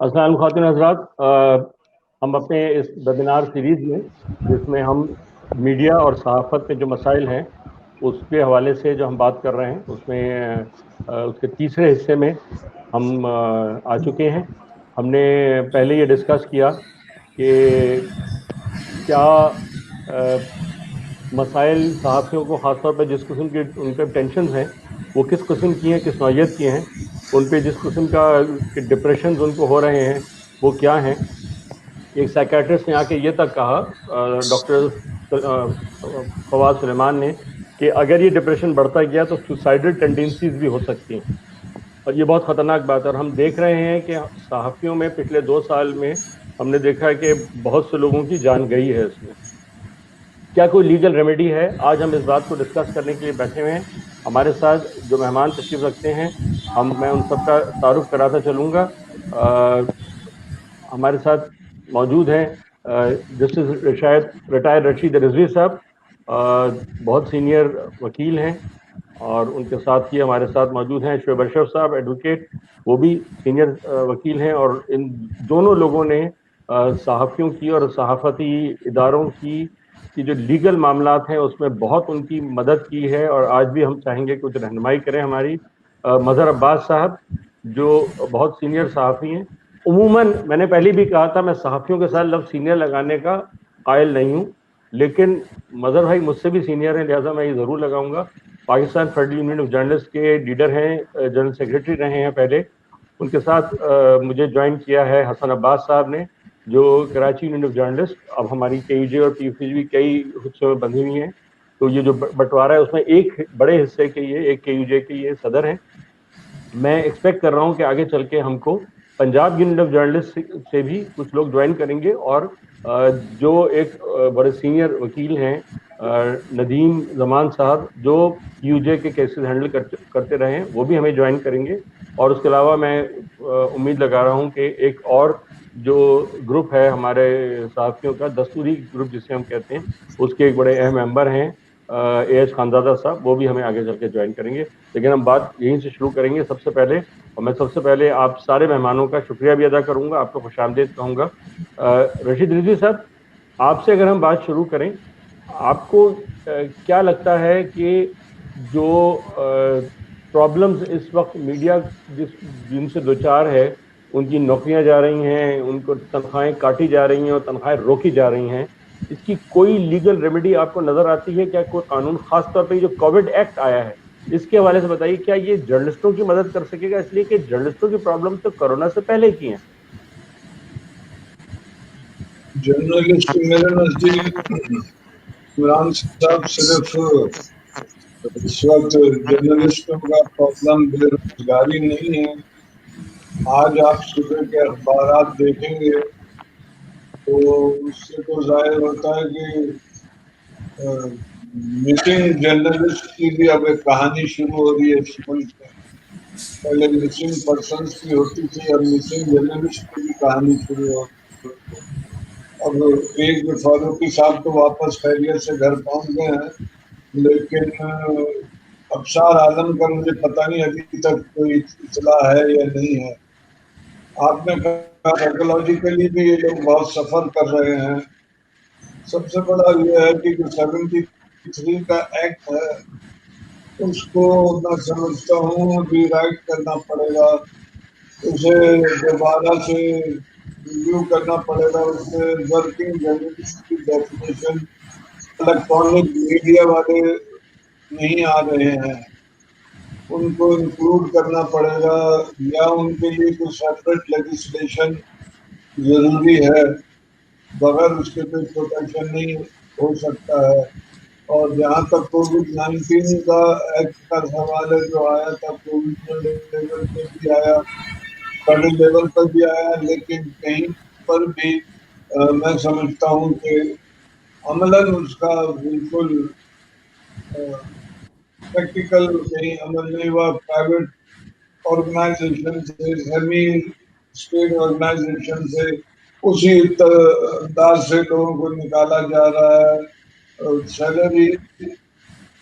अस्सलाम ख़वातीन हज़रात, हम अपने इस वेबिनार सीरीज़ में, जिसमें हम मीडिया और सहाफ़त में जो मसाइल हैं उसके हवाले से जो हम बात कर रहे हैं, उसमें उसके तीसरे हिस्से में हम आ चुके हैं। हमने पहले ये डिस्कस किया कि क्या मसाइल सहाफ़ियों को ख़ास तौर पर जिस किस्म की उन पर टेंशन हैं वो किस किस्म की हैं, किस नौइयत की हैं, उन पे जिस किस्म का डिप्रेशन उनको हो रहे हैं वो क्या हैं। एक साइकेट्रिस्ट ने आके ये तक कहा, डॉक्टर फवाद सुलेमान ने, कि अगर ये डिप्रेशन बढ़ता गया तो सुसाइडल टेंडेंसीज भी हो सकती हैं, और ये बहुत ख़तरनाक बात है। और हम देख रहे हैं कि सहाफ़ियों में पिछले 2 साल में हमने देखा है कि बहुत से लोगों की जान गई है इसमें। क्या कोई लीगल रेमेडी है? आज हम इस बात को डिस्कस करने के लिए बैठे हुए हैं। हमारे साथ जो मेहमान तशरीफ रखते हैं, मैं उन सबका तारुफ कराता चलूँगा। हमारे साथ मौजूद हैं जस्टिस शायद रिटायर्ड रशीद रिजवी साहब, बहुत सीनियर वकील हैं, और उनके साथ ही हमारे साथ मौजूद हैं शोएब अशरफ साहब, एडवोकेट, वो भी सीनियर वकील हैं। और इन दोनों लोगों ने सहाफ़ियों की और सहाफ़ती इदारों की जो लीगल मामलात हैं उसमें बहुत उनकी मदद की है, और आज भी हम चाहेंगे कुछ रहनुमाई करें हमारी। मज़हर अब्बास साहब जो बहुत सीनियर सहाफ़ी हैं। उमूमन मैंने पहले भी कहा था, मैं सहाफ़ियों के साथ लफ्ज़ सीनियर लगाने का कायल नहीं हूँ, लेकिन मज़हर भाई मुझसे भी सीनियर हैं, लिहाजा मैं ये ज़रूर लगाऊंगा। Pakistan federal union of journalist के लीडर हैं, जनरल सेक्रेटरी रहे हैं पहले। उनके साथ मुझे ज्वाइन किया है हसन अब्बास साहब ने, जो कराची यूनियन ऑफ जर्नलिस्ट, अब हमारी KUJ और PFJ भी कई हिस्सों में बंधी हुई हैं। तो ये जो बंटवारा है उसमें एक बड़े हिस्से के ये, एक KUJ के ये सदर हैं। मैं एक्सपेक्ट कर रहा हूं कि आगे चल के हमको पंजाब यूनियन ऑफ जर्नलिस्ट से भी कुछ लोग ज्वाइन करेंगे, और जो एक बड़े सीनियर वकील हैं नदीम जमान साहब, जो KUJ के केसेस हैंडल करते रहे हैं, वो भी हमें ज्वाइन करेंगे। और उसके अलावा मैं उम्मीद लगा रहा हूं कि एक और जो ग्रुप है हमारे सहाफ़ियों का, दस्तूरी ग्रुप जिसे हम कहते हैं, उसके एक बड़े अहम मेंबर हैं AH खानजादा साहब, वो भी हमें आगे चल के ज्वाइन करेंगे। लेकिन हम बात यहीं से शुरू करेंगे सबसे पहले, और मैं सबसे पहले आप सारे मेहमानों का शुक्रिया भी अदा करूंगा, आपको खुशामदीद कहूँगा। रशीद रिजवी साहब, आपसे अगर हम बात शुरू करें, आपको क्या लगता है कि जो प्रॉब्लम्स इस वक्त मीडिया जिनसे दो चार है, उनकी नौकरियां जा रही हैं, उनको तनख्वाहें काटी जा रही हैं और तनख्वाहें रोकी जा रही हैं, इसकी कोई लीगल रेमेडी आपको नजर आती है क्या? कोई कानून, खास तौर पे जो कोविड एक्ट आया है, इसके हवाले से बताइए, क्या ये जर्नलिस्टों की मदद कर सकेगा? इसलिए कि जर्नलिस्टों की प्रॉब्लम तो कोरोना से पहले की है। जर्नलिस्ट मेरे नजदीक इमरान साहब सिर्फ इस वक्त जर्नलिस्टों का प्रॉब्लम बेरोजगारी नहीं है। आज आप सुबह के अखबारात देखेंगे तो उससे तो जाहिर होता है कि मिसिंग जर्नलिस्ट की भी अब एक कहानी शुरू हो रही है इस मुल्क में। पहले मिसिंग पर्सन की होती थी, अब मिसिंग जर्नलिस्ट की भी कहानी शुरू हो रही है। अब एक फारूकी साहब तो वापस खैरियत से घर पहुंच गए हैं, लेकिन अबसार आलम का मुझे पता नहीं अभी तक कोई इतला है या नहीं है। आपने कहा साइकोलॉजिकली भी ये लोग बहुत सफर कर रहे हैं। सबसे बड़ा ये है कि जो 73 का एक्ट है उसको मैं समझता हूँ रीराइट करना पड़ेगा, उसे दोबारा से रिव्यू करना पड़ेगा। उसमें वर्किंग जर्नलिस्ट की डेफिनेशन इलेक्ट्रॉनिक मीडिया वाले नहीं आ रहे हैं, उनको इंक्लूड करना पड़ेगा, या उनके लिए कुछ सेपरेट लेजिस्लेशन जरूरी है। बगैर उसके कोई प्रोटेक्शन नहीं हो सकता है। और जहाँ तक कोविड-19 का एक्ट का सवाल है, जो आया था प्रोविजनल लेवल पे भी आया, फेडरल लेवल पर भी आया, लेकिन कहीं पर भी मैं समझता हूँ कि अमलन उसका बिल्कुल प्रैक्टिकल कहीं अमल नहीं हुआ। प्राइवेट ऑर्गेनाइजेशन से, सेमी स्टेट ऑर्गेनाइजेशन से उसी अंदाज से लोगों को निकाला जा रहा है। सैलरी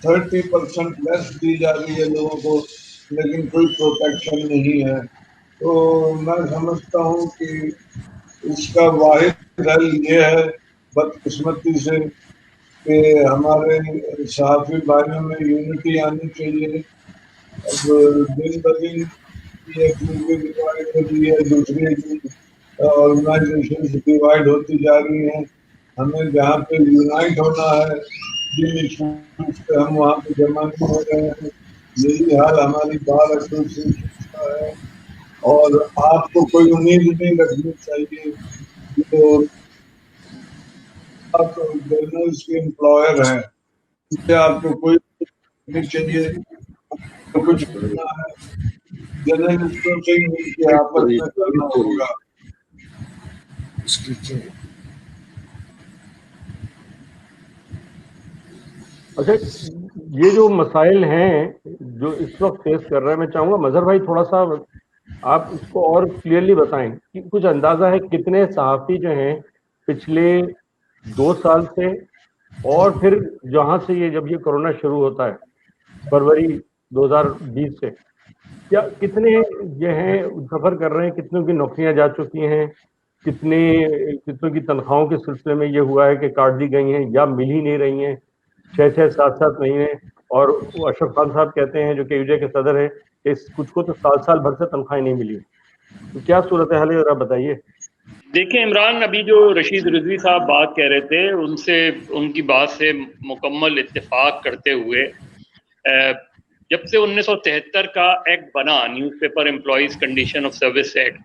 30% लेस दी जा रही है लोगों को, लेकिन कोई प्रोटेक्शन नहीं है। तो मैं समझता हूँ कि इसका वाहिद हल ये है, बदकिस्मती से, कि हमारे सहाफी भाइयों में यूनिटी आनी चाहिए। अब दिन ब दिन ये एक्टिविटी डिवाइड हो रही है, दूसरी ऑर्गेनाइजेशन डिवाइड होती जा रही हैं। हमें जहाँ पे यूनाइट होना है, जिन इश्यूज पे हम वहाँ पे जमा नहीं हो रहे हैं, यही हाल हमारी बार एसोसिएशन का है। और आपको कोई उम्मीद नहीं रखनी चाहिए कि तो आप जर्नल्स के एम्प्लॉयर हैं, इससे आपको कोई नहीं चाहिए। तो कुछ करना है, जर्नलिस्टों से ही मिलकर आपस में करना होगा। अच्छा, ये जो मसाइल हैं जो इस वक्त फेस कर रहे हैं, मैं चाहूंगा मजहर भाई थोड़ा सा आप इसको और क्लियरली बताएं कि कुछ अंदाजा है कितने सहाफी जो हैं पिछले 2 साल से, और फिर जहां से ये जब ये कोरोना शुरू होता है फरवरी 2020 से, क्या कितने ये हैं सफर कर रहे हैं, कितनों की नौकरियां जा चुकी हैं, कितनों की तनख्वाहों के सिलसिले में ये हुआ है कि काट दी गई हैं या मिल ही नहीं रही हैं 6-6, 7-7 महीने। और वो अशरफ खान साहब कहते हैं जो केयूजे के सदर है, इस कुछ को तो साल भर से तनख्वाहें नहीं मिली। तो क्या सूरत हाल है जरा बताइए। देखिए इमरान, अभी जो रशीद रिजवी साहब बात कह रहे थे, उनसे उनकी बात से मुकम्मल इत्तेफाक करते हुए, जब से 1973 का एक्ट बना, newspaper employees condition of service act,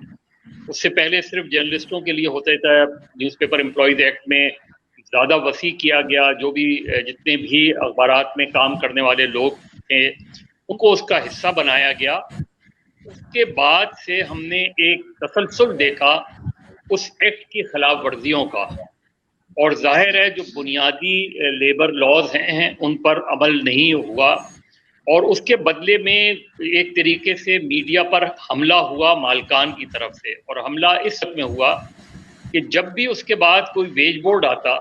उससे पहले सिर्फ जर्नलिस्टों के लिए होता था। न्यूज़पेपर एम्प्लॉइज एक्ट में ज़्यादा वसी किया गया, जो भी जितने भी अखबारात में काम करने वाले लोग थे उनको उसका हिस्सा बनाया गया। उसके बाद से हमने एक तसलसल देखा उस एक्ट की खिलाफ वर्जियों का, और जाहिर है जो बुनियादी लेबर लॉज हैं उन पर अमल नहीं हुआ, और उसके बदले में एक तरीके से मीडिया पर हमला हुआ मालकान की तरफ से। और हमला इस में हुआ कि जब भी उसके बाद कोई वेज बोर्ड आता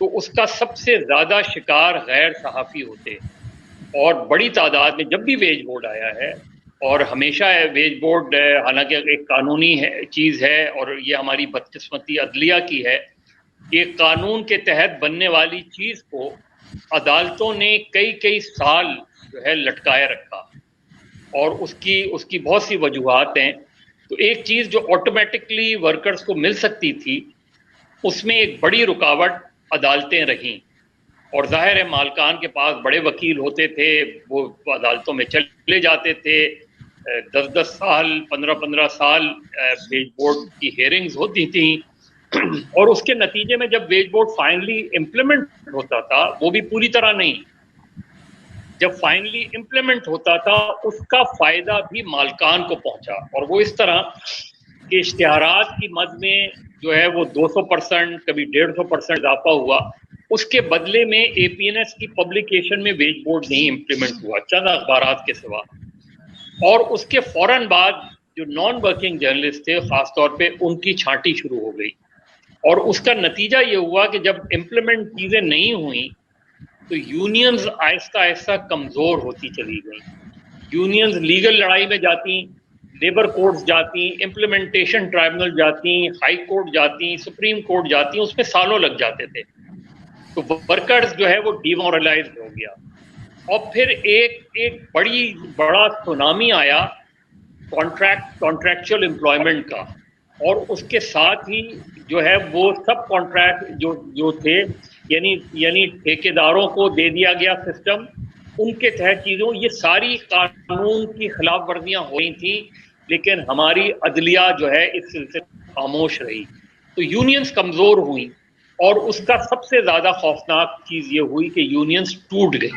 तो उसका सबसे ज़्यादा शिकार गैर सहाफ़ी होते, और बड़ी तादाद में जब भी वेज बोर्ड आया है, और हमेशा वेज बोर्ड हालांकि एक कानूनी चीज़ है, और ये हमारी बदकिस्मती अदलिया की है कि कानून के तहत बनने वाली चीज़ को अदालतों ने कई साल जो है लटकाए रखा, और उसकी बहुत सी वजूहात हैं। तो एक चीज़ जो ऑटोमेटिकली वर्कर्स को मिल सकती थी, उसमें एक बड़ी रुकावट अदालतें रहीं। और जाहिर है मालकान के पास बड़े वकील होते थे, वो अदालतों में चले जाते थे, 10-10 साल 15-15 साल वेज बोर्ड की हेयरिंग्स होती थी। और उसके नतीजे में जब वेज बोर्ड फाइनली इम्प्लीमेंट होता था, वो भी पूरी तरह नहीं, जब फाइनली इम्प्लीमेंट होता था उसका फायदा भी मालकान को पहुंचा। और वो इस तरह कि इश्तिहारात की मद में जो है वो 200%, कभी 150% इजाफा हुआ। उसके बदले में एपीएनएस की पब्लिकेशन में वेज बोर्ड नहीं इम्प्लीमेंट हुआ, चंद अखबारात के सिवा। और उसके फौरन बाद जो नॉन वर्किंग जर्नलिस्ट थे खासतौर पे, उनकी छांटी शुरू हो गई। और उसका नतीजा ये हुआ कि जब इम्प्लीमेंट चीजें नहीं हुई तो यूनियंस आहिस्ता आहिस्ता कमजोर होती चली गई। यूनियंस लीगल लड़ाई में जाती, लेबर कोर्ट्स जाती, इम्प्लीमेंटेशन ट्राइब्यूनल जाती, हाई कोर्ट जाती, सुप्रीम कोर्ट जाती, उसमें सालों लग जाते थे। तो वर्कर्स जो है वो डिमोरलाइज हो गया। और फिर एक बड़ा सुनामी आया कॉन्ट्रैक्चुअल एम्प्लॉयमेंट का, और उसके साथ ही जो है वो सब कॉन्ट्रैक्ट जो थे, यानी ठेकेदारों को दे दिया गया सिस्टम, उनके तहत चीज़ों, ये सारी कानून की खिलाफ वर्जियां हो रही थी। लेकिन हमारी अदलिया जो है इस सिलसिले में खामोश रही, तो यूनियंस कमज़ोर हुई। और उसका सबसे ज़्यादा खौफनाक चीज़ ये हुई कि यूनियंस टूट गई।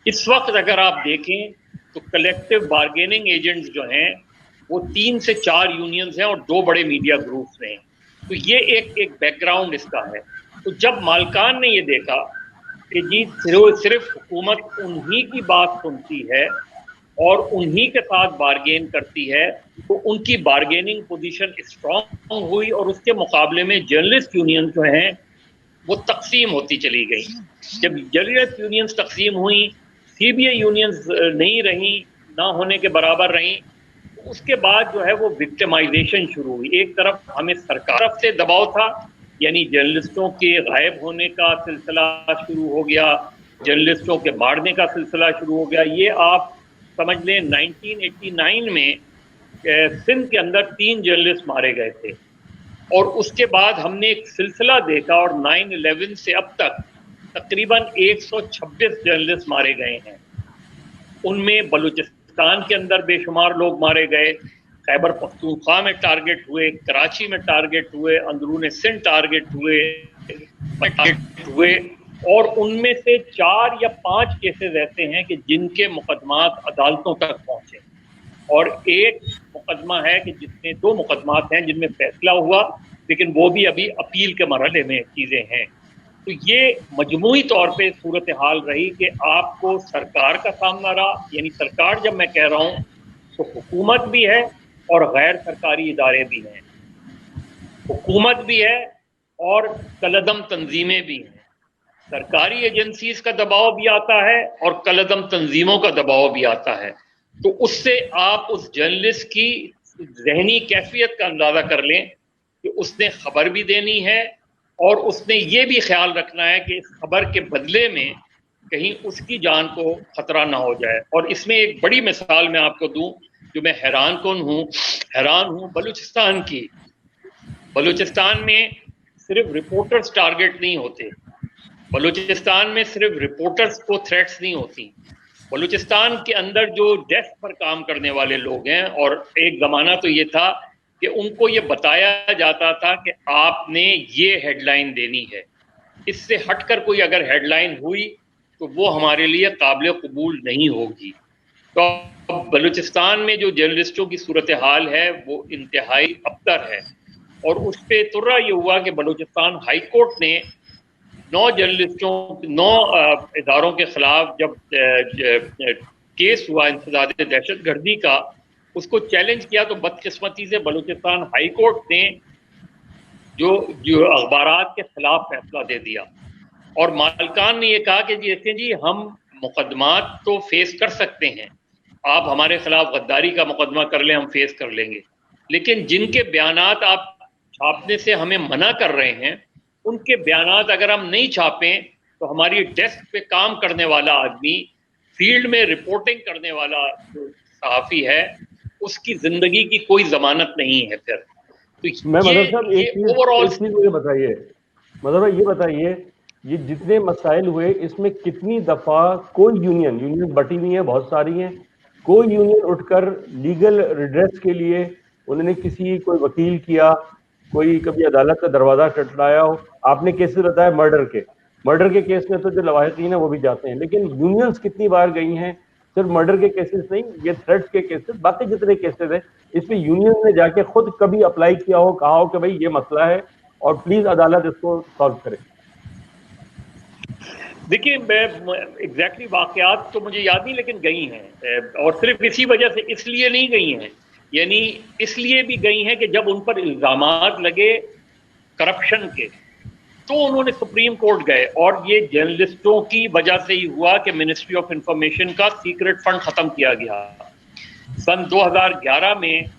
इस वक्त अगर आप देखें तो कलेक्टिव बार्गेनिंग एजेंट्स जो हैं वो 3 से 4 यूनियंस हैं और 2 बड़े मीडिया ग्रुप्स हैं। तो ये एक बैकग्राउंड इसका है। तो जब मालकान ने ये देखा कि जी सिर्फ हुकूमत उन्हीं की बात सुनती है और उन्हीं के साथ बार्गेन करती है, तो उनकी बार्गेनिंग पोजीशन स्ट्रांग हुई, और उसके मुकाबले में जर्नलिस्ट यूनियन जो हैं वो तकसीम होती चली गई। जब जर्नलिस्ट यूनियंस तकसीम हुई, सीबीआई यूनियंस नहीं रही, ना होने के बराबर रही, उसके बाद जो है वो विक्टिमाइजेशन शुरू हुई। एक तरफ हमें सरकार से दबाव था, यानी जर्नलिस्टों के गायब होने का सिलसिला शुरू हो गया, जर्नलिस्टों के मारने का सिलसिला शुरू हो गया। ये आप समझ लें 1989 में सिंध के अंदर 3 जर्नलिस्ट मारे गए थे, और उसके बाद हमने एक सिलसिला देखा, और 9/11 से अब तक तकरीबन 126 जर्नलिस्ट मारे गए हैं। उनमें बलूचिस्तान के अंदर बेशुमार लोग मारे गए, खैबर पख्तूनख्वा में टारगेट हुए, कराची में टारगेट हुए, अंदरून सिंध टारगेट हुए, और उनमें से 4 या 5 केसेस ऐसे हैं कि जिनके मुकदमात अदालतों तक पहुंचे, और एक मुकदमा है कि जिसमें 2 मुकदमात हैं जिनमें फैसला हुआ, लेकिन वो भी अभी अपील के मरहले में चीजें हैं। तो ये मजमूई तौर पे सूरत हाल रही कि आपको सरकार का सामना रहा, यानी सरकार जब मैं कह रहा हूँ तो हुकूमत भी है और गैर सरकारी इदारे भी हैं, हुकूमत भी है और कलदम तंजीमें भी हैं। सरकारी एजेंसीज का दबाव भी आता है और कलदम तंजीमों का दबाव भी आता है। तो उससे आप उस जर्नलिस्ट की ज़हनी कैफियत का अंदाजा कर लें कि उसने खबर भी देनी है और उसने ये भी ख्याल रखना है कि इस खबर के बदले में कहीं उसकी जान को खतरा ना हो जाए। और इसमें एक बड़ी मिसाल मैं आपको दूं जो मैं हैरान हूं बलूचिस्तान की। बलूचिस्तान में सिर्फ रिपोर्टर्स टारगेट नहीं होते, बलूचिस्तान में सिर्फ रिपोर्टर्स को थ्रेट्स नहीं होती, बलूचिस्तान के अंदर जो डेस्क पर काम करने वाले लोग हैं, और एक ज़माना तो ये था कि उनको ये बताया जाता था कि आपने ये हेडलाइन देनी है, इससे हटकर कोई अगर हेडलाइन हुई तो वो हमारे लिए काबिल कबूल नहीं होगी। तो अब बलूचिस्तान में जो जर्नलिस्टों की सूरत हाल है वो इंतहाई अबतर है, और उस पर तुर्रा ये हुआ कि बलूचिस्तान हाई कोर्ट ने 9 इदारों के खिलाफ जब केस हुआ इंसदाद दहशतगर्दी का, उसको चैलेंज किया, तो बदकिस्मती से बलूचिस्तान हाई कोर्ट ने जो अखबारात के खिलाफ फैसला दे दिया, और मालिकान ने ये कहा कि देखें जी, हम मुकदमात तो फेस कर सकते हैं, आप हमारे खिलाफ गद्दारी का मुकदमा कर लें, हम फेस कर लेंगे, लेकिन जिनके बयानात आप छापने से हमें मना कर रहे हैं, उनके बयानात अगर हम नहीं छापें तो हमारी डेस्क पे काम करने वाला आदमी, फील्ड में रिपोर्टिंग करने वाला जो सहाफ़ी है, उसकी जिंदगी की कोई जमानत नहीं है। फिर तो मैं मतलब साहब एक चीज मुझे बताइए, मतलब ये बताइए, ये जितने मसाइल हुए इसमें कितनी दफा कोई यूनियन बटी हुई है, बहुत सारी हैं, कोई यूनियन उठकर लीगल रिड्रेस के लिए उन्होंने कोई वकील किया, कोई कभी अदालत का दरवाजा खटखटाया हो? आपने केसेस बताया मर्डर के केस में तो जो लवाहिकीन है वो भी जाते हैं, लेकिन यूनियंस कितनी बार गई हैं? सिर्फ मर्डर के केसेस नहीं, ये थ्रेट्स के केसेस, बाकी जितने केसेस हैं, इसमें यूनियन ने जाके खुद कभी अप्लाई किया हो, कहा हो कि भाई ये मसला है और प्लीज अदालत इसको सॉल्व करे? देखिए, मैं एग्जैक्टली वाकयात तो मुझे याद नहीं, लेकिन गई हैं, और सिर्फ इसी वजह से इसलिए नहीं गई हैं, यानी इसलिए भी गई हैं कि जब उन पर इल्जामात लगे करप्शन के, तो उन्होंने सुप्रीम कोर्ट गए, और ये जर्नलिस्टों की वजह से ही हुआ कि मिनिस्ट्री ऑफ इंफॉर्मेशन का सीक्रेट फंड खत्म किया गया। सन 2011 में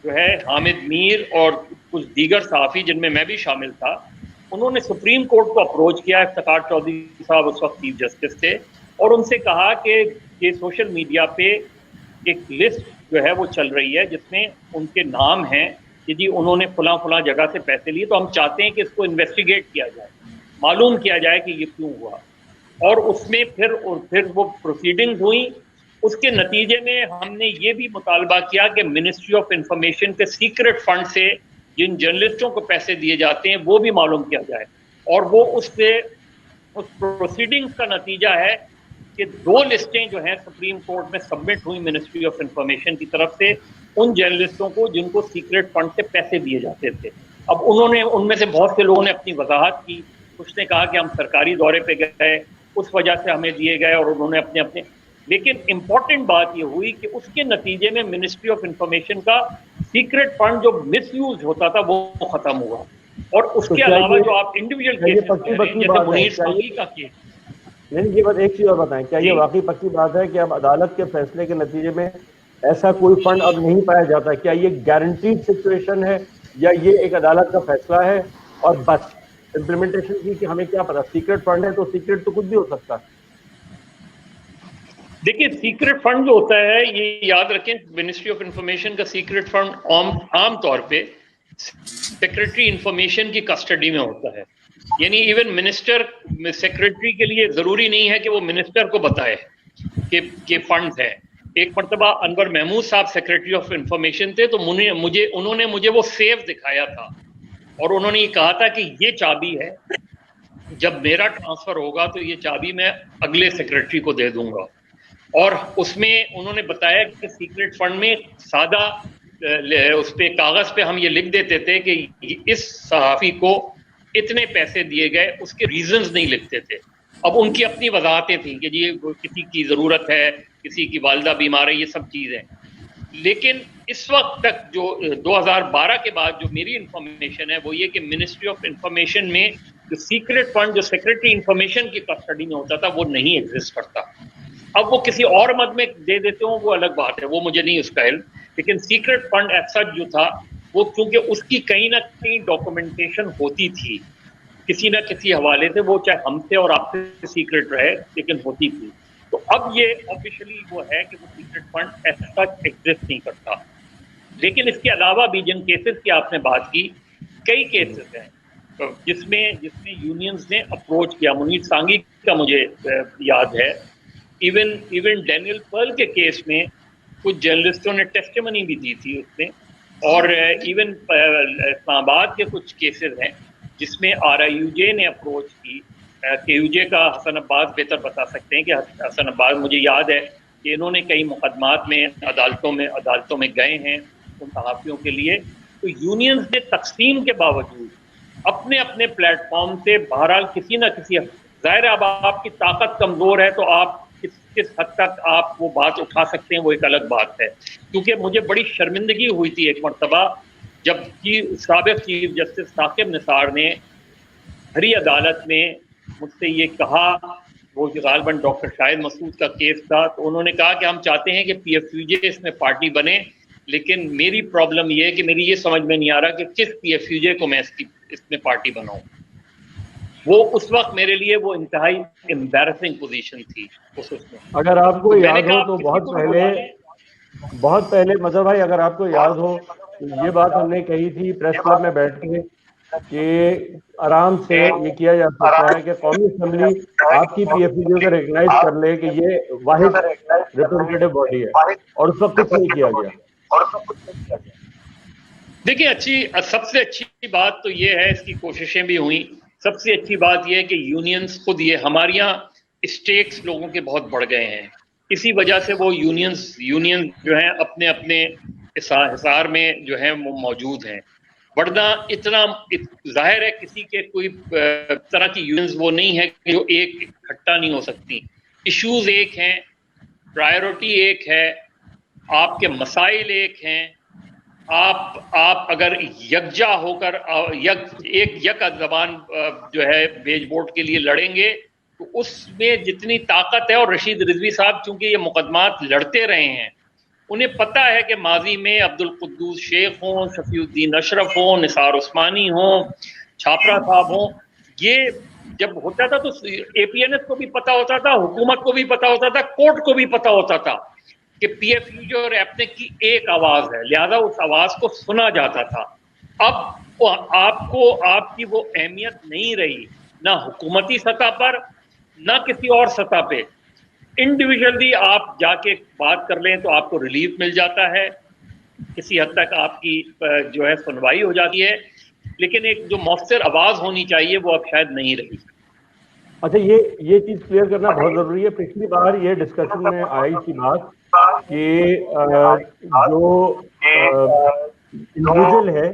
जो है हामिद मीर और कुछ दीगर सहाफ़ी, जिनमें मैं भी शामिल था, उन्होंने सुप्रीम कोर्ट को अप्रोच किया, इफ्तिखार चौधरी साहब उस वक्त चीफ जस्टिस थे, और उनसे कहा कि ये सोशल मीडिया पे एक लिस्ट जो है वो चल रही है जिसमें उनके नाम हैं कि जी उन्होंने फलां जगह से पैसे लिए, तो हम चाहते हैं कि इसको इन्वेस्टिगेट किया जाए, मालूम किया जाए कि ये क्यों हुआ। और उसमें फिर वो प्रोसीडिंग्स हुई। उसके नतीजे में हमने ये भी मुतालबा किया कि मिनिस्ट्री ऑफ इंफॉर्मेशन के सीक्रेट फंड से जिन जर्नलिस्टों को पैसे दिए जाते हैं वो भी मालूम किया जाए, और वो उस प्रोसीडिंग्स का नतीजा है कि 2 लिस्टें जो हैं सुप्रीम कोर्ट में सबमिट हुई मिनिस्ट्री ऑफ इंफॉर्मेशन की तरफ से उन जर्नलिस्टों को जिनको सीक्रेट फंड से पैसे दिए जाते थे। अब उनमें से बहुत से लोगों ने अपनी वजाहत की, कुछ ने कहा कि हम सरकारी दौरे पे गए, उस वजह से हमें दिए गए, और उन्होंने अपने लेकिन इम्पॉर्टेंट बात ये हुई कि उसके नतीजे में मिनिस्ट्री ऑफ इंफॉर्मेशन का सीक्रेट फंड जो मिसयूज होता था वो खत्म हुआ। और उसके अलावा जो आप इंडिविजुअल केसेस जैसे मुनीर साकी का केस, नहीं, ये बात एक चीज और बताएं, क्या ये वाकई पक्की बात है कि अब अदालत के फैसले के नतीजे में ऐसा कोई फंड अब नहीं पाया जाता। क्या ये गारंटीड सिचुएशन है या ये एक अदालत का फैसला है और बस इम्प्लीमेंटेशन की हमें क्या पता? सीक्रेट फंड है तो सीक्रेट तो कुछ भी हो सकता है। देखिए, सीक्रेट फंड जो होता है, ये याद रखें, मिनिस्ट्री ऑफ इंफॉर्मेशन का सीक्रेट फंड आम तौर पे सेक्रेटरी इंफॉर्मेशन की कस्टडी में होता है। यानी इवन मिनिस्टर सेक्रेटरी के लिए जरूरी नहीं है कि वो मिनिस्टर को बताए कि फंड है। एक मरतबा अनवर महमूद साहब सेक्रेटरी ऑफ इंफॉर्मेशन थे, तो उन्होंने मुझे वो सेफ दिखाया था और उन्होंने ये कहा था कि ये चाबी है, जब मेरा ट्रांसफर होगा तो ये चाबी मैं अगले सेक्रेटरी को दे दूंगा। और उसमें उन्होंने बताया कि सीक्रेट फंड में सादा उस पे कागज पे हम ये लिख देते थे कि इस सहाफी को इतने पैसे दिए गए, उसके रीजंस नहीं लिखते थे। अब उनकी अपनी वजाहतें थी कि जी किसी की जरूरत है, किसी की वालिदा बीमार है, ये सब चीजें। लेकिन इस वक्त तक जो 2012 के बाद जो मेरी इंफॉर्मेशन है वो ये कि मिनिस्ट्री ऑफ इंफॉर्मेशन में जो सीक्रेट फंड जो सेक्रेटरी इंफॉर्मेशन की कस्टडी में होता था वो नहीं एग्जिस्ट करता। अब वो किसी और मद में दे देते हो वो अलग बात है, वो मुझे नहीं उसका इल्म। लेकिन सीक्रेट फंड ऐसा जो था वो क्योंकि उसकी कहीं ना कहीं डॉक्यूमेंटेशन होती थी किसी ना किसी हवाले से, वो चाहे हमसे और आपसे सीक्रेट रहे लेकिन होती थी। तो अब ये ऑफिशियली वो है कि वो सीक्रेट फंड ऐसा एग्जिस्ट नहीं करता। लेकिन इसके अलावा भी जिन केसेस की आपने बात की, कई केसेस हैं जिसमें यूनियंस ने अप्रोच किया। मुनीर सांगी का मुझे याद है, इवन डैनियल पर्ल के केस में कुछ जर्नलिस्टों ने टेस्टिमनी भी दी थी उसमें। और इवन इस्लामाबाद के कुछ केसेस हैं जिसमें RIUJ ने अप्रोच की। KUJ का हसन अब्बास बेहतर बता सकते हैं कि हसन अब्बास, मुझे याद है कि इन्होंने कई मुकदमात में अदालतों में गए हैं उन सहाफ़ियों के लिए। तो यूनियंस ने तकसीम के बावजूद अपने अपने प्लेटफॉर्म से बहरहाल किसी ना किसी, जाहिर अब आपकी ताकत कमजोर है तो आप किस हद तक आप वो बात उठा सकते हैं वो एक अलग बात है। क्योंकि मुझे बड़ी शर्मिंदगी हुई थी एक मरतबा जब साबिक़ चीफ जस्टिस साकिब निसार ने हरी अदालत में मुझसे ये कहा, वो गालिबन डॉक्टर शाहिद मसूद का केस था, तो उन्होंने कहा कि हम चाहते हैं कि PFUJ इसमें पार्टी बने, लेकिन मेरी प्रॉब्लम ये है कि मेरी ये समझ में नहीं आ रहा कि किस PFUJ को मैं इसमें पार्टी बनाऊं। वो उस वक्त मेरे लिए वो इंतहाई एम्बैरसिंग पोजीशन थी उसमें। अगर आपको याद हो तो बहुत पहले मजहर भाई, अगर आपको याद हो तो ये बात हमने कही थी प्रेस क्लब में बैठ के कि आराम से ये किया जा सकता है कि कौमी असेंबली आपकी PFUJ को रिकॉग्नाइज कर ले कि ये वाहिद रिप्रेजेंटेटिव बॉडी है, और उस वक्त कुछ नहीं किया गया। देखिए, सबसे अच्छी बात तो ये है, इसकी कोशिशें भी हुई। सबसे अच्छी बात यह है कि यूनियंस खुद, ये हमारे यहाँ स्टेक्स लोगों के बहुत बढ़ गए हैं, इसी वजह से वो यूनियन जो हैं अपने अपने हिसार में जो हैं वो मौजूद हैं। वरना इतना जाहिर है किसी के कोई तरह की यूनियंस वो नहीं है कि जो एक इकट्ठा नहीं हो सकती। इश्यूज एक हैं, प्रायोरिटी एक है, आपके मसाइल एक हैं। आप अगर यकजा होकर एक जबान जो है बेज बोर्ड के लिए लड़ेंगे तो उसमें जितनी ताकत है, और रशीद रिजवी साहब चूंकि ये मुकदमात लड़ते रहे हैं, उन्हें पता है कि माजी में अब्दुल कुद्दूस शेख हों, शफीउद्दीन अशरफ हों, निसार उस्मानी हों, छापरा साहब हों, ये जब होता था तो APNS को भी पता होता था, हुकूमत को भी पता होता था, कोर्ट को भी पता होता था कि PFUJ और एपनेक की एक आवाज है, लिहाजा उस आवाज को सुना जाता था। अब आपको आपकी वो अहमियत नहीं रही, ना हुकूमती सतह पर ना किसी और सतह पे। इंडिविजुअली आप जाके बात कर लें तो आपको रिलीफ मिल जाता है, किसी हद तक आपकी जो है सुनवाई हो जाती है, लेकिन एक जो मौसर आवाज होनी चाहिए वो अब शायद नहीं रही। अच्छा, ये चीज क्लियर करना बहुत जरूरी है। पिछली बार ये डिस्कशन में आई थी बात कि जो इंडिविजुअल है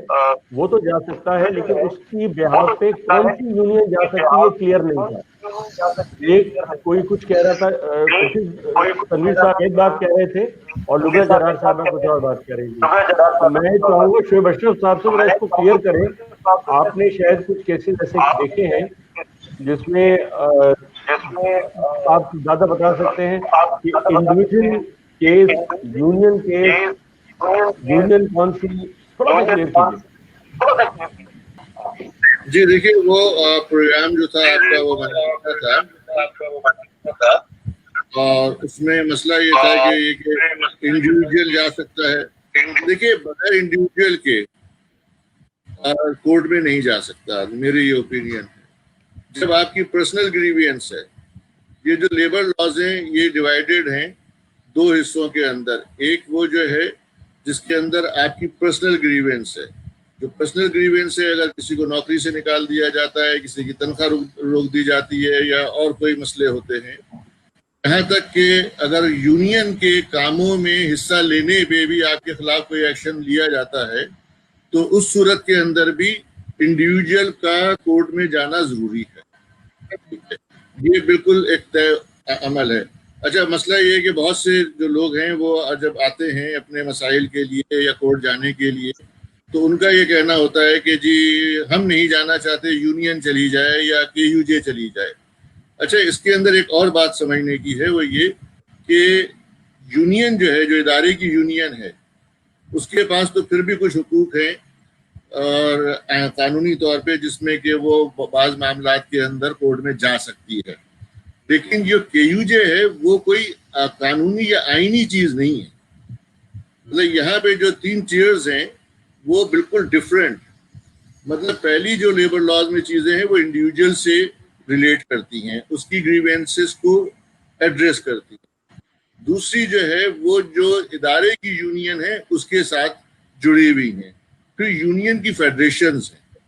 वो तो जा सकता है, लेकिन उसकी बिहाफ पे कौन सी यूनियन जा सकती है क्लियर नहीं था। एक कोई कुछ कह रहा था, तनवीर साहब एक बात कह रहे थे और लुबैर जरार साहब कुछ और बात कह रही थी। तो मैं चाहूंगा शोएब अशरफ साहब से इसको क्लियर करें। आपने शायद कुछ केसेस ऐसे देखे हैं जिसमें आप ज्यादा बता सकते हैं कि individual case, union case, union कौन सी, थोड़ा सा क्लियर कीजिए। जी देखिए, वो प्रोग्राम जो था आपका वो बनाया था और उसमें मसला ये था कि इंडिविजुअल जा सकता है। देखिए, बगैर इंडिविजुअल के कोर्ट में नहीं जा सकता, मेरी ये ओपिनियन है। जब आपकी पर्सनल ग्रीवियंस है, ये जो लेबर लॉज हैं ये डिवाइडेड हैं दो हिस्सों के अंदर। एक वो जो है जिसके अंदर आपकी पर्सनल ग्रीवेंस है। जो पर्सनल ग्रीवेंस है, अगर किसी को नौकरी से निकाल दिया जाता है, किसी की तनख्वाह रोक दी जाती है या और कोई मसले होते हैं, यहाँ तक कि अगर यूनियन के कामों में हिस्सा लेने पे भी आपके खिलाफ कोई एक्शन लिया जाता है तो उस सूरत के अंदर भी इंडिविजुअल का कोर्ट में जाना जरूरी है। ये बिल्कुल एक तय अमल है। अच्छा, मसला ये है कि बहुत से जो लोग हैं वो जब आते हैं अपने मसाइल के लिए या कोर्ट जाने के लिए तो उनका ये कहना होता है कि जी हम नहीं जाना चाहते, यूनियन चली जाए या KUJ चली जाए। अच्छा, इसके अंदर एक और बात समझने की है, वो ये कि यूनियन जो है, जो इदारे की यूनियन है, उसके पास तो फिर भी कुछ हुकूक हैं और कानूनी तौर पे जिसमें कि वो बाज़ मामलात के अंदर कोर्ट में जा सकती है। लेकिन जो KUJ है वो कोई कानूनी या आईनी चीज नहीं है। मतलब यहाँ पे जो 3 चेयर्स हैं वो बिल्कुल डिफरेंट। मतलब पहली जो लेबर लॉज में चीजें हैं वो इंडिविजुअल से रिलेट करती हैं, उसकी ग्रीवेंसेस को एड्रेस करती हैं। दूसरी जो है वो जो इदारे की यूनियन है उसके साथ जुड़ी हुई हैं। फिर यूनियन की फेडरेशंस हैं,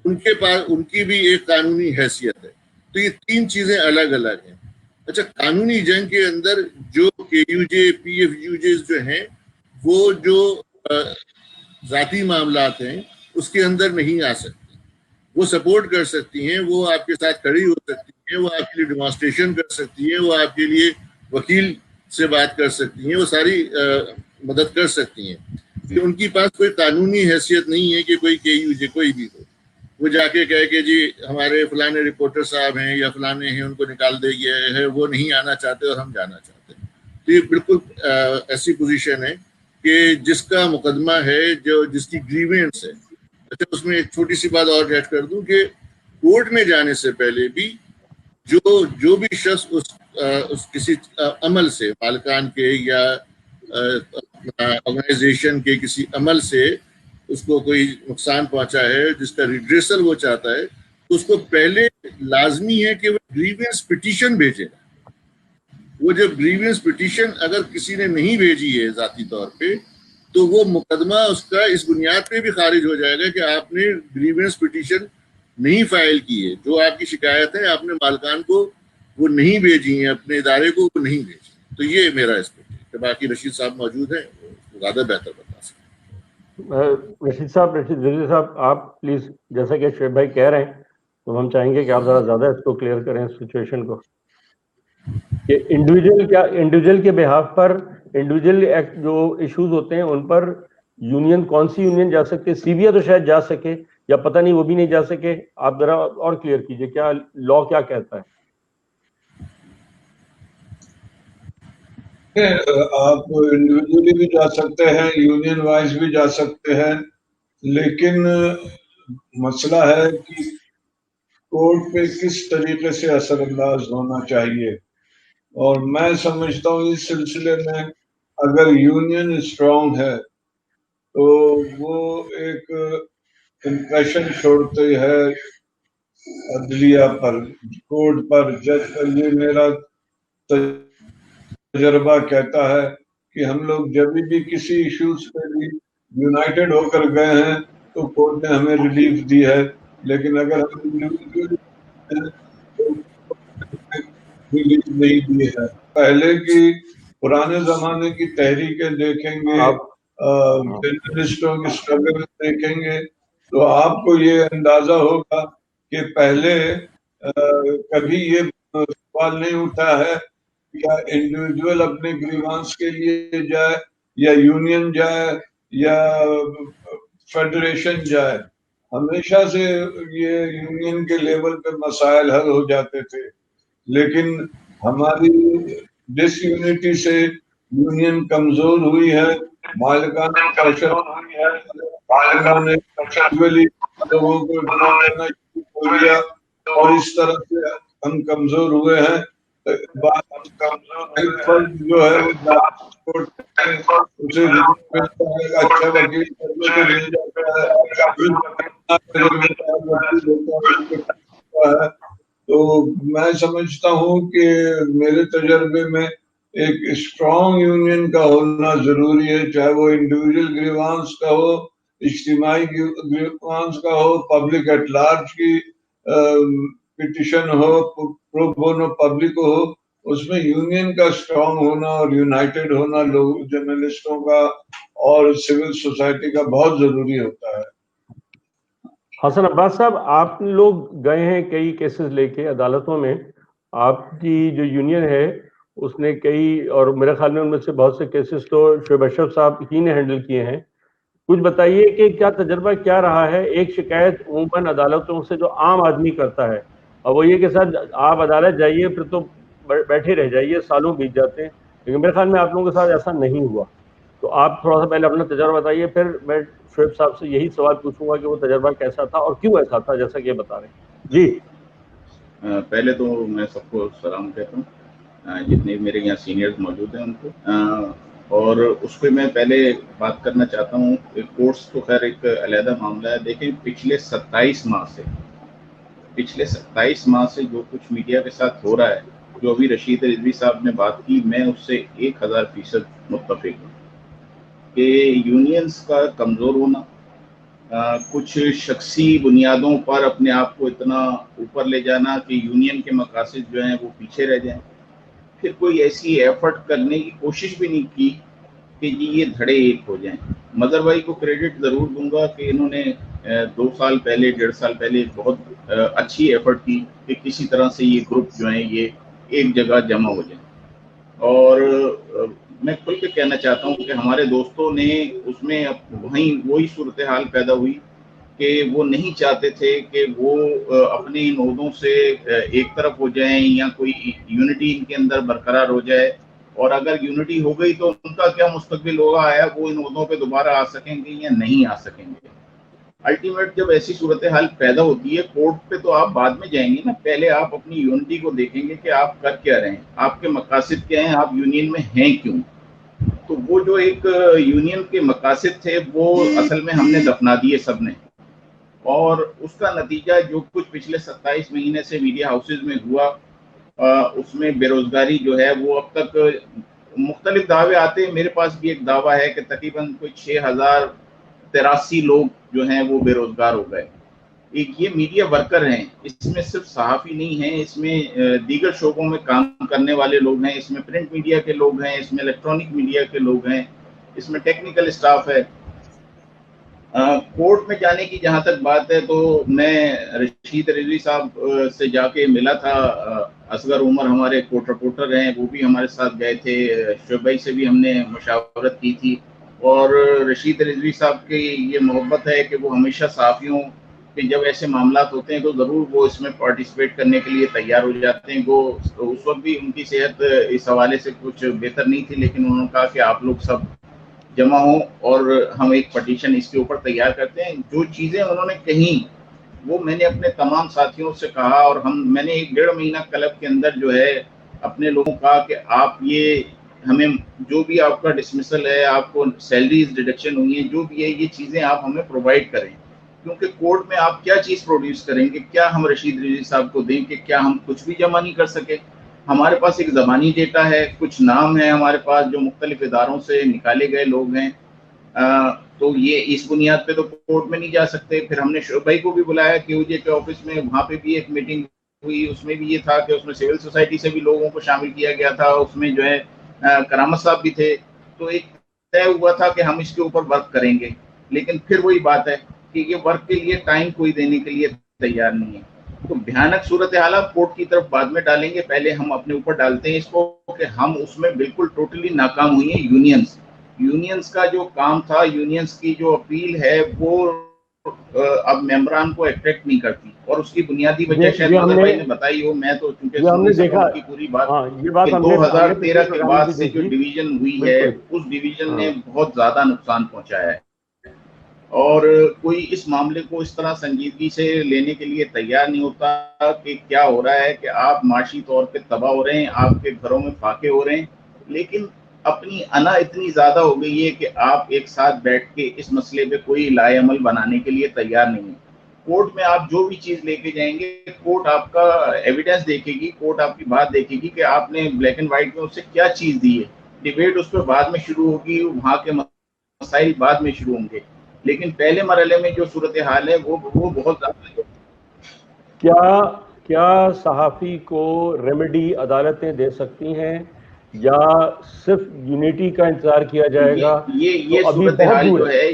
उनके पास उनकी भी एक कानूनी हैसियत है। तो ये 3 चीजें अलग अलग हैं। अच्छा, कानूनी जंग के अंदर जो KUJ PFUJs जो हैं वो जो जाती मामलात हैं उसके अंदर नहीं आ सकती। वो सपोर्ट कर सकती हैं, वो आपके साथ खड़ी हो सकती हैं, वो आपके लिए डिमॉन्स्ट्रेशन कर सकती हैं, वो आपके लिए वकील से बात कर सकती हैं, वो सारी मदद कर सकती हैं। कि उनके पास कोई कानूनी हैसियत नहीं है कि कोई KUJ कोई भी हो वो जाके कहे कि जी हमारे फलाने रिपोर्टर साहब हैं या फलाने हैं, उनको निकाल दे गए है, वो नहीं आना चाहते और हम जाना चाहते हैं। तो ये बिल्कुल ऐसी पोजीशन है कि जिसका मुकदमा है, जो जिसकी ग्रीवेंस है। अच्छा, उसमें एक छोटी सी बात और ऐड कर दूं कि कोर्ट में जाने से पहले भी जो भी शख्स उस किसी अमल से, मालिकान के या ऑर्गेनाइजेशन के किसी अमल से उसको कोई नुकसान पहुंचा है जिसका रिड्रेसल वो चाहता है, तो उसको पहले लाजमी है कि वो ग्रीवेंस पिटीशन भेजेगा। वो जब ग्रीवेंस पिटीशन अगर किसी ने नहीं भेजी है जाती तौर पे, तो वो मुकदमा उसका इस बुनियाद पे भी खारिज हो जाएगा कि आपने ग्रीवेंस पिटीशन नहीं फाइल की है। जो आपकी शिकायत है आपने मालिकान को वो नहीं भेजी है, अपने इदारे को वो नहीं भेजी। तो ये मेरा इस पे। बाकी रशीद साहब मौजूद हैं, ज़्यादा बेहतर बता सकते। रशीद रिजवी साहब, आप प्लीज, जैसा कि शुएब भाई कह रहे हैं, तो हम चाहेंगे कि आप जरा ज्यादा इसको क्लियर करें सिचुएशन को कि इंडिविजुअल के बिहाफ पर इंडिविजुअल एक्ट जो इश्यूज होते हैं उन पर यूनियन, कौन सी यूनियन जा सकती है? सीबिया तो शायद जा सके, या पता नहीं वो भी नहीं जा सके। आप जरा और क्लियर कीजिए, क्या लॉ क्या कहता है? आप इंडिविजुअली भी जा सकते हैं, यूनियन वाइज भी जा सकते हैं, लेकिन मसला है कि कोर्ट पे किस तरीके से असरअंदाज होना चाहिए। और मैं समझता हूँ इस सिलसिले में अगर यूनियन स्ट्रांग है तो वो एक इम्प्रेशन छोड़ती है अदलिया पर, कोर्ट पर, जज पर। ये मेरा तजर्बा कहता है कि हम लोग जब भी किसी इश्यूज पे भी यूनाइटेड होकर गए हैं तो कोर्ट ने हमें रिलीफ दी है। लेकिन अगर हम इंडिविजुअल रिलीफ नहीं दी है, पहले की पुराने जमाने की तहरीकें देखेंगे, जर्नलिस्टों की स्ट्रगल देखेंगे, तो आपको ये अंदाजा होगा कि पहले कभी ये सवाल नहीं उठा है या इंडिविजुअल अपने ग्रीवांस के लिए जाए या यूनियन जाए या फेडरेशन जाए। हमेशा से ये यूनियन के लेवल पे मसाइल हल हो जाते थे। लेकिन हमारी डिसयूनिटी से यूनियन कमजोर हुई है, मालिकाना प्रेशर उन्होंने लोगों को करना शुरू कर दिया और इस तरह से हम कमजोर हुए हैं। जो है वो उसे मिलता है, अच्छा वकील करने को मिल जाता है। तो मैं समझता हूँ कि मेरे तजर्बे में एक स्ट्रॉन्ग यूनियन का होना जरूरी है, चाहे वो इंडिविजुअल ग्रीवांस का हो, इज्तिमाई ग्रीवांस का हो, पब्लिक एट लार्ज की पिटिशन हो, प्रो बोनो पब्लिक हो, उसमें यूनियन का स्ट्रॉन्ग होना और यूनाइटेड होना लोग जर्नलिस्टों का और सिविल सोसाइटी का बहुत जरूरी होता है। हसन अब्बास साहब, आप लोग गए हैं कई केसेस लेके अदालतों में, आपकी जो यूनियन है उसने कई, और मेरे ख्याल में उनमें से बहुत से केसेस तो शोएब अशरफ साहब ही ने हैंडल किए हैं। कुछ बताइए कि क्या तजर्बा क्या रहा है। एक शिकायत उमूमन अदालतों से जो आम आदमी करता है, और वो ये कि सर आप अदालत जाइए फिर तो बैठे रह जाइए, सालों बीत जाते हैं, लेकिन मेरे ख्याल में आप लोगों के साथ ऐसा नहीं हुआ। तो आप थोड़ा सा पहले अपना तजर्बा बताइए, फिर मैं शोएब साहब से यही सवाल पूछूंगा कि वो तजर्बा कैसा था और क्यों ऐसा था, जैसा कि ये बता रहे हैं। जी पहले तो मैं सबको सलाम कहता हूँ, जितने मेरे यहाँ सीनियर्स मौजूद हैं उनको, और उस पर मैं पहले बात करना चाहता हूँ। कोर्ट्स तो खैर एक अलहदा मामला है। देखें, पिछले 27 माह से जो कुछ मीडिया के साथ हो रहा है, जो अभी रशीद रिजवी साहब ने बात की, मैं उससे 1000% मुत्तफिक हूँ कि यूनियंस का कमज़ोर होना, कुछ शख्सी बुनियादों पर अपने आप को इतना ऊपर ले जाना कि यूनियन के मकासद जो हैं वो पीछे रह जाएं, फिर कोई ऐसी एफर्ट करने की कोशिश भी नहीं की कि जी ये धड़े एक हो जाएं। मदर भाई को क्रेडिट ज़रूर दूंगा कि इन्होंने 2 साल पहले, 1.5 साल पहले बहुत अच्छी एफर्ट की कि किसी तरह से ये ग्रुप जो है ये एक जगह जमा हो जाए। और मैं खुल के कहना चाहता हूँ कि हमारे दोस्तों ने उसमें वही सूरत हाल पैदा हुई कि वो नहीं चाहते थे कि वो अपने इन ओहदों से एक तरफ हो जाएं या कोई यूनिटी इनके अंदर बरकरार हो जाए, और अगर यूनिटी हो गई तो उनका क्या मुस्तकबिल होगा, आया वो इन ओहदों पे दोबारा आ सकेंगे या नहीं आ सकेंगे। अल्टीमेट जब ऐसी सूरत हाल पैदा होती है, कोर्ट पे तो आप बाद में जाएंगे ना, पहले आप अपनी यूनिटी को देखेंगे कि आप कर क्या रहे हैं, आपके मकासद क्या हैं, आप यूनियन में हैं क्यों। तो वो जो एक यूनियन के मकासद थे वो असल में हमने दफना दिए सबने, और उसका नतीजा जो कुछ पिछले 27 महीने से मीडिया हाउसेज में हुआ, उसमें बेरोजगारी जो है वो अब तक मुख्तलिफ दावे आते हैं। मेरे पास भी एक दावा है कि तकरीबन कोई 6083 लोग जो हैं वो बेरोजगार हो गए। एक ये मीडिया वर्कर हैं, इसमें सिर्फ सहाफ़ी नहीं है, इसमें दीगर शोबों में काम करने वाले लोग हैं, इसमें प्रिंट मीडिया के लोग हैं, इसमें इलेक्ट्रॉनिक मीडिया के लोग हैं, इसमें टेक्निकल स्टाफ है। कोर्ट में जाने की जहाँ तक बात है, तो मैं रशीद रिजवी साहब से जाके मिला था। असगर उमर हमारे कोर्ट रिपोर्टर हैं, वो भी हमारे साथ गए थे। शोएब भाई से भी हमने मशावरत की थी, और रशीद रिजवी साहब की ये मोहब्बत है कि वो हमेशा सहाफ़ियों के जब ऐसे मामला होते हैं तो ज़रूर वो इसमें पार्टिसिपेट करने के लिए तैयार हो जाते हैं। वो उस वक्त भी उनकी सेहत इस हवाले से कुछ बेहतर नहीं थी, लेकिन उन्होंने कहा कि आप लोग सब जमा हो और हम एक पटिशन इसके ऊपर तैयार करते हैं। जो चीज़ें उन्होंने कही वो मैंने अपने तमाम साथियों से कहा, और मैंने 1.5 महीना क्लब के अंदर जो है अपने लोगों को कहा कि आप ये हमें जो भी आपका डिसमिसल है, आपको सैलरीज डिडक्शन हुई है, जो भी है ये चीज़ें आप हमें प्रोवाइड करें, क्योंकि कोर्ट में आप क्या चीज़ प्रोड्यूस करेंगे, क्या हम रशीद रिजवी साहब को दें कि क्या हम कुछ भी जमा नहीं कर सके। हमारे पास एक ज़बानी डेटा है, कुछ नाम है हमारे पास जो मुख्तलिफ इदारों से निकाले गए लोग हैं, तो ये इस बुनियाद पे तो कोर्ट में नहीं जा सकते। फिर हमने शोएब भाई को भी बुलाया क्यूजे के ऑफिस में, वहाँ पे भी एक मीटिंग हुई, उसमें भी ये था कि उसमें सिविल सोसाइटी से भी लोगों को शामिल किया गया था, उसमें जो है करामत साहब भी थे। तो एक तय हुआ था कि हम इसके ऊपर वर्क करेंगे, लेकिन फिर वही बात है कि ये वर्क के लिए टाइम कोई देने के लिए तैयार नहीं है। तो भयानक सूरत हाल आप कोर्ट की तरफ बाद में डालेंगे, पहले हम अपने ऊपर डालते हैं इसको कि हम उसमें बिल्कुल टोटली नाकाम हुई हैं। यूनियंस का जो काम था, यूनियंस की जो अपील है, वो अब मेंबरान को अट्रैक्ट नहीं करती, और उसकी बुनियादी वजह शायद मदर भाई ने बताई हो, मैं तो चूंकि हमने देखा की पूरी बात, हाँ, ये बात कि हमने 2013 के बाद से जो देखी। डिवीजन हुई है उस डिवीजन ने बहुत ज्यादा नुकसान पहुंचाया है, और कोई इस मामले को इस तरह संजीदगी से लेने के लिए तैयार नहीं होता कि क्या हो रहा है कि आप माशी तौर पे तबाह हो रहे हैं, आपके घरों में फाके हो रहे हैं, लेकिन अपनी अना इतनी ज्यादा हो गई है कि आप एक साथ बैठ के इस मसले पे कोई लाएअमल बनाने के लिए तैयार नहीं है। कोर्ट में आप जो भी चीज लेके जाएंगे, कोर्ट आपका एविडेंस देखेगी, कोर्ट आपकी बात देखेगी कि आपने ब्लैक एंड व्हाइट में उससे क्या चीज दी है। डिबेट उस पर बाद में शुरू होगी, वहां के मसाइल बाद में शुरू होंगे, लेकिन पहले मरहले में जो सूरत हाल है वो बहुत ज्यादा। क्या सहाफ़ी को रेमेडी अदालतें दे सकती हैं या सिर्फ यूनिटी का इंतजार किया जाएगा? ये तो सूरत हाल जो है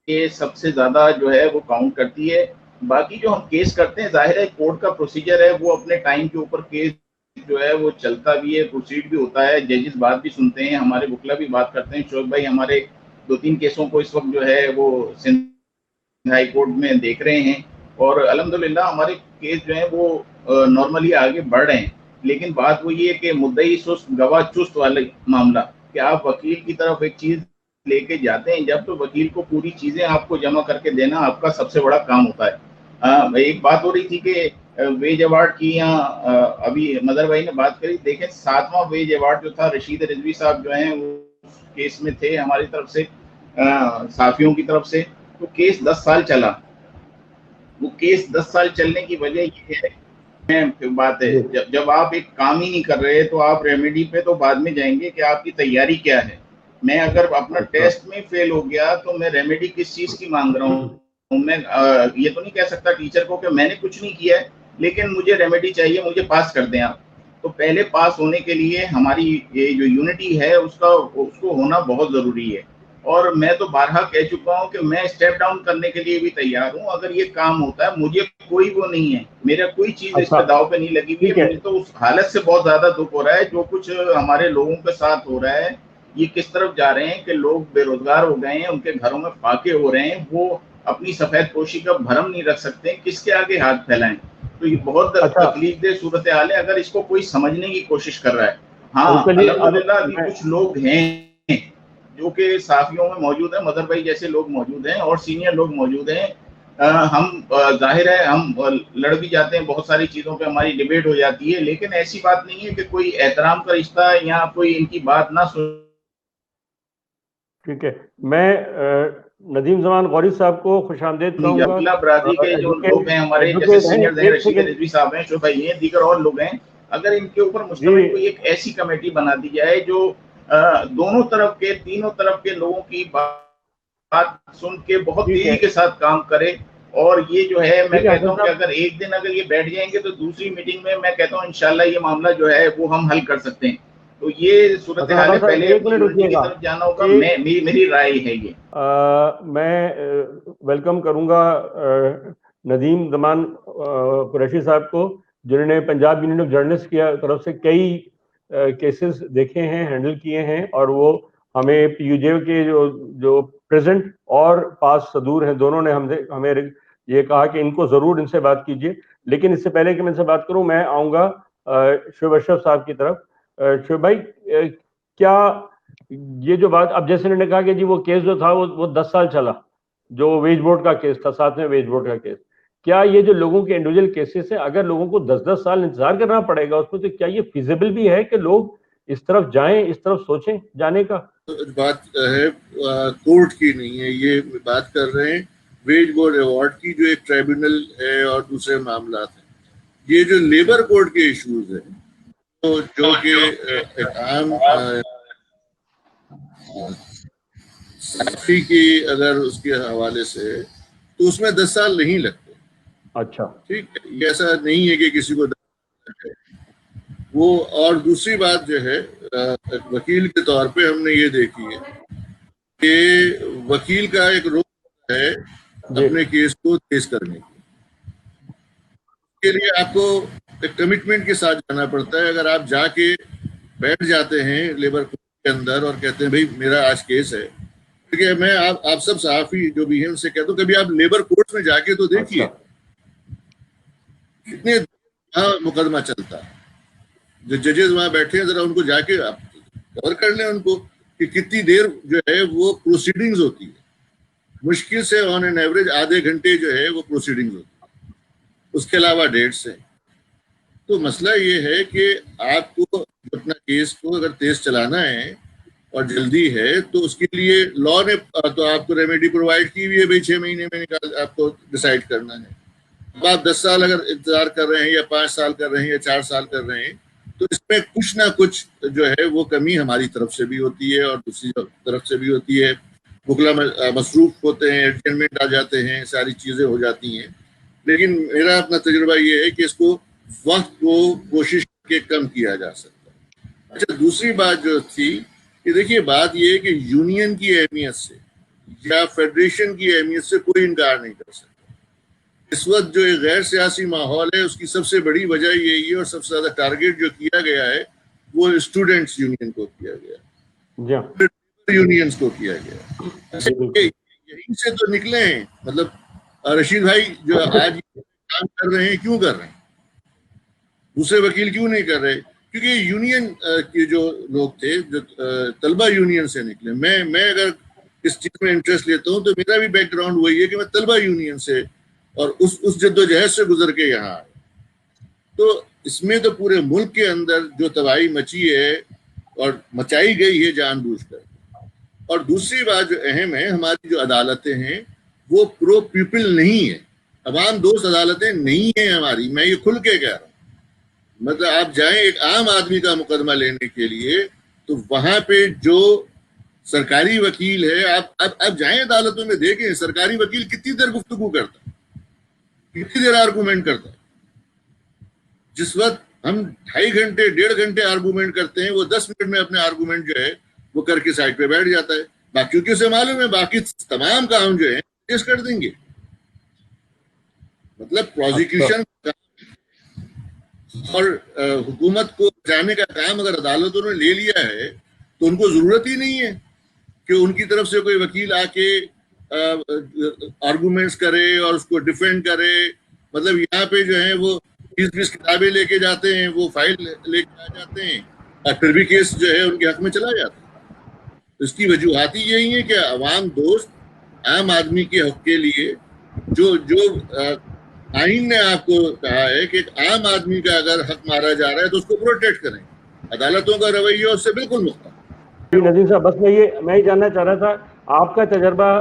ये सबसे ज्यादा जो है वो काउंट करती है। बाकी जो हम केस करते हैं, जाहिर है कोर्ट का प्रोसीजर है, वो अपने टाइम के ऊपर केस जो है वो चलता भी है, प्रोसीड भी होता है, जजेस बात भी सुनते हैं, हमारे वकील भी बात करते हैं। शोक भाई हमारे 2-3 केसों को इस वक्त जो है वो सिंध हाई कोर्ट में देख रहे हैं, और अल्हम्दुलिल्लाह हमारे केस जो है वो नॉर्मली आगे बढ़ रहे हैं। लेकिन बात वो ये है कि मुद्दई सुस्त गवाह चुस्त वाले मामला, कि आप वकील की तरफ एक चीज लेके जाते हैं, जब तो वकील को पूरी चीजें आपको जमा करके देना आपका सबसे बड़ा काम होता है। एक बात हो रही थी कि वेज अवार्ड की, या अभी मदर भाई ने बात करी, देखें 7वां वेज अवार्ड जो था रशीद रिजवी साहब जो हैं वो केस में थे हमारी तरफ से, साफियों की तरफ से, तो केस 10 साल चला। वो केस 10 साल चलने की वजह ये है, बात है जब आप एक काम ही नहीं कर रहे तो आप रेमेडी पे तो बाद में जाएंगे कि आपकी तैयारी क्या है। मैं अगर अपना टेस्ट में फेल हो गया तो मैं रेमेडी किस चीज की मांग रहा हूँ? मैं ये तो नहीं कह सकता टीचर को कि मैंने कुछ नहीं किया है लेकिन मुझे रेमेडी चाहिए, मुझे पास कर दें आप। तो पहले पास होने के लिए हमारी ये जो यूनिटी है उसको होना बहुत जरूरी है। और मैं तो बारहा कह चुका हूं कि मैं स्टेप डाउन करने के लिए भी तैयार हूं अगर ये काम होता है। मुझे कोई वो नहीं है, मेरा कोई चीज इस पे दाव पे नहीं लगी हुई है। मुझे तो उस हालत से बहुत ज्यादा दुख हो रहा है जो कुछ हमारे लोगों के साथ हो रहा है। ये किस तरफ जा रहे हैं कि लोग बेरोजगार हो गए हैं, उनके घरों में फाके हो रहे हैं, वो अपनी सफेद पोशी का भरम नहीं रख सकते, किसके आगे हाथ फैलाएं। तो ये बहुत तकलीफदेह सूरत हाल है अगर इसको कोई समझने की कोशिश कर रहा है। हाँ, अल्हम्दुलिल्लाह अभी कुछ लोग हैं जो कि साफियों में मौजूद है, मदर भाई जैसे लोग मौजूद हैं और सीनियर लोग मौजूद हैं। हम जाहिर है हम लड़ भी जाते हैं, बहुत सारी चीजों पे हमारी डिबेट हो जाती है, लेकिन ऐसी बात नहीं है कि कोई एहतराम का रिश्ता या कोई इनकी बात ना सुन। ठीक है, मैं नदीम जमान गौरी साहब को खुशामदीद कहूंगा। बरादरी के जो लोग हैं हमारे जैसे सीनियर हैं, रशीद रिजवी साहब हैं, शोभ भाई हैं, दीगर और लोग हैं, अगर इनके ऊपर मुश्तमिल कोई एक ऐसी कमेटी बना दी जाए जो दोनों तरफ के, तीनों तरफ के लोगों की बात सुन के बहुत तेजी के साथ काम करे। और ये जो है मैं कहता हूँ कि अगर एक दिन अगर ये बैठ जाएंगे तो दूसरी मीटिंग में मैं कहता हूँ इंशाल्लाह ये मामला जो है वो हम हल कर सकते हैं। तो ये सूरत हाल है, पहले यूनिटी की तरफ जाना होगा, मेरी राय है ये। मैं वेलकम करूंगा नदीम जमान कुरैशी साहब को, जिन्होंने पंजाब यूनियन ऑफ जर्नलिस्ट की तरफ से कई केसेस देखे हैं, हैंडल किए हैं, और वो हमें पीयूजे के जो प्रेजेंट और पास सदूर हैं दोनों ने हमें ये कहा कि इनको जरूर इनसे बात कीजिए। लेकिन इससे पहले कि मैं इनसे बात करूं, मैं आऊंगा शुएब अशरफ साहब की तरफ। शुएब भाई, क्या ये जो बात अब जैसे इन्होंने कहा कि जी वो केस जो था वो 10 साल चला, जो वेज बोर्ड का केस था, 7वें वेज बोर्ड का केस, क्या ये जो लोगों के इंडिविजुअल केसेस है, अगर लोगों को 10-10 साल इंतजार करना पड़ेगा उसमें, तो क्या ये फिजिबल भी है कि लोग इस तरफ जाएं, इस तरफ सोचें जाने का? बात है कोर्ट की नहीं है, ये बात कर रहे हैं वेज बोर्ड अवार्ड की, जो एक ट्राइब्यूनल है और दूसरे मामला है। ये जो लेबर कोर्ट के इश्यूज है तो जो कि आम साफी की अगर उसके हवाले से तो उसमें 10 साल नहीं लगते। अच्छा, ठीक है, ये ऐसा नहीं है कि किसी को वो। और दूसरी बात जो है वकील के तौर पे हमने ये देखी है कि वकील का एक रोल है अपने केस को तेज करने के लिए आपको एक कमिटमेंट के साथ जाना पड़ता है। अगर आप जाके बैठ जाते हैं लेबर कोर्ट के अंदर और कहते हैं भाई मेरा आज केस है देखिए मैं आप सब सहाफी जो भी हैं उनसे कहता हूँ, कभी आप लेबर कोर्ट में जाके तो देखिए कितने मुकदमा चलता है। जो जजेस वहां बैठे हैं जरा उनको जाके आप कवर कर लें उनको कि कितनी देर जो है वो प्रोसीडिंग्स होती है। मुश्किल से ऑन एन एवरेज आधे घंटे जो है वो प्रोसीडिंग्स होती है, उसके अलावा डेट्स है। तो मसला ये है कि आपको अपना केस को अगर तेज चलाना है और जल्दी है तो उसके लिए लॉ ने तो आपको रेमेडी प्रोवाइड की हुई है भाई 6 महीने में निकाल आपको डिसाइड करना है। अब आप 10 साल अगर इंतजार कर रहे हैं या 5 साल कर रहे हैं या 4 साल कर रहे हैं तो इसमें कुछ ना कुछ जो है वो कमी हमारी तरफ से भी होती है और दूसरी तरफ से भी होती है। वकला मसरूफ होते हैं, एडजमेंट आ जाते हैं, सारी चीजें हो जाती हैं। लेकिन मेरा अपना तजुर्बा ये है कि इसको वक्त को कोशिश करके कम किया जा सकता है। अच्छा, दूसरी बात जो थी कि देखिए बात ये है कि यूनियन की अहमियत से या फेडरेशन की अहमियत से कोई इनकार नहीं कर सकता। इस वक्त जो एक गैर सियासी माहौल है उसकी सबसे बड़ी वजह यही है और सबसे ज्यादा टारगेट जो किया गया है वो स्टूडेंट्स यूनियन को किया गया, यूनियंस को किया गया। यहीं से तो निकले हैं। मतलब रशीद भाई जो आज काम कर रहे हैं क्यों कर रहे हैं, दूसरे वकील क्यों नहीं कर रहे? क्योंकि यूनियन के जो लोग थे जो तलबा यूनियन से निकले। मैं अगर इस चीज में इंटरेस्ट लेता हूँ तो मेरा भी बैकग्राउंड वही है कि मैं तलबा यूनियन से और उस जद्दोजहद से गुजर के यहाँ आए। तो इसमें तो पूरे मुल्क के अंदर जो तबाही मची है और मचाई गई है जानबूझकर। और दूसरी बात जो अहम है, हमारी जो अदालतें हैं वो प्रो पीपल नहीं है, अवाम दोस्त अदालतें नहीं है हमारी। मैं ये खुल के कह रहा हूँ। मतलब आप जाएं एक आम आदमी का मुकदमा लेने के लिए तो वहां पे जो सरकारी वकील है, आप जाएं अदालतों में देखें सरकारी वकील कितनी देर गुफ्तगू करता है, कितनी देर आर्गूमेंट करता है। जिस वक्त हम 2.5 घंटे 1.5 घंटे आर्गूमेंट करते हैं वो 10 मिनट में अपने आर्गूमेंट जो है वो करके साइड पे बैठ जाता है। बाकी क्योंकि उसे मालूम है बाकी तमाम काम जो है केस कर देंगे। मतलब प्रोसिक्यूशन और हुकूमत को बचाने का काम अगर अदालतों ने ले लिया है तो उनको जरूरत ही नहीं है कि उनकी तरफ से कोई वकील आके आर्गूमेंट्स करे और उसको डिफेंड करे। मतलब यहाँ पे जो है वो 20-20 किताबें लेके जाते हैं, वो फाइल लेके आ जाते हैं और फिर भी केस जो है उनके हक में चला जाता है। तो इसकी वजूहात ही यही है कि अवाम दोस्त आम आदमी के हक के लिए जो आइन ने आपको कहा है कि एक आम आदमी का अगर हक मारा जा रहा है तो उसको प्रोटेक्ट करें। अदालतों का रवैया उससे बिल्कुल मुख्तलिफ। नजीर साहब, बस मैं ही जानना चाह रहा था आपका तजर्बा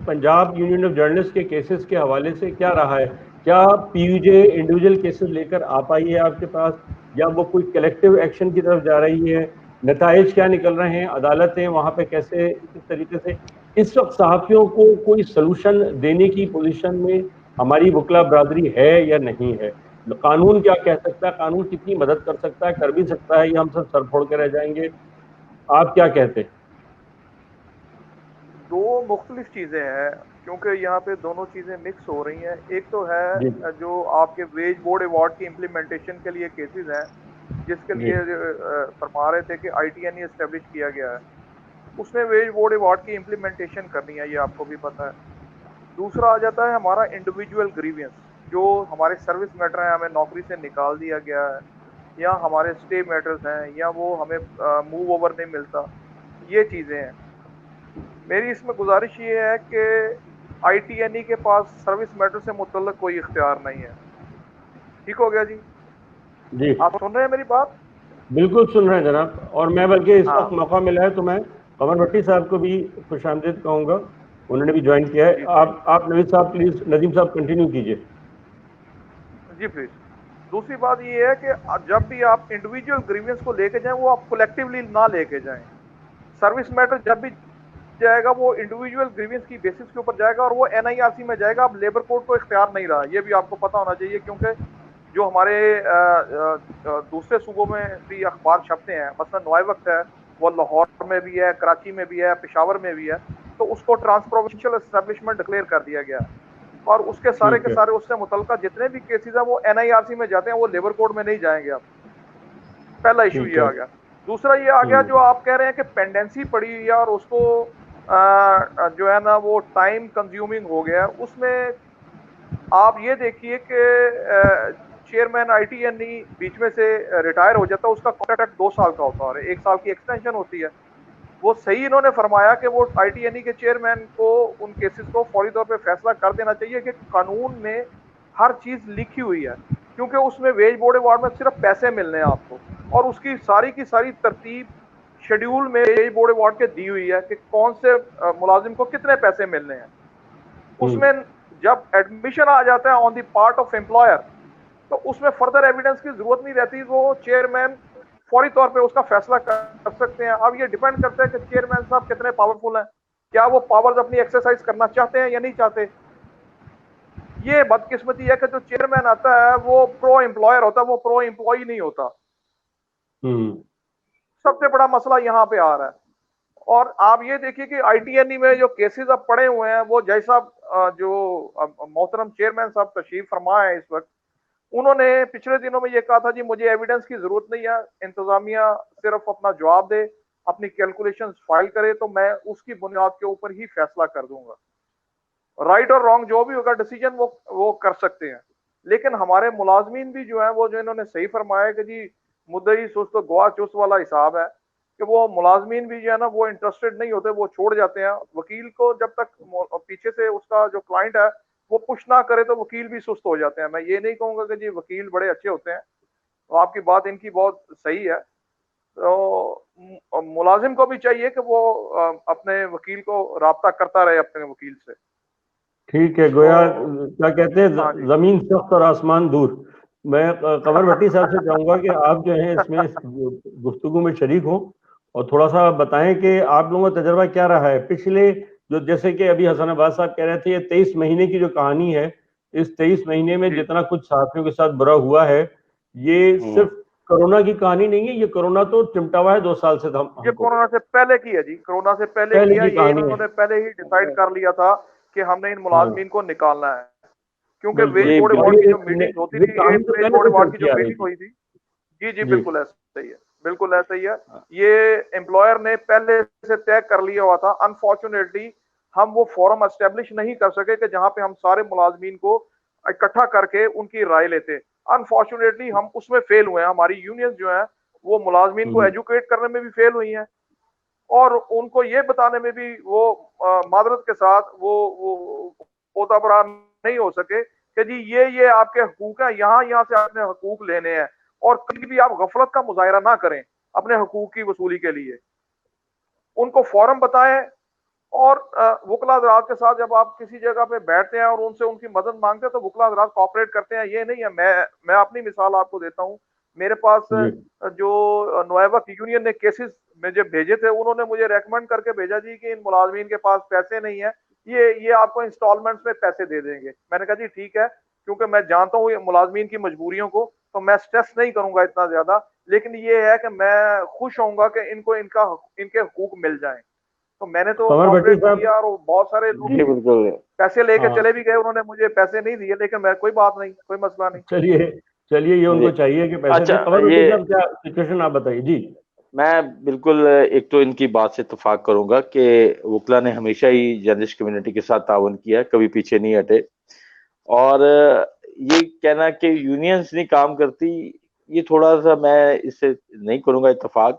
पंजाब यूनियन ऑफ जर्नलिस्ट के केसेस के हवाले से क्या रहा है? क्या पीयूजे इंडिविजुअल केसेस लेकर आ पाई है आपके पास, या वो कोई कलेक्टिव एक्शन की तरफ जा रही है? नताइज क्या निकल रहे हैं? अदालतें वहाँ पे कैसे, किस तरीके से इस वक्त सहाफ़ियों को कोई सलूशन देने की पोजीशन में हमारी वकला बरादरी है या नहीं है? कानून क्या कह सकता है? कानून कितनी मदद कर सकता है, कर भी सकता है, या हम सब सर फोड़ के रह जाएंगे? आप क्या कहते हैं? दो मुख्तलिफ चीज़ें हैं क्योंकि यहाँ पे दोनों चीज़ें मिक्स हो रही हैं। एक तो है जो आपके वेज बोर्ड अवार्ड की इम्प्लीमेंटेशन के लिए केसेस हैं जिसके लिए फरमा रहे थे कि ITNE एस्टेब्लिश किया गया है, उसने वेज बोर्ड अवार्ड की इम्प्लीमेंटेशन करनी है, ये आपको भी पता है। दूसरा आ जाता है हमारा इंडिविजुअल ग्रीवियंस, जो हमारे सर्विस मैटर हैं, हमें नौकरी से निकाल दिया गया है या हमारे स्टे मैटर्स हैं या वो हमें मूव ओवर नहीं मिलता, ये चीज़ें हैं। मेरी इसमें गुजारिश ये है कि ITNE के पास सर्विस मैटर से मुतल्लक कोई इख्तियार नहीं है। ठीक हो गया जी? जी, आप सुन रहे हैं मेरी बात? बिल्कुल सुन रहे हैं जनाब। और मैं बल्कि इस वक्त मौका मिला है तो मैं कमर भट्टी साहब को भी खुशामदीद कहूँगा, उन्होंने भी ज्वाइन किया है। आप नवीद साहब प्लीज, नदीम साहब कंटिन्यू कीजिए। जी प्लीज। दूसरी बात ये है कि जब भी आप इंडिविजुअल ग्रीवियंस को लेके जाएं वो आप कलेक्टिवली ना लेके जाएं। सर्विस मैटर जब भी जाएगा वो इंडिविजुअल ग्रीवियंस की बेसिस के ऊपर जाएगा और वो NIRC में जाएगा। अब लेबर कोड को इख्तियार नहीं रहा, ये भी आपको पता होना चाहिए, क्योंकि जो हमारे दूसरे सूबों में भी अखबार छपते हैं, मसलन नॉय वक्त है, वो लाहौर में भी है, कराची में भी है, पेशावर में भी है, तो उसको ट्रांसप्रोविंशियल एस्टेब्लिशमेंट डिक्लेयर कर दिया गया और उसके सारे के सारे उससे मुतल्लिका जितने भी केसेस हैं वो NIRC में जाते हैं, वो लेबर कोड में नहीं जाएंगे। आप पहला इशू ये आ गया। दूसरा ये आ गया जो आप कह रहे हैं कि पेंडेंसी पड़ी या और उसको जो है ना वो टाइम कंज्यूमिंग हो गया। उसमें आप ये देखिए कि चेयरमैन आईटीएनई बीच में से रिटायर हो जाता है, उसका कॉन्ट्रैक्ट 2 साल का होता है और 1 साल की एक्सटेंशन होती है। वो सही इन्होंने फरमाया कि वो आईटीएनई के चेयरमैन को उन केसेस को फौरी तौर पे फैसला कर देना चाहिए कि कानून में हर चीज लिखी हुई है, क्योंकि उसमें वेज बोर्ड अवार्ड में सिर्फ पैसे मिलने हैं आपको, और उसकी सारी की सारी तरतीब शेड्यूल में वेज बोर्ड अवार्ड के दी हुई है कि कौन से मुलाजिम को कितने पैसे मिलने हैं। उसमें जब एडमिशन आ जाता है on the part of employer, तो उसमें फर्दर एविडेंस की जरूरत नहीं रहती, वो चेयरमैन फौरी तौर पे उसका फैसला कर सकते हैं। अब ये डिपेंड करता है कि चेयरमैन साहब कितने पावरफुल हैं, क्या वो पावर्स अपनी एक्सरसाइज करना चाहते हैं या नहीं चाहते। ये बदकिस्मती है कि जो चेयरमैन आता है वो प्रो एम्प्लॉयर होता है, वो प्रो एम्प्लॉय नहीं होता। सबसे बड़ा मसला यहाँ पे आ रहा है। और आप ये देखिए कि आईटीएनई में जो केसेस अब पड़े हुए हैं, वो जैसा जो मोहतरम चेयरमैन साहब तशरीफ फरमा है इस वक्त, उन्होंने पिछले दिनों में ये कहा था जी मुझे एविडेंस की जरूरत नहीं है, इंतजामिया सिर्फ अपना जवाब दे, अपनी कैलकुलेशंस फाइल करे तो मैं उसकी बुनियाद के ऊपर ही फैसला कर दूंगा। राइट और रॉन्ग जो भी होगा डिसीजन वो कर सकते हैं। लेकिन हमारे मुलाजमीन भी जो है वो जो इन्होंने सही फरमाया कि जी मुद्दई सुस्त तो गवाह चुस्त वाला हिसाब है कि वो मुलाजमीन भी जो है ना वो इंटरेस्टेड नहीं होते, वो छोड़ जाते हैं। वकील को जब तक पीछे से उसका जो क्लाइंट है वो पुश ना करे तो वकील भी सुस्त हो जाते हैं। मैं ये नहीं कहूंगा कि जी वकील बड़े अच्छे होते हैं, तो आपकी बात इनकी बहुत सही है। तो मुलाजिम को भी चाहिए कि वो अपने वकील को राब्ता करता रहे अपने वकील से। ठीक है, गोया क्या कहते हैं, जमीन सख्त और आसमान दूर। मैं कमर भट्टी साहब से चाहूंगा कि आप जो है इसमें गुफ्तगू में शरीक हों और थोड़ा सा बताएं कि आप लोगों का तजर्बा क्या रहा है पिछले, जो जैसे कि अभी हसन अब्बास साहब कह रहे थे, ये 23 महीने की जो कहानी है, इस 23 महीने में जितना कुछ सहाफियों के साथ बुरा हुआ है, ये सिर्फ कोरोना की कहानी नहीं है, ये कोरोना तो चिमटा हुआ है 2 साल से। ये कोरोना से पहले की है जी, कोरोना से पहले किया, ये इन्होंने पहले ही डिसाइड कर लिया था कि हमने इन मुलाजमीन को निकालना है, क्योंकि वेज बोर्ड अवार्ड की जो मीटिंग होती थी, वेज बोर्ड अवार्ड की जो मीटिंग हुई थी, जी जी बिल्कुल ऐसा ही है, बिल्कुल ऐसा ही है। ये एम्प्लॉयर ने पहले से तय कर लिया हुआ था। अनफॉर्चुनेटली हम वो फोरम एस्टेब्लिश नहीं कर सके कि जहां पे हम सारे मुलाजमीन को इकट्ठा करके उनकी राय लेते। अनफॉर्चुनेटली हम उसमें फेल हुए हैं। हमारी यूनियन जो है वो मुलाजमीन को एजुकेट करने में भी फेल हुई हैं और उनको ये बताने में भी वो मादरत के साथ वो ओताबरा नहीं हो सके कि जी ये आपके हकूक है, यहाँ से आपने हकूक लेने हैं और कभी भी आप गफलत का मुजाहिरा ना करें अपने हकूक की वसूली के लिए। उनको फॉरम बताएं और वकला हज़रात के साथ जब आप किसी जगह पे बैठते हैं और उनसे उनकी मदद मांगते हैं तो वकला हज़रात कोऑपरेट करते हैं। ये नहीं है, मैं अपनी मिसाल आपको देता हूँ। मेरे पास जो नुआइबा यूनियन ने केसेस मुझे भेजे थे, उन्होंने मुझे रेकमेंड करके भेजा जी कि इन मुलाजमीन के पास पैसे नहीं है, ये आपको इंस्टॉलमेंट्स में पैसे दे देंगे। मैंने कहा जी ठीक है, क्योंकि मैं जानता हूँ मुलाजमीन की मजबूरियों को, तो मैं स्ट्रेस नहीं करूंगा इतना ज्यादा, लेकिन ये है कि मैं खुश होऊंगा कि इनको इनके हकूक मिल जाएं। तो मैंने तो कोऑपरेट किया और बहुत सारे लोग पैसे लेके चले भी गए, उन्होंने मुझे पैसे नहीं दिए, लेकिन मैं कोई बात नहीं, कोई मसला नहीं। चलिए ये उनको चाहिए कि पैसे। अच्छा, ये क्या सिचुएशन आप बताइए जी। मैं बिल्कुल एक तो इनकी बात से इत्तेफाक करूंगा कि वकला ने हमेशा ही जर्नलिस्ट कम्युनिटी के साथ ताउन किया, कभी पीछे नहीं हटे। और ये कहना कि यूनियंस नहीं काम करती, ये थोड़ा सा मैं इससे नहीं करूंगा इत्तेफाक।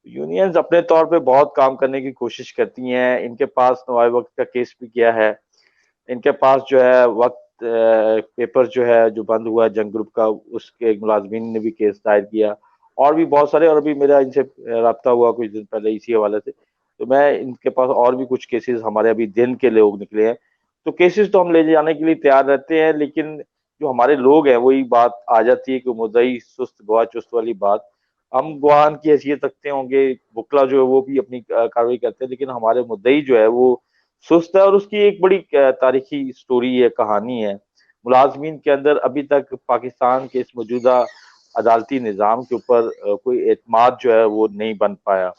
यूनियंस अपने तौर पे बहुत काम करने की कोशिश करती हैं। इनके पास नवाब वक्त का केस भी किया है, इनके पास जो है वक्त पेपर जो है जो बंद हुआ जंग ग्रुप का, उसके मुलाजमीन ने भी केस दायर किया, और भी बहुत सारे। और अभी मेरा इनसे रब्ता हुआ कुछ दिन पहले इसी हवाले से, तो मैं इनके पास और भी कुछ केसेस, हमारे अभी दिन के लोग निकले हैं, तो केसेस तो हम ले जाने के लिए तैयार रहते हैं। लेकिन जो हमारे लोग हैं वही बात आ जाती है कि मुद्दई सुस्त गवाह चुस्त वाली बात। हम गवाह की हैसियत रखते होंगे, वकला जो है वो भी अपनी कार्रवाई करते हैं, लेकिन हमारे मुद्दई जो है वो सुस्त है। और उसकी एक बड़ी तारीखी स्टोरी है, कहानी है। मुलाजमीन के अंदर अभी तक पाकिस्तान के इस मौजूदा अदालती निज़ाम के ऊपर कोई एतमाद जो है वो नहीं बन पाया।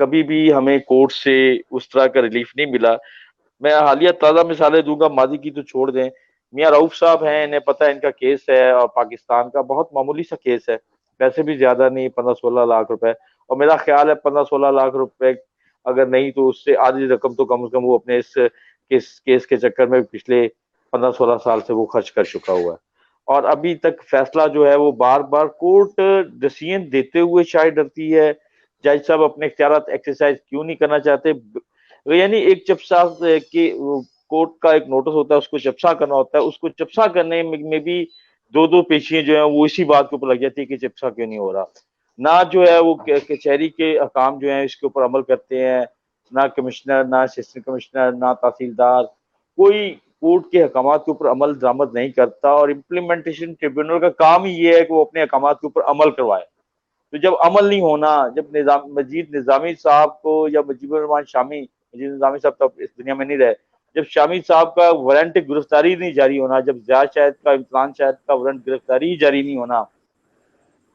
कभी भी हमें कोर्ट से उस तरह का रिलीफ नहीं मिला। मैं हालिया ताज़ा मिसालें दूंगा, माजी की तो छोड़ दें। मियाँ रऊफ साहब हैं, इन्हें पता है इनका केस है और पाकिस्तान का बहुत मामूली सा केस है, पैसे भी ज्यादा नहीं, 15-16 लाख रुपए। और मेरा ख्याल है 15-16 लाख रुपए अगर नहीं तो उससे आधी रकम तो कम से कम वो अपने इस केस के चक्कर में पिछले 15-16 साल से वो खर्च कर चुका हुआ है। और अभी तक फैसला जो है वो बार बार कोर्ट डिसीजन देते हुए शायद डरती है। जज साहब अपने इख्तियारात एक्सरसाइज क्यों नहीं करना चाहते? यानी एक चपसा के कोर्ट का एक नोटिस होता है, उसको चपसा करना होता है, उसको चपसा करने में भी दो पेशियां जो है वो इसी बात के ऊपर लग जाती है कि चपसा क्यों नहीं हो रहा। ना जो है वो कचहरी के अहकाम जो है इसके ऊपर अमल करते हैं, ना कमिश्नर, ना असिस्टेंट कमिश्नर, ना तहसीलदार, कोई कोर्ट के अहकामात के ऊपर अमल दरामद नहीं करता। और इम्प्लीमेंटेशन ट्रिब्यूनल का काम ही ये है कि वो अपने अहकामात के ऊपर अमल करवाए। तो जब अमल नहीं होना, जब मजीद निजामी साहब को या मुजीबुर रहमान शामी, मजीद निजामी साहब तो इस दुनिया में नहीं रहे, जब शामी साहब का वारंट गिरफ्तारी नहीं जारी होना, जब ज़ियाद शाहिद का, इमरान शाहिद का वारंट गिरफ्तारी जारी नहीं होना,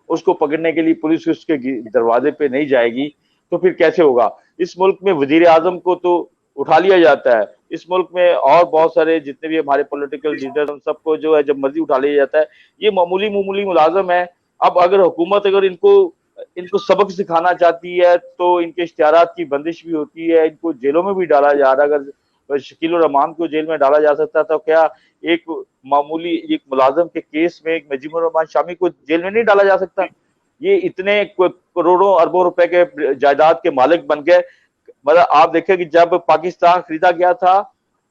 उसको पकड़ने के लिए पुलिस उसके दरवाजे पे नहीं जाएगी, तो फिर कैसे होगा? इस मुल्क में वजीर आजम को तो उठा लिया जाता है, इस मुल्क में और बहुत सारे जितने भी हमारे पॉलिटिकल लीडर उन सबको जो है जब मर्जी उठा लिया जाता है। ये मामूली मुलाजम है। अब अगर हुकूमत अगर इनको सबक सिखाना चाहती है तो इनके इश्तिहारात की बंदिश भी होती है, इनको जेलों में भी डाला जा रहा है। अगर शकील उर रहमान को जेल में डाला जा सकता तो क्या एक मामूली एक मुलाजम के केस में एक मुजीबुर रहमान शामी को जेल में नहीं डाला जा सकता? ये इतने करोड़ों अरबों रुपए के जायदाद के मालिक बन गए। मतलब आप देखें कि जब पाकिस्तान खरीदा गया था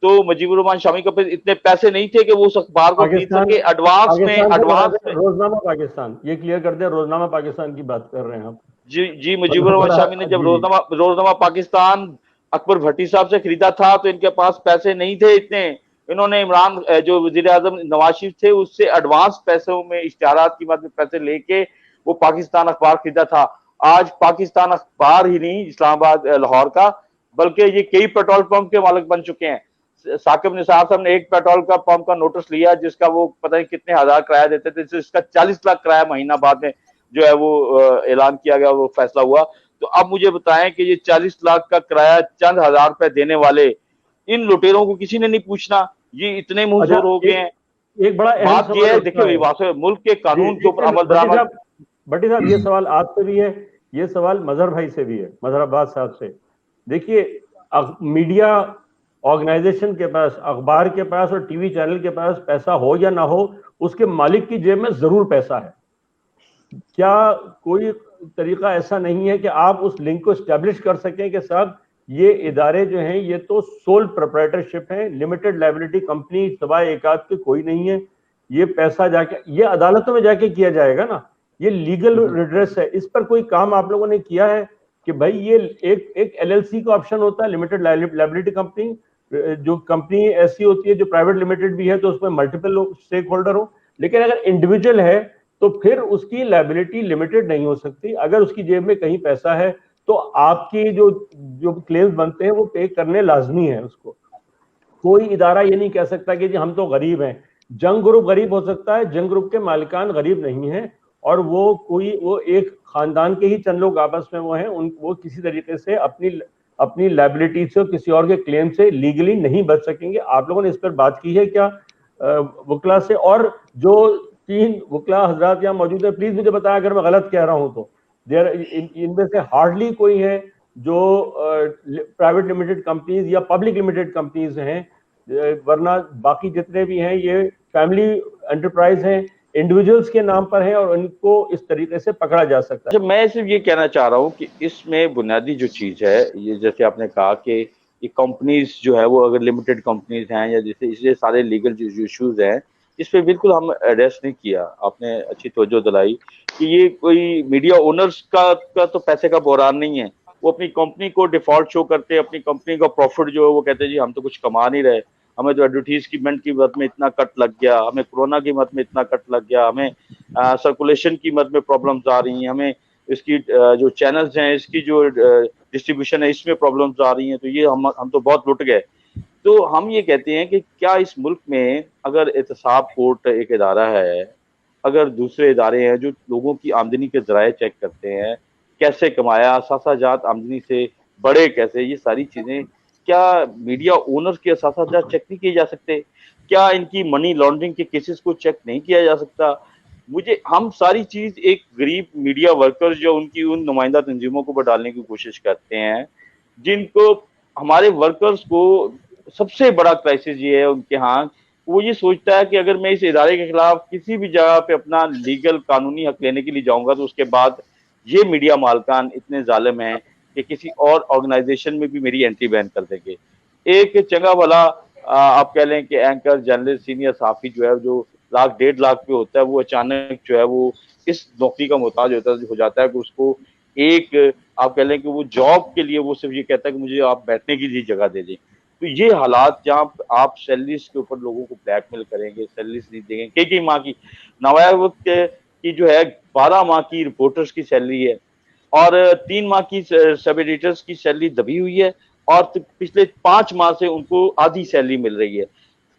तो मुजीबुर रहमान शामी के पास इतने पैसे नहीं थे कि वो उस अखबार को खरीद सके एडवांस में। रोजनामा पाकिस्तान, ये क्लियर कर दे, रोजनामा पाकिस्तान की बात कर रहे हैं आप? जी मुजीबुर रहमान शामी ने जब रोजनामा पाकिस्तान अकबर भट्टी साहब से खरीदा था तो इनके पास पैसे नहीं थे इतने। इन्होंने इमरान जो वजीर आजम नवाज शरीफ थे उससे एडवांस पैसों में इश्तिहारात की मद में पैसे लेके वो पाकिस्तान अखबार खरीदा था। आज पाकिस्तान अखबार ही नहीं इस्लामाबाद लाहौर का, बल्कि ये कई पेट्रोल पंप के मालिक बन चुके हैं। साकिब निसार साहब ने एक पेट्रोल पंप का नोटिस लिया जिसका वो पता नहीं कितने हजार किराया देते थे, इसका 40 लाख किराया महीना बाद में जो है वो ऐलान किया गया, वो फैसला हुआ। तो अब मुझे बताएं कि ये 40 लाख का किराया चंद हजार रुपए देने वाले इन लुटेरों को किसी ने नहीं पूछना? ये इतने मुंहजोर हो गए हैं। एक बड़ा बात यह है, देखिए मुल्क के कानून के ऊपर अमल दरामद। भट्टी साहब ये सवाल आपसे भी है, ये सवाल मजहर भाई से भी है, मजहर अब्बास साहब से। देखिए मीडिया ऑर्गेनाइजेशन के पास, अखबार के पास और टीवी चैनल के पास पैसा हो या ना हो, उसके मालिक की जेब में जरूर पैसा है। क्या कोई तरीका ऐसा नहीं है कि आप उस लिंक को एस्टेब्लिश कर सकें कि साहब ये इदारे जो हैं ये तो सोल प्रोप्राइटरशिप है, लिमिटेड लायबिलिटी कंपनी सवाए एक आध के कोई नहीं है, ये पैसा जाके ये अदालतों में जाके किया जाएगा ना, ये लीगल रिड्रेस है। इस पर कोई काम आप लोगों ने किया है कि भाई ये एक एलएलसी का ऑप्शन होता है, लिमिटेड लायबिलिटी कंपनी, जो कंपनी ऐसी होती है जो प्राइवेट लिमिटेड भी है तो उसमें मल्टीपल स्टेक होल्डर हो, लेकिन अगर इंडिविजुअल है तो फिर उसकी लायबिलिटी लिमिटेड नहीं हो सकती। अगर उसकी जेब में कहीं पैसा है तो आपकी जो क्लेम्स बनते हैं वो पे करने लाजमी है उसको। कोई इदारा ये नहीं कह सकता कि जी हम तो गरीब हैं। जंग ग्रुप गरीब हो सकता है, जंग ग्रुप के मालिकान गरीब नहीं है, और वो एक खानदान के ही चंद लोग आपस में वो हैं, वो किसी तरीके से अपनी लायबिलिटी से और किसी और के क्लेम से लीगली नहीं बच सकेंगे। आप लोगों ने इस पर बात की है क्या वकला से? और जो 3 वकला हजरात यहाँ मौजूद है, प्लीज मुझे बताया अगर मैं गलत कह रहा हूं तो। इनमें से हार्डली कोई है जो प्राइवेट लिमिटेड कंपनीज या पब्लिक लिमिटेड कंपनीज हैं, वरना बाकी जितने भी हैं ये फैमिली एंटरप्राइज हैं, इंडिविजुअल्स के नाम पर है और उनको इस तरीके से पकड़ा जा सकता है। मैं सिर्फ ये कहना चाह रहा हूँ कि इसमें बुनियादी जो चीज है, ये जैसे आपने कहा कि ये कंपनीज जो है वो अगर लिमिटेड कंपनीज हैं या जैसे इसलिए सारे लीगल जो इश्यूज हैं, इस पे बिल्कुल हम एड्रेस नहीं किया। आपने अच्छी तवज्जो दिलाई कि ये कोई मीडिया ओनर्स का तो पैसे का बहरान नहीं है। वो अपनी कंपनी को डिफॉल्ट शो करते हैं, अपनी कंपनी का प्रॉफिट जो है वो कहते हैं जी हम तो कुछ कमा नहीं रहे, हमें तो एडवर्टीजमेंट की मद में इतना कट लग गया, हमें कोरोना की मद में इतना कट लग गया, हमें सर्कुलेशन की मद में प्रॉब्लम्स आ रही हैं, हमें इसकी जो चैनल्स हैं इसकी जो डिस्ट्रीब्यूशन है इसमें प्रॉब्लम्स आ रही हैं, तो ये हम तो बहुत लुट गए। तो हम ये कहते हैं कि क्या इस मुल्क में अगर एहतसाब कोर्ट एक इदारा है, अगर दूसरे इदारे हैं जो लोगों की आमदनी के जराए चेक करते हैं, कैसे कमाया, सासाजात आमदनी से बढ़े कैसे, ये सारी चीजें क्या मीडिया ओनर्स के सासाजात चेक नहीं किए जा सकते? क्या इनकी मनी लॉन्ड्रिंग के केसेस को चेक नहीं किया जा सकता? हम सारी चीज एक गरीब मीडिया वर्कर्स जो उनकी उन नुमाइंदा तंजीमों को डालने की कोशिश करते हैं जिनको हमारे वर्कर्स को सबसे बड़ा क्राइसिस ये है उनके यहाँ, वो ये सोचता है कि अगर मैं इस इदारे के खिलाफ किसी भी जगह पे अपना लीगल कानूनी हक लेने के लिए जाऊंगा तो उसके बाद ये मीडिया मालकान इतने जालिम हैं कि किसी और ऑर्गेनाइजेशन में भी मेरी एंट्री बैन कर देंगे। एक चंगा भला आप कह लें कि एंकर, जर्नलिस्ट, सीनियर सहाफी जो है, जो लाख 1.5 लाख पे होता है, वो अचानक जो है वो इस नौकरी का मोहताज हो जाता है कि उसको एक आप कह लें कि वो जॉब के लिए वो सिर्फ ये कहता है कि मुझे आप बैठने की लिए जगह दे दें। तो ये हालात जहाँ आप सैलरीज के ऊपर लोगों को ब्लैकमेल करेंगे, सैलरीज नहीं देंगे, कई माह की, नवाया वक्त की जो है 12 माह की रिपोर्टर्स की सैलरी है और 3 माह की सब एडिटर्स की सैलरी दबी हुई है और पिछले 5 माह से उनको आधी सैलरी मिल रही है।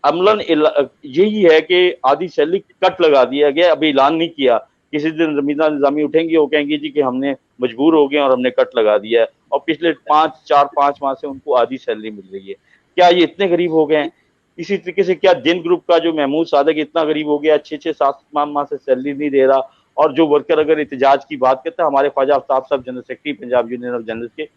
अमलन यही है कि आधी सैलरी कट लगा दिया गया, अभी ऐलान नहीं किया। किसी दिन जमींदार निजामी उठेंगे, वो कहेंगे जी कि हमने मजबूर हो गए और हमने कट लगा दिया है, और पिछले 5 माह से उनको आधी सैलरी मिल रही है। क्या ये इतने गरीब हो गए हैं? इसी तरीके से क्या दिन ग्रुप का जो महमूद सादक इतना गरीब हो गया, 6-7 माह से सैलरी नहीं दे रहा? और जो वर्कर अगर एहतजाज की बात करता है, हमारे ख्वाजा आफ्ताब साहब general secretary Punjab union of journalist के,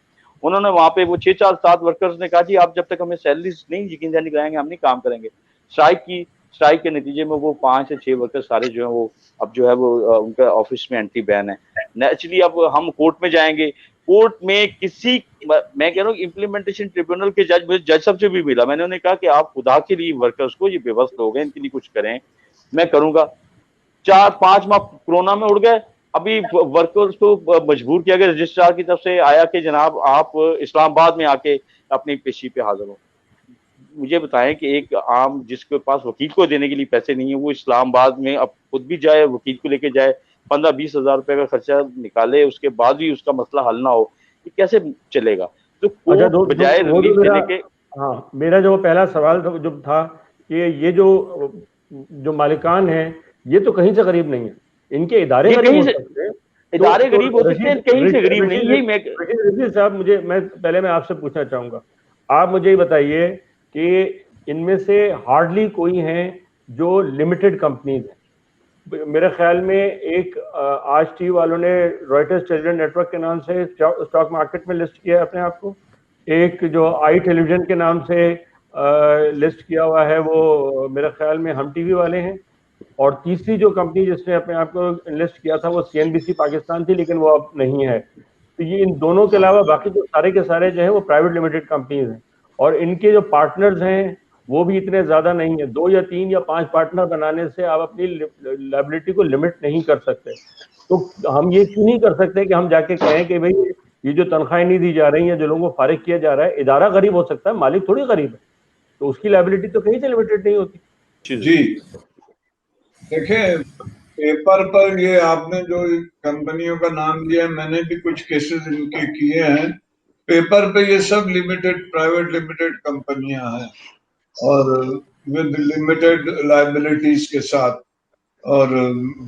उन्होंने वहां पे वो 6-7 वर्कर्स ने कहा जी आप जब तक हमें सैलरी नहीं यकीन जानी कराएंगे हम नहीं काम करेंगे। स्ट्राइक के नतीजे में वो 5 से 6 वर्कर सारे जो है वो अब जो है वो उनका ऑफिस में एंट्री बैन है। नेचुरली अब हम कोर्ट में जाएंगे, कोर्ट में किसी, मैं कह रहा हूँ इम्प्लीमेंटेशन ट्रिब्यूनल के जज साहब से भी मिला, मैंने उन्हें कहा कि आप खुदा के लिए वर्कर्स को, ये बेबस लोग हैं, इनके लिए कुछ करें। मैं करूंगा। 4-5 माह कोरोना में उड़ गए, अभी वर्कर्स को मजबूर किया गया, रजिस्ट्रार की तरफ से आया कि जनाब आप इस्लामाबाद में आके अपनी पेशी पे हाजिर हो। मुझे बताएं कि एक आम जिसके पास वकील को देने के लिए पैसे नहीं है, वो इस्लामाबाद में अब खुद भी जाए, वकील को लेके जाए, 15-20 हजार रुपए का खर्चा निकाले, उसके बाद भी उसका मसला हल ना हो, ये कैसे चलेगा? तो अच्छा, बजाय रिलीफ देने के, हाँ, मेरा जो पहला सवाल जो था कि ये जो मालिकान हैं ये तो कहीं से गरीब नहीं है, इनके इदारे गरीब हो सकते हैं, इदारे गरीब हो सकते हैं, कहीं से गरीब नहीं। यही रशीद साहब, मैं आपसे पूछना चाहूंगा, आप मुझे ये बताइए कि इनमें से हार्डली कोई हैं जो लिमिटेड कंपनीज हैं। मेरे ख्याल में एक आज टीवी वालों ने रॉयटर्स टेलीविजन नेटवर्क के नाम से स्टॉक मार्केट में लिस्ट किया है अपने आप को, एक जो आई टेलीविजन के नाम से लिस्ट किया हुआ है वो मेरे ख्याल में हम टीवी वाले हैं, और तीसरी जो कंपनी जिसने अपने आप को लिस्ट किया था वो CNBC पाकिस्तान थी, लेकिन वो अब नहीं है। तो ये इन दोनों के अलावा बाकी जो सारे के सारे जो है वो प्राइवेट लिमिटेड कंपनीज हैं, और इनके जो पार्टनर्स हैं वो भी इतने ज्यादा नहीं है। 2 या 3 या 5 पार्टनर बनाने से आप अपनी लायबिलिटी को लिमिट नहीं कर सकते। तो हम ये क्यों नहीं कर सकते कि हम जाके कहें कि भाई ये जो तनख्वाहें नहीं दी जा रही हैं, जो लोगों को फारिग किया जा रहा है, इदारा गरीब हो सकता है, मालिक थोड़ी गरीब है, तो उसकी लायबिलिटी तो कहीं से लिमिटेड नहीं होती। जी देखिए, पेपर पर ये आपने जो कंपनियों का नाम लिया, मैंने भी कुछ केसेस इनके किए हैं। पेपर पे ये सब लिमिटेड, प्राइवेट लिमिटेड कंपनियां हैं और विद लिमिटेड लायबिलिटीज के साथ, और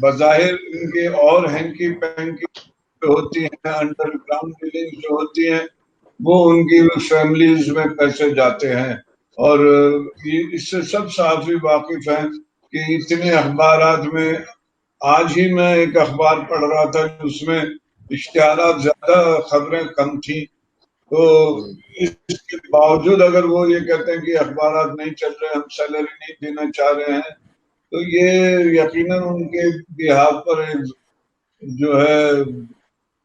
बज़ाहिर इनके और हैंकी पैंकी होती हैं, अंडरग्राउंड डीलिंग जो होती हैं वो उनकी फैमिलीज में पैसे जाते हैं, और इससे सब सहाफ़ी वाकिफ हैं कि इतने अखबारात में, आज ही मैं एक अखबार पढ़ रहा था उसमें इश्तिहारात ज्यादा, खबरें कम थी, तो इसके बावजूद अगर वो ये कहते हैं कि अखबारात नहीं चल रहे, हम सैलरी नहीं देना चाह रहे हैं, तो ये यकीनन उनके बिहाफ पर जो है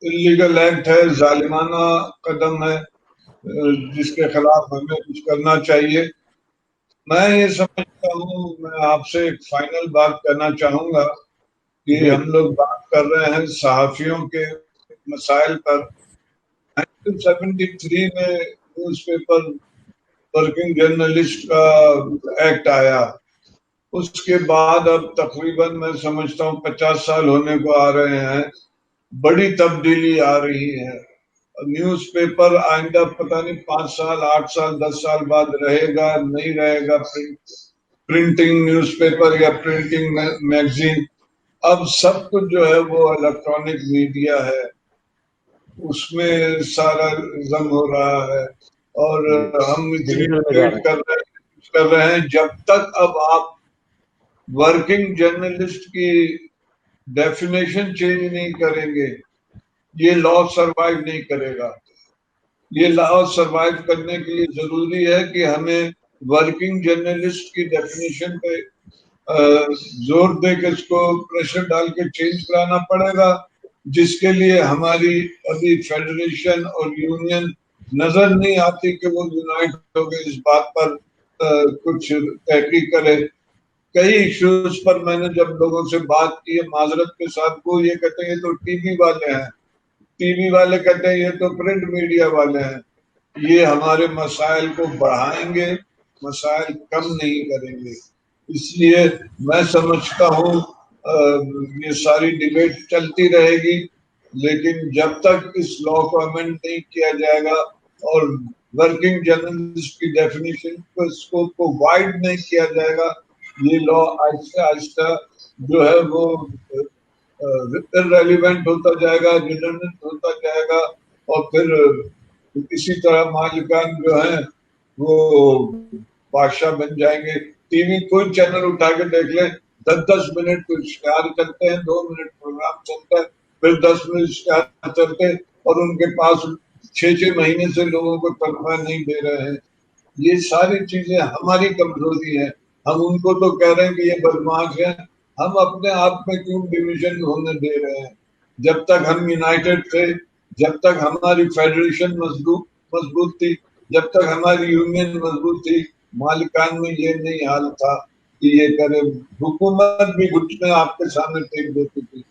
इलीगल एक्ट है, जालिमाना कदम है, जिसके खिलाफ हमें कुछ करना चाहिए। मैं ये समझता हूँ, मैं आपसे एक फाइनल बात करना चाहूंगा कि हम लोग बात कर रहे हैं सहाफियों के मसाइल पर। 1973 में न्यूज़पेपर वर्किंग जर्नलिस्ट का एक्ट आया, उसके बाद अब तकरीबन मैं समझता हूँ 50 साल होने को आ रहे हैं, बड़ी तब्दीली आ रही है। न्यूज़पेपर आइंदा पता नहीं 5 साल, 8 साल, 10 साल बाद रहेगा नहीं रहेगा, प्रिंटिंग न्यूज़पेपर या प्रिंटिंग मैगजीन। अब सब कुछ जो है वो इलेक्ट्रॉनिक मीडिया है, उसमें सारा जम हो रहा है, और हम वेट कर रहे हैं जब तक अब आप वर्किंग जर्नलिस्ट की डेफिनेशन चेंज नहीं करेंगे, ये लॉ सरवाइव नहीं करेगा। ये लॉ सरवाइव करने के लिए जरूरी है कि हमें वर्किंग जर्नलिस्ट की डेफिनेशन पे जोर दे के इसको प्रेशर डाल के चेंज कराना पड़ेगा, जिसके लिए हमारी अभी फेडरेशन और यूनियन नजर नहीं आती कि वो यूनाइट हो गए इस बात पर कुछ तहकीक करे। कई इश्यूज पर मैंने जब लोगों से बात की है माजरत के साथ, वो ये कहते हैं तो टीवी वाले हैं, टीवी वाले कहते हैं ये तो प्रिंट मीडिया वाले हैं। ये हमारे मसाइल को बढ़ाएंगे, मसाइल कम नहीं करेंगे। इसलिए मैं समझता हूँ ये सारी डिबेट चलती रहेगी, लेकिन जब तक इस लॉ को अमेंड नहीं किया जाएगा और वर्किंग जर्नलिस्ट की डेफिनेशन को स्कोप को वाइड नहीं किया जाएगा, ये लॉ आहिस्ता आहिस्ता जो है वो इररेलेवेंट होता जाएगा, रिडंडेंट होता जाएगा, और फिर इसी तरह मालिकान जो है वो बादशाह बन जाएंगे। टीवी कोई चैनल उठा के देख ले, 10-10 मिनट कुछ इश्तिहार चलते हैं, 2 मिनट प्रोग्राम चलता है, फिर 10 मिनट इश्तिहार चलते हैं, और उनके पास 6-6 महीने से लोगों को तनख्वाह नहीं दे रहे हैं। ये सारी चीजें हमारी कमजोरी है। हम उनको तो कह रहे हैं कि ये बदमाश है, हम अपने आप में क्यों डिविजन होने दे रहे हैं? जब तक हम यूनाइटेड थे, जब तक हमारी फेडरेशन मजबूत थी, जब तक हमारी यूनियन मजबूत थी, मालिकान में ये नहीं हाल था कि ये करे। हुकूमत भी घुटने आपके सामने टेक देती थी,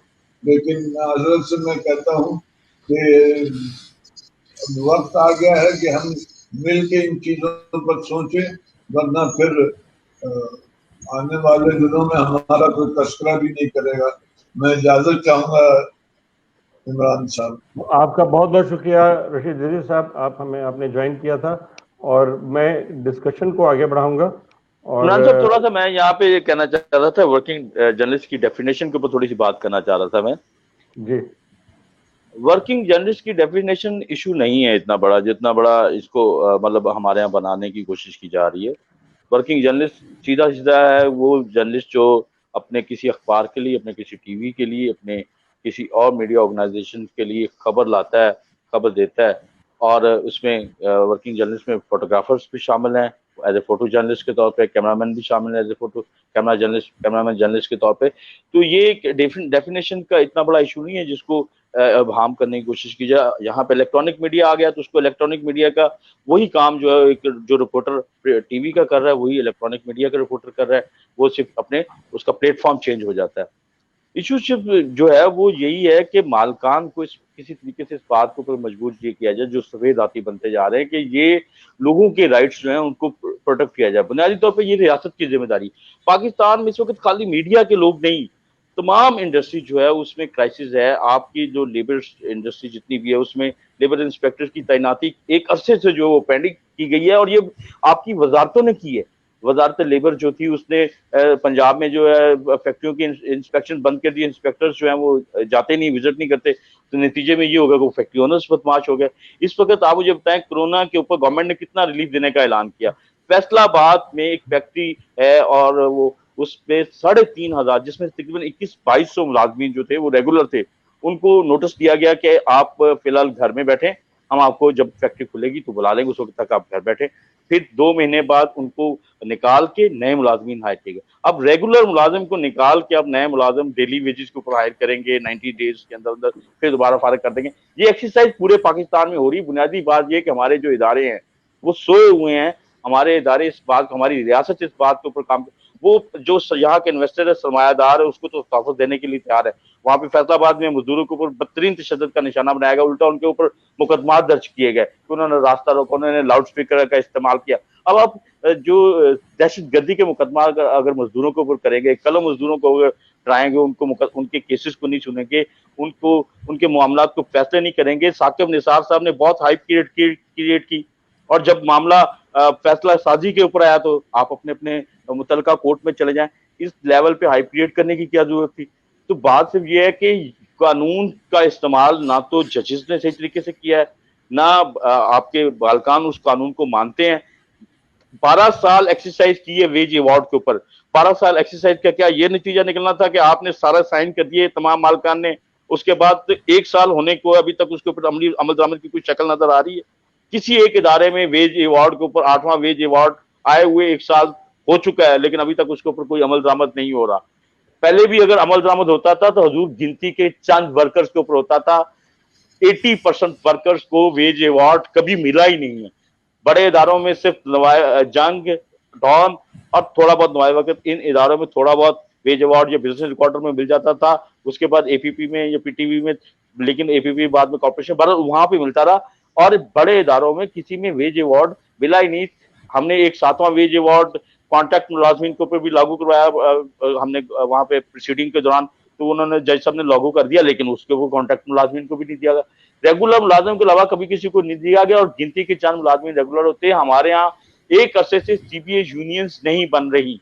लेकिन हजरत से मैं कहता हूँ कि वक्त आ गया है कि हम मिलके इन चीजों पर सोचें, वरना फिर आने वाले दिनों में हमारा कोई तस्करा भी नहीं करेगा। मैं इजाजत चाहूंगा इमरान साहब। आपका बहुत बहुत शुक्रिया रशीद रिजवी साहब, आपने ज्वाइन किया था, और मैं डिस्कशन को आगे बढ़ाऊंगा। और साहब थोड़ा सा मैं यहाँ पे कहना चाह रहा था, वर्किंग जर्नलिस्ट की डेफिनेशन के ऊपर थोड़ी सी बात करना चाह रहा था मैं। जी, वर्किंग जर्नलिस्ट की डेफिनेशन इशू नहीं है इतना बड़ा, जितना बड़ा इसको मतलब हमारे यहाँ बनाने की कोशिश की जा रही है। वर्किंग जर्नलिस्ट सीधा सीधा है वो जर्नलिस्ट जो अपने किसी अखबार के लिए, अपने किसी टीवी के लिए, अपने किसी और मीडिया ऑर्गेनाइजेशन के लिए खबर लाता है, खबर देता है, और उसमें वर्किंग जर्नलिस्ट में फोटोग्राफर्स भी शामिल हैं एज ए फोटो जर्नलिस्ट के तौर पे, कैमरामैन भी शामिल है as a photo cameraman journalist के तौर पे। तो ये एक डेफिनेशन का इतना बड़ा इशू नहीं है जिसको अब हार्म करने की कोशिश की जाए। यहाँ पे इलेक्ट्रॉनिक मीडिया आ गया तो उसको इलेक्ट्रॉनिक मीडिया का वही काम जो है, एक जो रिपोर्टर टीवी का कर रहा है वही इलेक्ट्रॉनिक मीडिया का रिपोर्टर कर रहा है, वो सिर्फ अपने उसका प्लेटफॉर्म चेंज हो जाता है। इशू सिर्फ जो है वो यही है कि मालकान को किसी तरीके से इस बात के ऊपर मजबूर ये किया जाए, जो सफेद हाथी बनते जा रहे हैं, कि ये लोगों के राइट्स जो हैं उनको प्रोटेक्ट किया जाए। बुनियादी तौर पे ये रियासत की जिम्मेदारी। पाकिस्तान में इस वक्त खाली मीडिया के लोग नहीं, तमाम इंडस्ट्री जो है उसमें क्राइसिस है। आपकी जो लेबर इंडस्ट्री जितनी भी है उसमें लेबर इंस्पेक्टर की तैनाती एक अरसे से जो पेंडिंग की गई है, और ये आपकी वजारतों ने की है। वजारत लेबर जो थी उसने पंजाब में जो है फैक्ट्रियों की इंस्पेक्शन बंद कर दी, इंस्पेक्टर्स जो है वो जाते नहीं, विजिट नहीं करते, तो नतीजे में ये होगा कि वो फैक्ट्री ओनर्स बदमाश हो गए। इस वक्त आप मुझे बताएं कोरोना के ऊपर गवर्नमेंट ने कितना रिलीफ देने का ऐलान किया। फैसलाबाद में एक फैक्ट्री है और वो उस पे 3,500 जिसमें तकरीबन 21-2200 मुलाजमीन जो थे वो रेगुलर थे, उनको नोटिस दिया गया कि आप फिलहाल घर में बैठे, हम आपको जब फैक्ट्री खुलेगी तो बुला लेंगे, उस वक्त तक आप घर बैठे। फिर 2 महीने बाद उनको निकाल के नए मुलाजमीन हायर किए गए। अब रेगुलर मुलाजिम को निकाल के अब नए मुलाजिम डेली वेजेस के ऊपर हायर करेंगे 90 डेज के अंदर अंदर, फिर दोबारा फारिग कर देंगे। ये एक्सरसाइज पूरे पाकिस्तान में हो रही है। बुनियादी बात यह कि हमारे जो इदारे हैं वो सोए हुए हैं, हमारे इदारे इस बात, हमारी रियासत इस बात के ऊपर काम, वो जो यहाँ के इन्वेस्टर है, सरमायादार है, उसको तो तोहफा देने के लिए तैयार है। वहां पे फैसलाबाद में मजदूरों के ऊपर बदतरीन तशद्दुद का निशाना बनाया गया, उल्टा उनके ऊपर मुकदमा दर्ज किए गए कि उन्होंने रास्ता रोका, उन्होंने लाउड स्पीकर का इस्तेमाल किया। अब आप जो दहशत गर्दी के मुकदमा अगर मजदूरों के ऊपर करेंगे, कल मजदूरों को अगर डराएंगे, उनके केसेस को नहीं सुनेंगे, उनको उनके मामला को फैसले नहीं करेंगे। साकिब निसार साहब ने बहुत हाइप क्रिएट की, और जब मामला फैसला साजी के ऊपर आया तो आप अपने अपने मुतलका कोर्ट में चले जाएं। इस लेवल पे हाइप क्रिएट करने की क्या जरूरत थी? तो बात सिर्फ ये है कि कानून का इस्तेमाल ना तो जजेस ने सही तरीके से किया है, ना आपके बालकान उस कानून को मानते हैं। 12 साल एक्सरसाइज की है वेज अवार्ड के ऊपर। 12 साल एक्सरसाइज का क्या ये नतीजा निकलना था कि आपने सारा साइन कर दिए तमाम मालकान ने, उसके बाद 1 साल होने को अभी तक उसके ऊपर अमल दरामद की कोई शक्ल नजर आ रही है? किसी एक इदारे में वेज अवार्ड के ऊपर 8वां वेज अवार्ड आए हुए 1 साल हो चुका है, लेकिन अभी तक उसके ऊपर कोई अमल दरामद नहीं हो रहा। पहले भी अगर अमल दरामद होता था तो हजूर गिनती के चंद वर्कर्स के ऊपर होता था। 80% वर्कर्स को वेज अवार्ड कभी मिला ही नहीं है। बड़े इदारों में सिर्फ जंग, डॉन और थोड़ा बहुत नवाए वक्त, इन इदारों में थोड़ा बहुत वेज अवार्ड या बिजनेस रिकॉर्डर में मिल जाता था, उसके बाद एपीपी में या पीटीवी में, लेकिन एपीपी बाद में कॉर्पोरेशन, वहां पे मिलता रहा। और बड़े इदारों में किसी में वेज अवार्ड मिला ही नहीं। हमने एक 7वां वेज अवार्ड कॉन्ट्रैक्ट मुलाजमीन के ऊपर भी लागू करवाया, हमने वहां पे प्रोसीडिंग के दौरान, तो उन्होंने जज साहब ने लागू कर दिया, लेकिन उसके वो कॉन्ट्रैक्ट मुलाजमीन को भी नहीं दिया गया। रेगुलर मुलाजिम के अलावा कभी किसी को नहीं दिया गया, और गिनती के चंद मुलाजमीन रेगुलर होते हैं। हमारे यहाँ एक अरसे से सीबीए यूनियंस नहीं बन रही,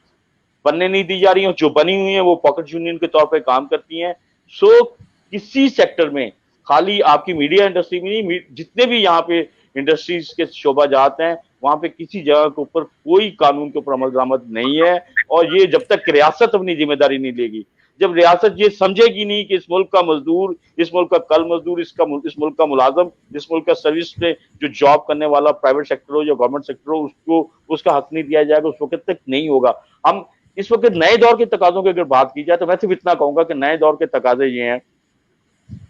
बनने नहीं दी जा रही हैं। जो बनी हुई हैं वो पॉकेट यूनियन के तौर पे काम करती हैं। सो किसी सेक्टर में, खाली आपकी मीडिया इंडस्ट्री में नहीं, जितने भी यहाँ पे इंडस्ट्रीज के शोबा जाते हैं, वहां पे किसी जगह के ऊपर कोई कानून के ऊपर अमल दरामद नहीं है। और ये जब तक रियासत अपनी जिम्मेदारी नहीं लेगी, जब रियासत ये समझेगी नहीं कि इस मुल्क का मजदूर, इस मुल्क का कल मजदूर, इस मुल्क का मुलाजम, इस मुल्क का सर्विस में जो जॉब करने वाला प्राइवेट सेक्टर हो या गवर्नमेंट सेक्टर हो, उसको उसका हक नहीं दिया जाएगा, उस वक्त तक नहीं होगा। हम इस वक्त नए दौर के तकाजों की अगर बात की जाए तो मैं सिर्फ इतना कहूंगा कि नए दौर के तकाजे ये हैं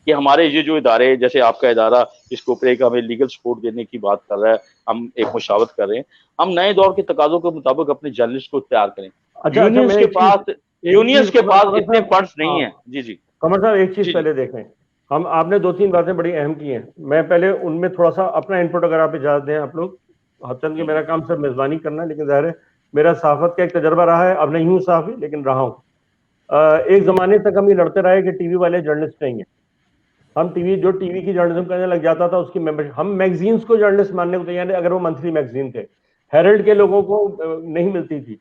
कि हमारे ये जो इदारे, जैसे आपका इदारा इसके ऊपर एक हमें लीगल सपोर्ट देने की बात कर रहा है, हम एक मुशावरत कर रहे हैं, हम नए दौर के तकाजों के मुताबिक अपने जर्नलिस्ट को तैयार करें। यूनियंस के पास इतने फंड्स नहीं है। जी जी कमर साहब, एक चीज पहले देखें, हम आपने 2-3 बातें बड़ी अहम की हैं, मैं पहले उनमें थोड़ा सा अपना इनपुट अगर आप इजाजत दें। आप लोग हसन के, मेरा काम सिर्फ मेजबानी करना है, लेकिन जाहिर है मेरा सहाफत का एक तजर्बा रहा है, अब नहीं हूँ सहाफी लेकिन रहा हूँ। एक जमाने तक हम ये लड़ते रहे कि टीवी वाले जर्नलिस्ट नहीं है। हम जो टीवी की जर्नलिज्म करने लग जाता था उसकी मेंबरशिप, हम मैगजीन्स को जर्नलिस्ट मानने को तैयार, अगर वो मंथली मैगजीन थे। हेरल्ड के लोगों को नहीं मिलती थी।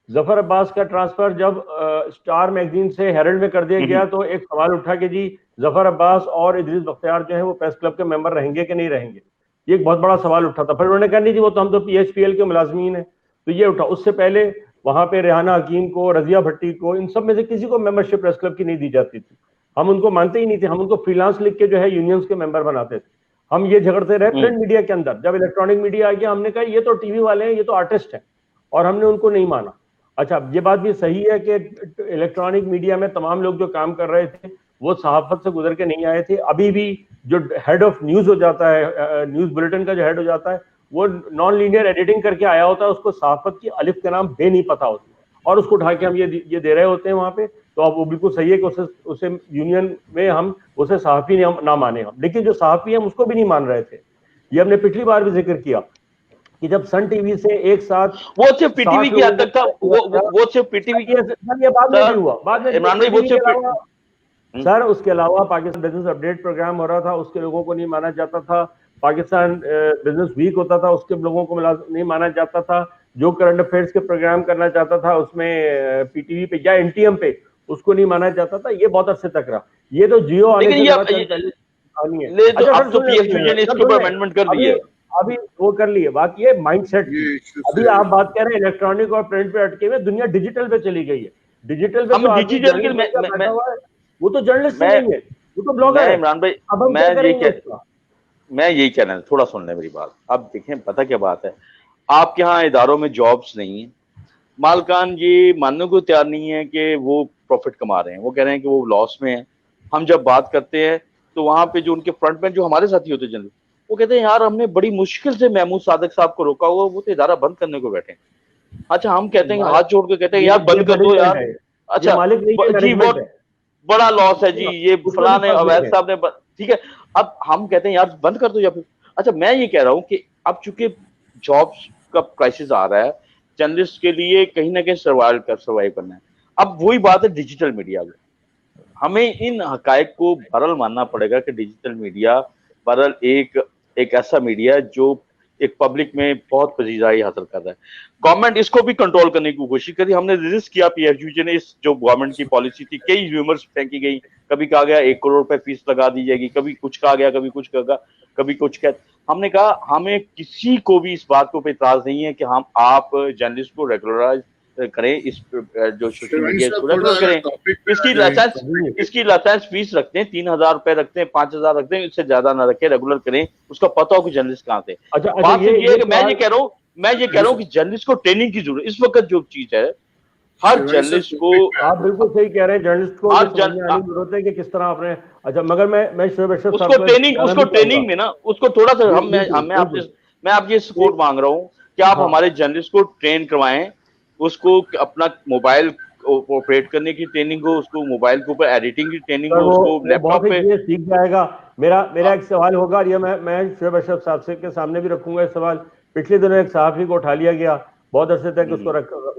जफर अब्बास का ट्रांसफर जब स्टार मैगजीन से हेरल्ड में कर दिया गया तो एक सवाल उठा कि जी जफर अब्बास और इदरीस बख्तियार जो है वो प्रेस क्लब के मेंबर रहेंगे कि नहीं रहेंगे। ये एक बहुत बड़ा सवाल उठा था। फिर उन्होंने कहा नहीं जी वो तो हम तो PHPL के मुलाजमीन हैं, तो ये उठा। उससे पहले वहां पे रेहाना हकीम को, रजिया भट्टी को, इन सब में से किसी को मेंबरशिप प्रेस क्लब की नहीं दी जाती थी। हम उनको मानते ही नहीं थे, हम उनको फ्रीलांस लिख के जो है यूनियंस के मेंबर बनाते थे। हम ये झगड़ते रहे प्रिंट मीडिया के अंदर। जब इलेक्ट्रॉनिक मीडिया आ गया हमने कहा ये तो टीवी वाले हैं, ये तो आर्टिस्ट हैं, और हमने उनको नहीं माना। अच्छा, ये बात भी सही है कि इलेक्ट्रॉनिक मीडिया में तमाम लोग जो काम कर रहे थे वो सहाफत से गुजर के नहीं आए थे। अभी भी जो हेड ऑफ न्यूज हो जाता है, न्यूज बुलेटिन का जो हेड हो जाता है, वो नॉन लीनियर एडिटिंग करके आया होता है, उसको सहाफत की अलिफ के नाम बे नहीं पता होती, और उसको उठा के हम ये दे रहे होते हैं वहां पे। तो अब वो बिल्कुल सही है कि उसे यूनियन में हम उसे सहाफी ना माने हम, लेकिन जो सहाफी हम उसको भी नहीं मान रहे थे। ये हमने पिछली बार भी जिक्र किया कि जब सन टीवी से एक साथ, वो सिर्फ पीटीवी की हद तक था, वो सिर्फ पीटीवी की, ये बाद में भी हुआ, बाद में इमरान भाई, वो सिर्फ सर उसके अलावा पाकिस्तान बिजनेस अपडेट प्रोग्राम हो रहा था, उसके लोगों को नहीं माना जाता था। पाकिस्तान बिजनेस वीक होता था, उसके लोगों को नहीं माना जाता था। जो करंट अफेयर्स के प्रोग्राम करना चाहता था उसमें पीटीवी पे या एनटीएम पे, उसको नहीं माना जाता था। ये बहुत अरसे तक रहा। ये तो जियो आने के बाद अमेंडमेंट कर दिए, अभी वो कर लिए। बात ये माइंडसेट, अभी आप बात कर रहे हैं इलेक्ट्रॉनिक और प्रिंट पे अटके हुए, दुनिया डिजिटल पे चली गई है। डिजिटल पे वो तो जर्नलिस्ट नहीं है, वो तो ब्लॉगर है। इमरान भाई, मैं यही कहना है, थोड़ा सुन लें मेरी बात। अब देखें, पता क्या बात है, आपके यहाँ इदारों में जॉब्स नहीं है, मालकान ये मानने को तैयार नहीं है कि वो प्रॉफिट कमा रहे हैं, वो कह रहे हैं कि वो लॉस में है। हम जब बात करते हैं तो वहां पे जो उनके फ्रंट मैन जो हमारे साथी होते हैं जनरल, वो कहते हैं यार हमने बड़ी मुश्किल से महमूद सादिक साहब को रोका हुआ, वो तो इदारा बंद करने को बैठे। अच्छा, हम कहते हैं हाथ जोड़ के कहते हैं यार बंद कर दो यार। अच्छा जी, बहुत बड़ा लॉस है जी, ये फलां ने, अवैध साहब ने, ठीक है। अब हम कहते हैं यार बंद कर दो या फिर, अच्छा मैं ये कह रहा हूँ कि अब चूंकि जॉब्स का क्राइसिस आ रहा है, जर्नलिस्ट के लिए कहीं ना कहीं सर्वाइव करना है। अब वही बात है डिजिटल मीडिया में, हमें इन हकायक को बरल मानना पड़ेगा कि डिजिटल मीडिया बरल एक ऐसा मीडिया जो एक पब्लिक में बहुत पजीराई हासिल कर रहा है। गवर्नमेंट इसको भी कंट्रोल करने की कोशिश करी, हमने रेजिस्ट किया। PFUJ ने इस जो गवर्नमेंट की पॉलिसी थी, कई रूमर्स फेंकी गई, कभी कहा गया 1 करोड़ रुपए फीस लगा दी जाएगी, कभी कुछ कहा गया, कभी कुछ कहा, कभी कुछ कहा। हमने कहा हमें किसी को भी इस बात को पे इतराज नहीं है कि आप जर्नलिस्ट को रेगुलराइज करें, इस जो सोशल मीडिया पूरा करें। इसकी लाइसेंस फीस रखते हैं 3,000 रुपए रखते हैं, 5,000 रखते हैं, इससे ज्यादा ना रखें, रेगुलर करें, उसका पता हो कि जर्नलिस्ट कहाँ थे। बात ये है कि मैं ये कह रहा हूँ कि जर्नलिस्ट को ट्रेनिंग की जरूरत, इस वक्त जो चीज है हर जर्नलिस्ट को, आप बिल्कुल सही कह रहे हैं, जर्नलिस्ट को जरूरत है कि किस तरह आपने, अच्छा मगर मैं शोएब अशरफ साहब उसको ट्रेनिंग में ना, उसको थोड़ा सा मैं आपसे सपोर्ट मांग रहा हूँ कि आप हमारे जर्नलिस्ट को ट्रेन करवाएं, उसको अपना मोबाइल ऑपरेट करने की ट्रेनिंग हो, उसको मोबाइल के ऊपर एडिटिंग की ट्रेनिंग हो, उसको लैपटॉप पे सीख जाएगा। मेरा एक सवाल होगा, ये मैं शोएब अशरफ साहब से के सामने भी रखूंगा इस सवाल। पिछले दिनों एक सहाफी को उठा लिया गया, बहुत अरसे तक उसको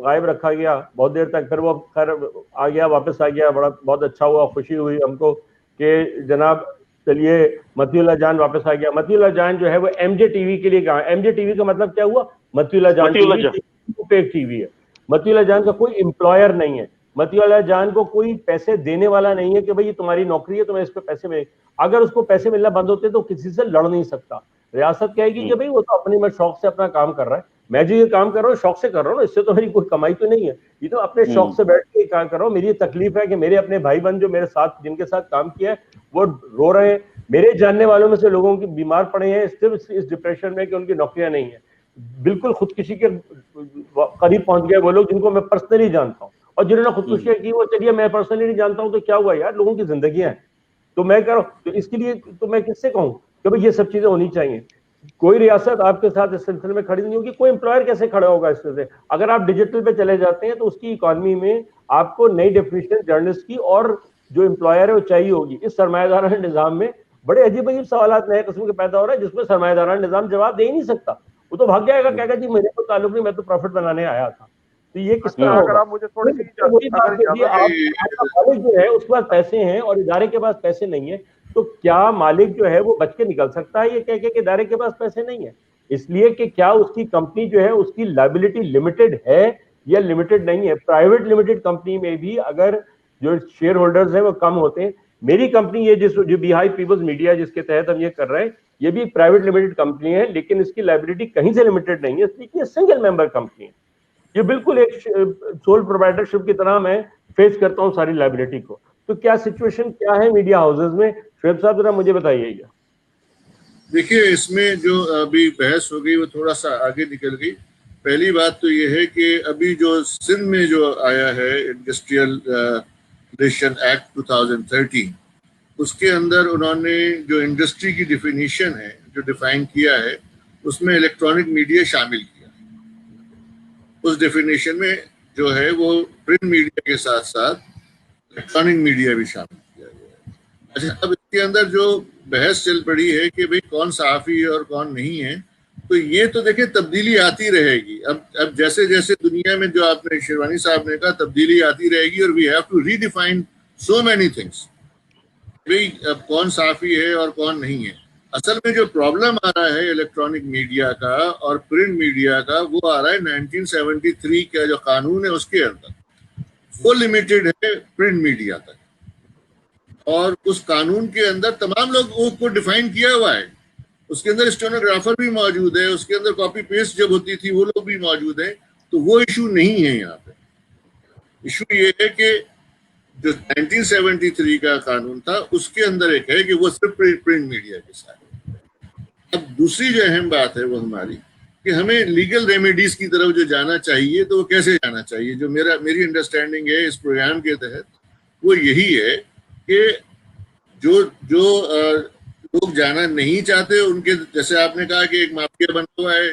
गायब रखा गया, बहुत देर तक, फिर वो खैर आ गया, वापस आ गया, बहुत अच्छा हुआ, खुशी हुई हमको कि जनाब चलिए मतीउल्लाह जान वापस आ गया। मतीउल्लाह जान जो है वो एमजे टीवी के लिए कहा, एमजे टीवी का मतलब क्या हुआ, मतीउल्लाह जान टीवी है। मतीउल्लाह जान का कोई एम्प्लॉयर नहीं है, मतीउल्लाह जान को कोई पैसे देने वाला नहीं है कि भाई ये तुम्हारी नौकरी है, तुम्हें इस पे पैसे मिले। अगर उसको पैसे मिलना बंद होते तो किसी से लड़ नहीं सकता। रियासत कहेगी कि भाई वो तो अपनी शौक से अपना काम कर रहा है, मैं जो ये काम कर रहा हूँ शौक से कर रहा हूँ, इससे तो मेरी कोई कमाई तो नहीं है, ये तो अपने शौक से बैठ के काम कर रहा हूँ। मेरी तकलीफ है कि मेरे अपने भाई बहन जो मेरे साथ, जिनके साथ काम किया है, वो रो रहे हैं। मेरे जानने वालों में से लोगों की बीमार पड़े हैं सिर्फ इस डिप्रेशन में कि उनकी नौकरियां नहीं है, बिल्कुल खुदकुशी के करीब पहुंच गए वो लोग जिनको मैं पर्सनली जानता हूँ, और जिन्होंने खुदकुशी की वो चलिए मैं पर्सनली नहीं जानता हूँ तो क्या हुआ यार, लोगों की जिंदगियां हैं। तो मैं कह रहा हूँ, तो इसके लिए तो मैं किससे कहूँ कि भाई ये सब चीजें होनी चाहिए। कोई रियासत आपके साथ इस सिलसिले में खड़ी नहीं होगी, कोई एम्प्लॉयर कैसे खड़ा होगा इससे से। अगर आप डिजिटल पे चले जाते हैं तो उसकी इकोनॉमी में आपको नई डेफिनेशन जर्नलिस्ट की और जो एम्प्लॉयर है वो चाहिए होगी। इस सरमायादाराना निजाम में बड़े अजीब अजीब सवाल नए किस्म के पैदा हो रहे हैं जिसमें सरमायादाराना निजाम जवाब दे ही नहीं सकता। वो तो भाग जाएगा, कहेगा जी मेरे को ताल्लुक नहीं, मैं तो प्रॉफिट बनाने आया था। तो ये किस तरह, अगर आप मुझे थोड़ी सी मालिक जो है उसके पास पैसे हैं और इदारे के पास पैसे नहीं है, तो क्या मालिक जो है वो बच के निकल सकता है ये कह के कि इदारे के पास पैसे नहीं है? इसलिए कि क्या उसकी कंपनी जो है उसकी लायबिलिटी लिमिटेड है या लिमिटेड नहीं है। प्राइवेट लिमिटेड कंपनी में भी अगर जो शेयर होल्डर्स हैं वो कम होते हैं, मेरी कंपनी ये जो बिहाई पीपल्स मीडिया जिसके तहत हम ये कर रहे हैं, ये भी प्राइवेट लिमिटेड कंपनी है, लेकिन इसकी लायबिलिटी कहीं से लिमिटेड नहीं है, इसलिए सिंगल मेंबर कंपनी है। ये बिल्कुल एक सोल प्रोप्राइटरशिप की तरह मैं फेस करता हूं सारी लायबिलिटी को। तो क्या सिचुएशन क्या है मीडिया हाउसेज में, शोएब साहब जरा मुझे बताइएगा। देखिए, इसमें जो अभी बहस हो गई वो थोड़ा सा आगे निकल गई। पहली बात तो ये है कि अभी जो सिंध में जो आया है इंडस्ट्रियल रिलेशन एक्ट 2013, उसके अंदर उन्होंने जो इंडस्ट्री की डिफिनीशन है, जो डिफाइन किया है, उसमें इलेक्ट्रॉनिक मीडिया शामिल किया। उस डेफिनेशन में जो है वो प्रिंट मीडिया के साथ साथ इलेक्ट्रॉनिक मीडिया भी शामिल किया गया है। अच्छा, अब इसके अंदर जो बहस चल पड़ी है कि भाई कौन सहाफ़ी है और कौन नहीं है, तो ये तो देखिए तब्दीली आती रहेगी। अब जैसे जैसे दुनिया में, जो आपने शेरवानी साहब ने कहा, तब्दीली आती रहेगी और we have to redefine so many things, भाई अब कौन सहाफ़ी है और कौन नहीं है। असल में जो प्रॉब्लम आ रहा है इलेक्ट्रॉनिक मीडिया का और प्रिंट मीडिया का, वो आ रहा है 1973 का जो कानून है उसके अंदर। वो लिमिटेड है प्रिंट मीडिया तक, और उस कानून के अंदर तमाम लोगों को डिफाइन किया हुआ है। उसके अंदर स्टेनोग्राफर भी मौजूद है, उसके अंदर कॉपी पेस्ट जब होती थी वो लोग भी मौजूद हैं। तो वो इशू नहीं है यहाँ पे। इशू ये है कि जो 1973 का कानून था उसके अंदर एक है कि वो सिर्फ प्रिंट मीडिया के साथ। अब दूसरी जो अहम बात है वो हमारी कि हमें लीगल रेमेडीज की तरफ जो जाना चाहिए, तो वो कैसे जाना चाहिए। जो मेरी अंडरस्टैंडिंग है इस प्रोग्राम के तहत, वो यही है कि जो लोग जाना नहीं चाहते उनके, जैसे आपने कहा कि एक माफिया बना हुआ है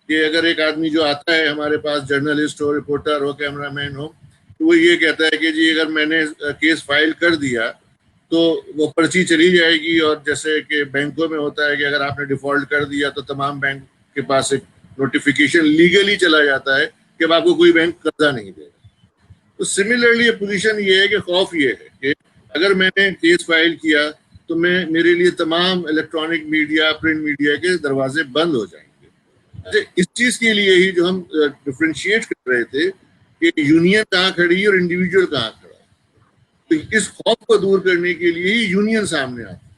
कि अगर एक आदमी जो आता है हमारे पास, जर्नलिस्ट हो, रिपोर्टर हो, कैमरामैन हो, तो वो ये कहता है कि जी अगर मैंने केस फाइल कर दिया तो वो पर्ची चली जाएगी। और जैसे कि बैंकों में होता है कि अगर आपने डिफॉल्ट कर दिया तो तमाम बैंक के पास एक नोटिफिकेशन लीगली चला जाता है कि अब आपको कोई बैंक कर्जा नहीं देगा। तो सिमिलरली पोजीशन ये है कि खौफ ये है कि अगर मैंने केस फाइल किया तो मेरे लिए तमाम इलेक्ट्रॉनिक मीडिया, प्रिंट मीडिया के दरवाजे बंद हो जाएंगे। इस चीज के लिए ही जो हम डिफ्रेंशिएट कर रहे थे कि यूनियन कहाँ खड़ी है और इंडिविजुअल कहाँ खड़ा है, तो इस खौफ को दूर करने के लिए ही यूनियन सामने आती है,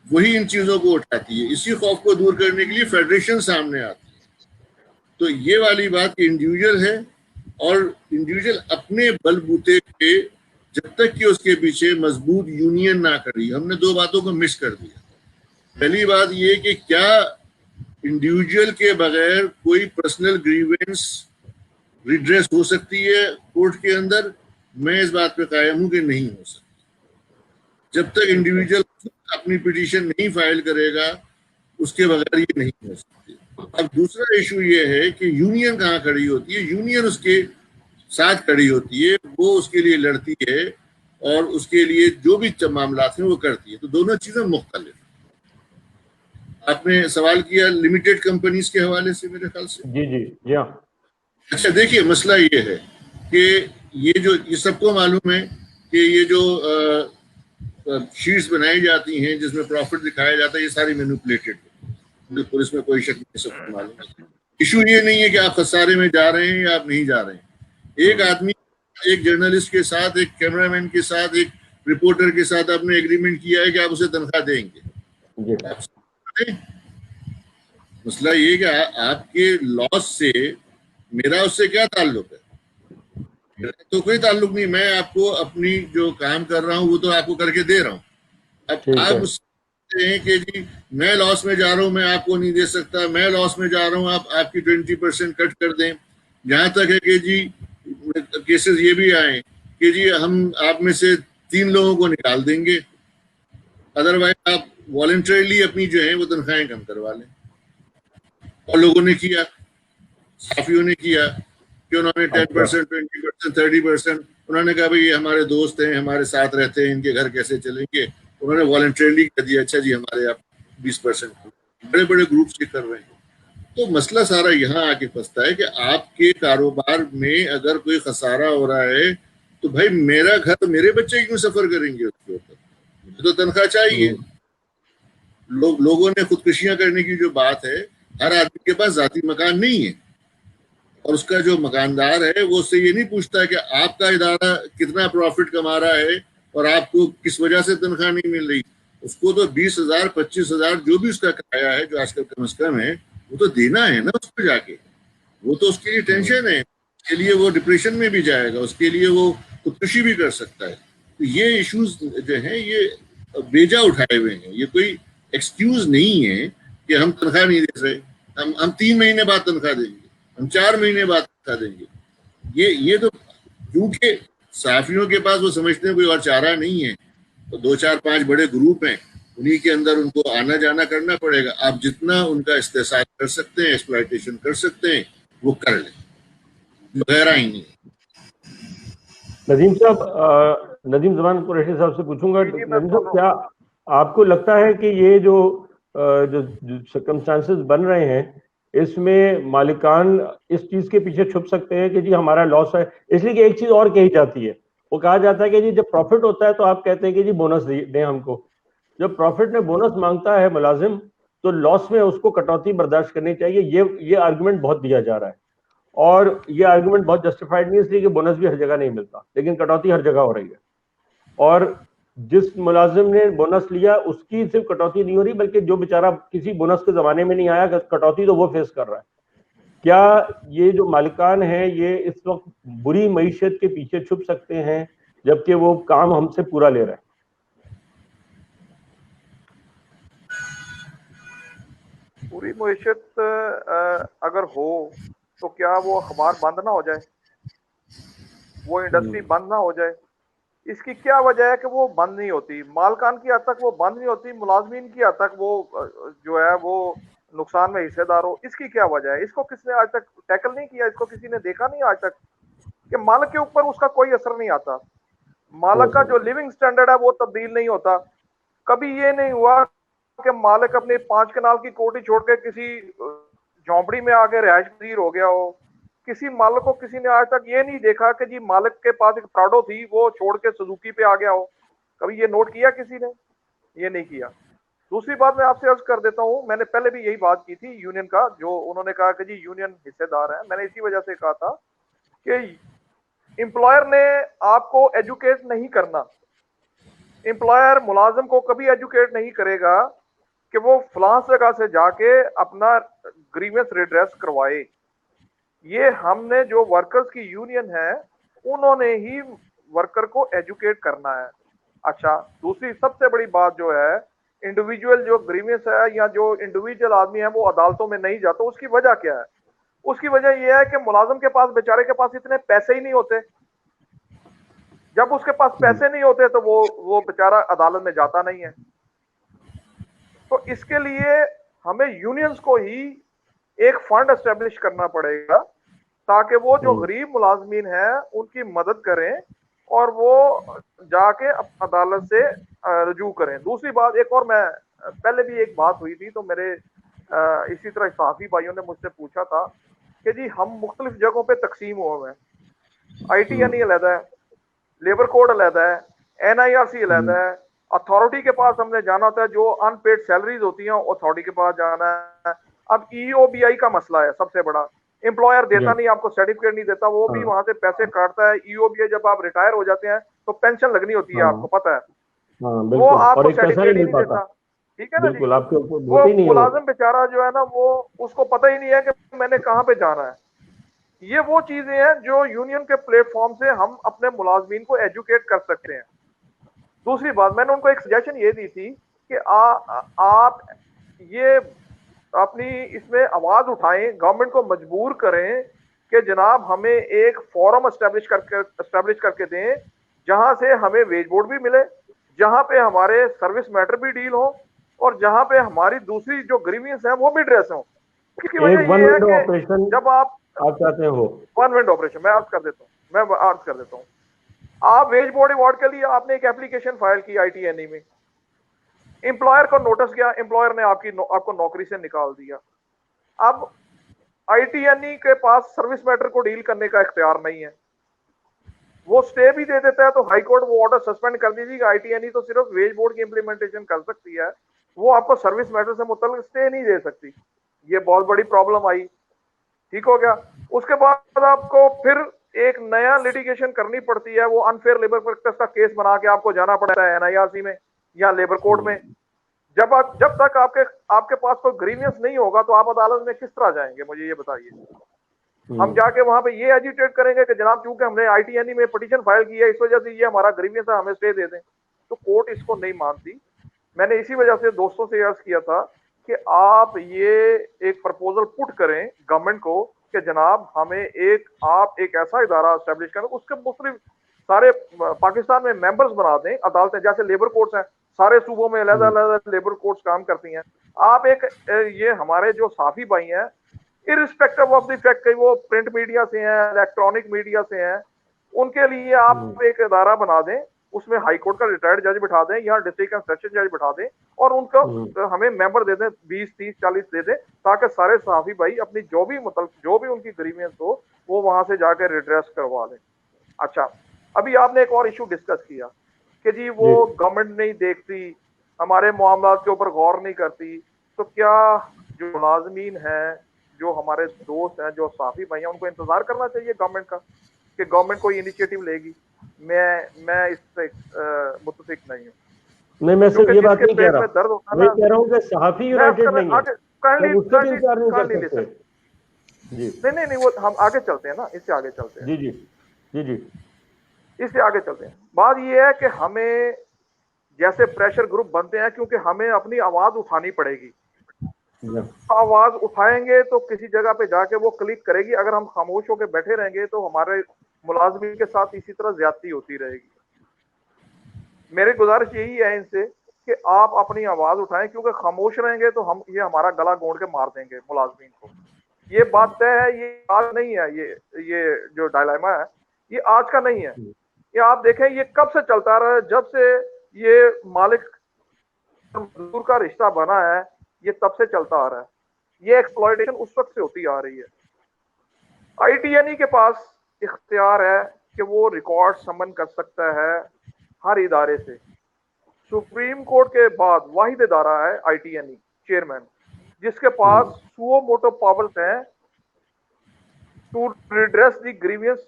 वही इन चीजों को उठाती है। इसी खौफ को दूर करने के लिए फेडरेशन सामने आती है। तो ये वाली बात इंडिविजुअल है और इंडिविजुअल अपने बलबूते पे, जब तक कि उसके पीछे मजबूत यूनियन ना करी, हमने दो बातों को मिस कर दिया। पहली बात ये कि क्या इंडिविजुअल के बगैर कोई पर्सनल ग्रीवेंस रिड्रेस हो सकती है कोर्ट के अंदर? मैं इस बात पे कायम हूं कि नहीं हो सकती। जब तक इंडिविजुअल अपनी पिटीशन नहीं फाइल करेगा, उसके बगैर ये नहीं हो सकती। अब दूसरा इशू ये है कि यूनियन कहाँ खड़ी होती है? यूनियन उसके साथ खड़ी होती है, वो उसके लिए लड़ती है और उसके लिए जो भी मामला हैं वो करती है। तो दोनों चीजें मुख्तलिफ। आपने सवाल किया लिमिटेड कंपनीज के हवाले से, मेरे ख्याल से। जी जी जी हाँ। अच्छा, देखिए मसला ये है कि ये सबको मालूम है कि ये जो शीट्स बनाई जाती हैं जिसमें प्रॉफिट दिखाया जाता है, ये सारी मैनिपुलेटेड है, बिल्कुल, इसमें कोई शक नहीं, सबको मालूम है। इशू ये नहीं है कि आप खसारे में जा रहे हैं या आप नहीं जा रहे हैं। एक आदमी, एक जर्नलिस्ट के साथ, एक कैमरामैन के साथ, एक रिपोर्टर के साथ आपने एग्रीमेंट किया है कि आप उसे तनख्वाह देंगे। मसला ये कि आपके लॉस से मेरा उससे क्या ताल्लुक है? तो कोई ताल्लुक नहीं। मैं आपको अपनी जो काम कर रहा हूँ वो तो आपको करके दे रहा हूँ। अब आप मुझसे हैं कि जी मैं लॉस में जा रहा हूँ, मैं आपको नहीं दे सकता, मैं लॉस में जा रहा हूँ, आप आपकी 20% कट कर दें। यहाँ तक है कि जी केसेस ये भी आए कि जी हम आप में से 3 लोगों को निकाल देंगे, अदरवाइज आप वॉलंटरीली अपनी जो है वो तनख्वाहें कम करवा लें। और लोगों ने किया, साफियों ने किया कि उन्होंने 10%, 20%, 30%, उन्होंने कहा भाई ये हमारे दोस्त हैं, हमारे साथ रहते हैं, इनके घर कैसे चलेंगे, उन्होंने वॉलंटरीली कर दिया, अच्छा जी हमारे आप 20%। बड़े बड़े ग्रुप्स के कर रहे हैं। तो मसला सारा यहाँ आके फंसता है कि आपके कारोबार में अगर कोई खसारा हो रहा है तो भाई मेरा घर, मेरे बच्चे क्यों सफर करेंगे उसके ऊपर? मुझे तो तनख्वाह चाहिए। लोगों ने खुदकुशियां करने की जो बात है, हर आदमी के पास जाती मकान नहीं है, और उसका जो मकानदार है वो उससे ये नहीं पूछता कि आपका इदारा कितना प्रॉफिट कमा रहा है और आपको किस वजह से तनख्वाह नहीं मिल रही। उसको तो 20,000, 25,000 जो भी उसका किराया है, जो आजकल कम से कम है, वो तो देना है ना उसको जाके। वो तो उसके लिए टेंशन है, उसके लिए वो डिप्रेशन में भी जाएगा, उसके लिए वो खुदकुशी भी कर सकता है। तो ये इश्यूज जो है ये बेजा उठाए हुए हैं। ये कोई एक्सक्यूज नहीं है कि हम तनख्वाह नहीं दे रहे, हम 3 महीने बाद तनख्वाह देंगे, हम 4 महीने बाद तनख्वाह देंगे। ये तो क्योंकि साफियों के पास वो समझते हैं कोई और चारा नहीं है, तो 2, 4, 5 बड़े ग्रुप हैं, उन्हीं के अंदर उनको आना जाना करना पड़ेगा। आप जितना उनका इस्तेसाल कर सकते हैं, एक्सप्लॉयटेशन कर सकते हैं, वो कर लें, वगैरह ही नहीं। नदीम साहब, नदीम जमान कुरैशी साहब से पूछूंगा, नदीम साहब क्या आपको लगता है कि ये जो सर्कमस्टांसेस बन रहे हैं, इसमें मालिकान इस चीज के पीछे छुप सकते हैं कि जी हमारा लॉस है? इसलिए कि एक चीज और कही जाती है, वो कहा जाता है कि जी जब प्रॉफिट होता है तो आप कहते हैं कि जी बोनस दें हमको। जब प्रॉफिट में बोनस मांगता है मुलाजिम, तो लॉस में उसको कटौती बर्दाश्त करनी चाहिए। ये आर्गुमेंट बहुत दिया जा रहा है, और ये आर्गुमेंट बहुत जस्टिफाइड नहीं, इसलिए कि बोनस भी हर जगह नहीं मिलता, लेकिन कटौती हर जगह हो रही है। और जिस मुलाजिम ने बोनस लिया उसकी सिर्फ कटौती नहीं हो रही, बल्कि जो बेचारा किसी बोनस के जमाने में नहीं आया, कटौती तो वो फेस कर रहा है। क्या ये जो मालिकान हैं ये इस वक्त बुरी मईशत के पीछे छुप सकते हैं जबकि वो काम हमसे पूरा ले रहे हैं? पूरी मईशत अगर हो तो क्या वो अखबार बंद ना हो जाए, वो इंडस्ट्री बंद ना हो जाए? इसकी क्या वजह है कि वो बंद नहीं होती? मालकान की हद तक वो बंद नहीं होती, मुलाजमीन की हद तक वो जो है वो नुकसान में हिस्सेदार हो। इसकी क्या वजह है? इसको किसने आज तक टैकल नहीं किया? इसको किसी ने देखा नहीं आज तक कि मालिक के ऊपर उसका कोई असर नहीं आता? मालिक का जो लिविंग स्टैंडर्ड है वो तब्दील नहीं होता। कभी ये नहीं हुआ कि मालिक अपने 5 कनाल की कोठी छोड़ के किसी झोंपड़ी में आके रिहायश पजीर हो गया हो। किसी मालिक को किसी ने आज तक ये नहीं देखा कि जी मालिक के पास एक प्राडो थी, वो छोड़ के सुजुकी पे आ गया हो। कभी ये नोट किया किसी ने? ये नहीं किया। दूसरी बात मैं आपसे अर्ज कर देता हूँ, मैंने पहले भी यही बात की थी यूनियन का, जो उन्होंने कहा कि जी यूनियन हिस्सेदार है। मैंने इसी वजह से कहा था कि एम्प्लॉयर ने आपको एजुकेट नहीं करना। एम्प्लॉयर मुलाजिम को कभी एजुकेट नहीं करेगा कि वो फलां जगह से जाके अपना ग्रीवेंस रिड्रेस करवाए। ये हमने जो वर्कर्स की यूनियन है उन्होंने ही वर्कर को एजुकेट करना है। अच्छा, दूसरी सबसे बड़ी बात जो है, इंडिविजुअल जो ग्रीवियंस है या जो इंडिविजुअल आदमी है वो अदालतों में नहीं जाता, उसकी वजह क्या है? उसकी वजह यह है कि मुलाजिम के पास, बेचारे के पास इतने पैसे ही नहीं होते। जब उसके पास पैसे नहीं होते तो वो बेचारा अदालत में जाता नहीं है। तो इसके लिए हमें यूनियंस को ही एक फंड एस्टेब्लिश करना पड़ेगा ताकि वो जो गरीब मुलाजमीन हैं उनकी मदद करें और वो जाके अदालत से रजू करें। दूसरी बात एक और, मैं पहले भी एक बात हुई थी तो मेरे इसी तरह सहाफी भाइयों ने मुझसे पूछा था कि जी हम मुख्तलिफ जगहों पे तकसीम हुए हैं, ITNE अलहदा है, लेबर कोड अलहदा है, NIRC अलहदा है, अथॉरिटी के पास हमने जाना होता है, जो अनपेड सैलरीज होती हैं अथॉरिटी के पास जाना है। अब EOBI का मसला है सबसे बड़ा, एम्प्लॉयर देता नहीं, आपको सर्टिफिकेट नहीं देता, वो भी वहां से पैसे काटता है। EOBI जब आप रिटायर हो जाते हैं तो पेंशन लगनी होती है, आपको पता है, वो आपको सर्टिफिकेट ही नहीं देता। ठीक है ना जी, वो मुलाजिम बेचारा जो है ना, वो उसको पता ही नहीं है कि मैंने कहाँ पे जाना है। ये वो चीजें हैं जो यूनियन के प्लेटफॉर्म से हम अपने मुलाजमीन को एजुकेट कर सकते हैं। दूसरी बात, मैंने उनको एक सजेशन ये दी थी कि आप ये अपनी इसमें आवाज उठाएं, गवर्नमेंट को मजबूर करें कि जनाब हमें एक फोरम एस्टेब्लिश करके दें जहां से हमें वेज बोर्ड भी मिले, जहां पे हमारे सर्विस मैटर भी डील हो और जहां पे हमारी दूसरी जो ग्रीवियंस है वो भी ड्रेस हो। इसकी वजह ये है कि जब आप चाहते हो वन विंडो ऑपरेशन, मैं अर्ज कर देता हूँ, आप वेज बोर्ड अवार्ड के लिए आपने एक एप्लीकेशन फाइल की ITNE में, एम्प्लॉयर को नोटिस गया, एम्प्लॉयर ने आपको नौकरी से निकाल दिया। अब ITNE के पास सर्विस मैटर को डील करने का इख्तियार नहीं है, वो स्टे भी दे देता है तो हाई कोर्ट वो ऑर्डर सस्पेंड कर दीजिए। ITNE तो सिर्फ वेज बोर्ड की इंप्लीमेंटेशन कर सकती है, वो आपको सर्विस मैटर से मुतल्लिक स्टे नहीं दे सकती। ये बहुत बड़ी प्रॉब्लम आई, ठीक हो गया। उसके बाद आपको फिर एक नया लिटिगेशन करनी पड़ती है, वो अनफेयर लेबर प्रैक्टिस का केस बना के आपको जाना पड़ता है NIRC में या लेबर कोर्ट में। जब तक आपके पास कोई ग्रीवियंस नहीं होगा तो आप अदालत में किस तरह जाएंगे, मुझे ये बताइए। हम जाके वहां पे ये एजिटेट करेंगे कि जनाब चूंकि हमने ITNE में पिटीशन फाइल की है, इस वजह से ये हमारा ग्रीवियंस है, हमें स्टे दे दें, तो कोर्ट इसको नहीं मानती। मैंने इसी वजह से दोस्तों से अर्ज किया था कि आप ये एक प्रपोजल पुट करें गवर्नमेंट को कि जनाब हमें आप एक ऐसा इदारा एस्टेब्लिश करें, उसके मुख्तलिफ सारे पाकिस्तान में मेंबर्स बना दें अदालतें, जैसे लेबर कोर्ट्स हैं, सारे सूबों में अलग-अलग लेबर कोर्ट्स काम करती हैं। आप ये हमारे जो साफी भाई हैं, इरिस्पेक्टिव ऑफ द फैक्ट कि वो प्रिंट मीडिया से हैं, इलेक्ट्रॉनिक मीडिया से हैं, उनके लिए आप एक इदारा बना दें, उसमें हाई कोर्ट का रिटायर्ड जज बिठा दें या डिस्ट्रिक्ट एंड सेशन जज बिठा दें और उनको हमें मेंबर दे दें, 20, 30, 40 दे दें, ताकि सारे सहाफी भाई अपनी जो भी उनकी ग्रीवियंस हो वो वहां से जाकर रिड्रेस करवा लें। अच्छा, अभी आपने एक और इशू डिस्कस किया कि जी वो गवर्नमेंट नहीं देखती, हमारे मामलात के ऊपर गौर नहीं करती, तो क्या जो मुलाजमीन हैं, जो हमारे दोस्त हैं, जो सहाफी भाई हैं, उनको इंतजार करना चाहिए गवर्नमेंट का कि गवर्नमेंट कोई इनिशिएटिव लेगी? मैं इससे मुत्तफिक नहीं हूँ। नहीं, मैं सिर्फ ये बात नहीं कह रहा, मैं कह रहा हूँ कि सहाफी यूनाइटेड नहीं है, उससे भी इंतजार नहीं कर सकते। जी नहीं, वो हम आगे चलते हैं ना, इससे आगे चलते हैं। जी, इससे आगे चलते हैं। बात ये है कि हमें जैसे प्रेशर ग्रुप बनते हैं, क्योंकि हमें अपनी आवाज उठानी पड़ेगी। आवाज उठाएंगे तो किसी जगह पे जाके वो क्लिक करेगी। अगर हम खामोश होकर बैठे रहेंगे तो हमारे मुलाजमीन के साथ इसी तरह ज्यादती होती रहेगी। मेरी गुजारिश यही है इनसे कि आप अपनी आवाज उठाएं, क्योंकि खामोश रहेंगे तो ये हमारा गला गोंद के मार देंगे मुलाजमीन को। ये बात तय है, ये आज नहीं है, ये जो डायलेमा है ये आज का नहीं है। ये आप देखें ये कब से चलता रहा है, जब से ये मालिक मजदूर का रिश्ता बना है, ये तब से चलता आ रहा है। ये एक्सप्लॉयटेशन उस वक्त से होती आ रही है। ITNE के पास इख्तियार है कि वो रिकॉर्ड समन कर सकता है हर इदारे से। सुप्रीम कोर्ट के बाद वाहिद इदारा है ITNE चेयरमैन जिसके पास सुओ मोटो पावर्स हैं to redress the grievance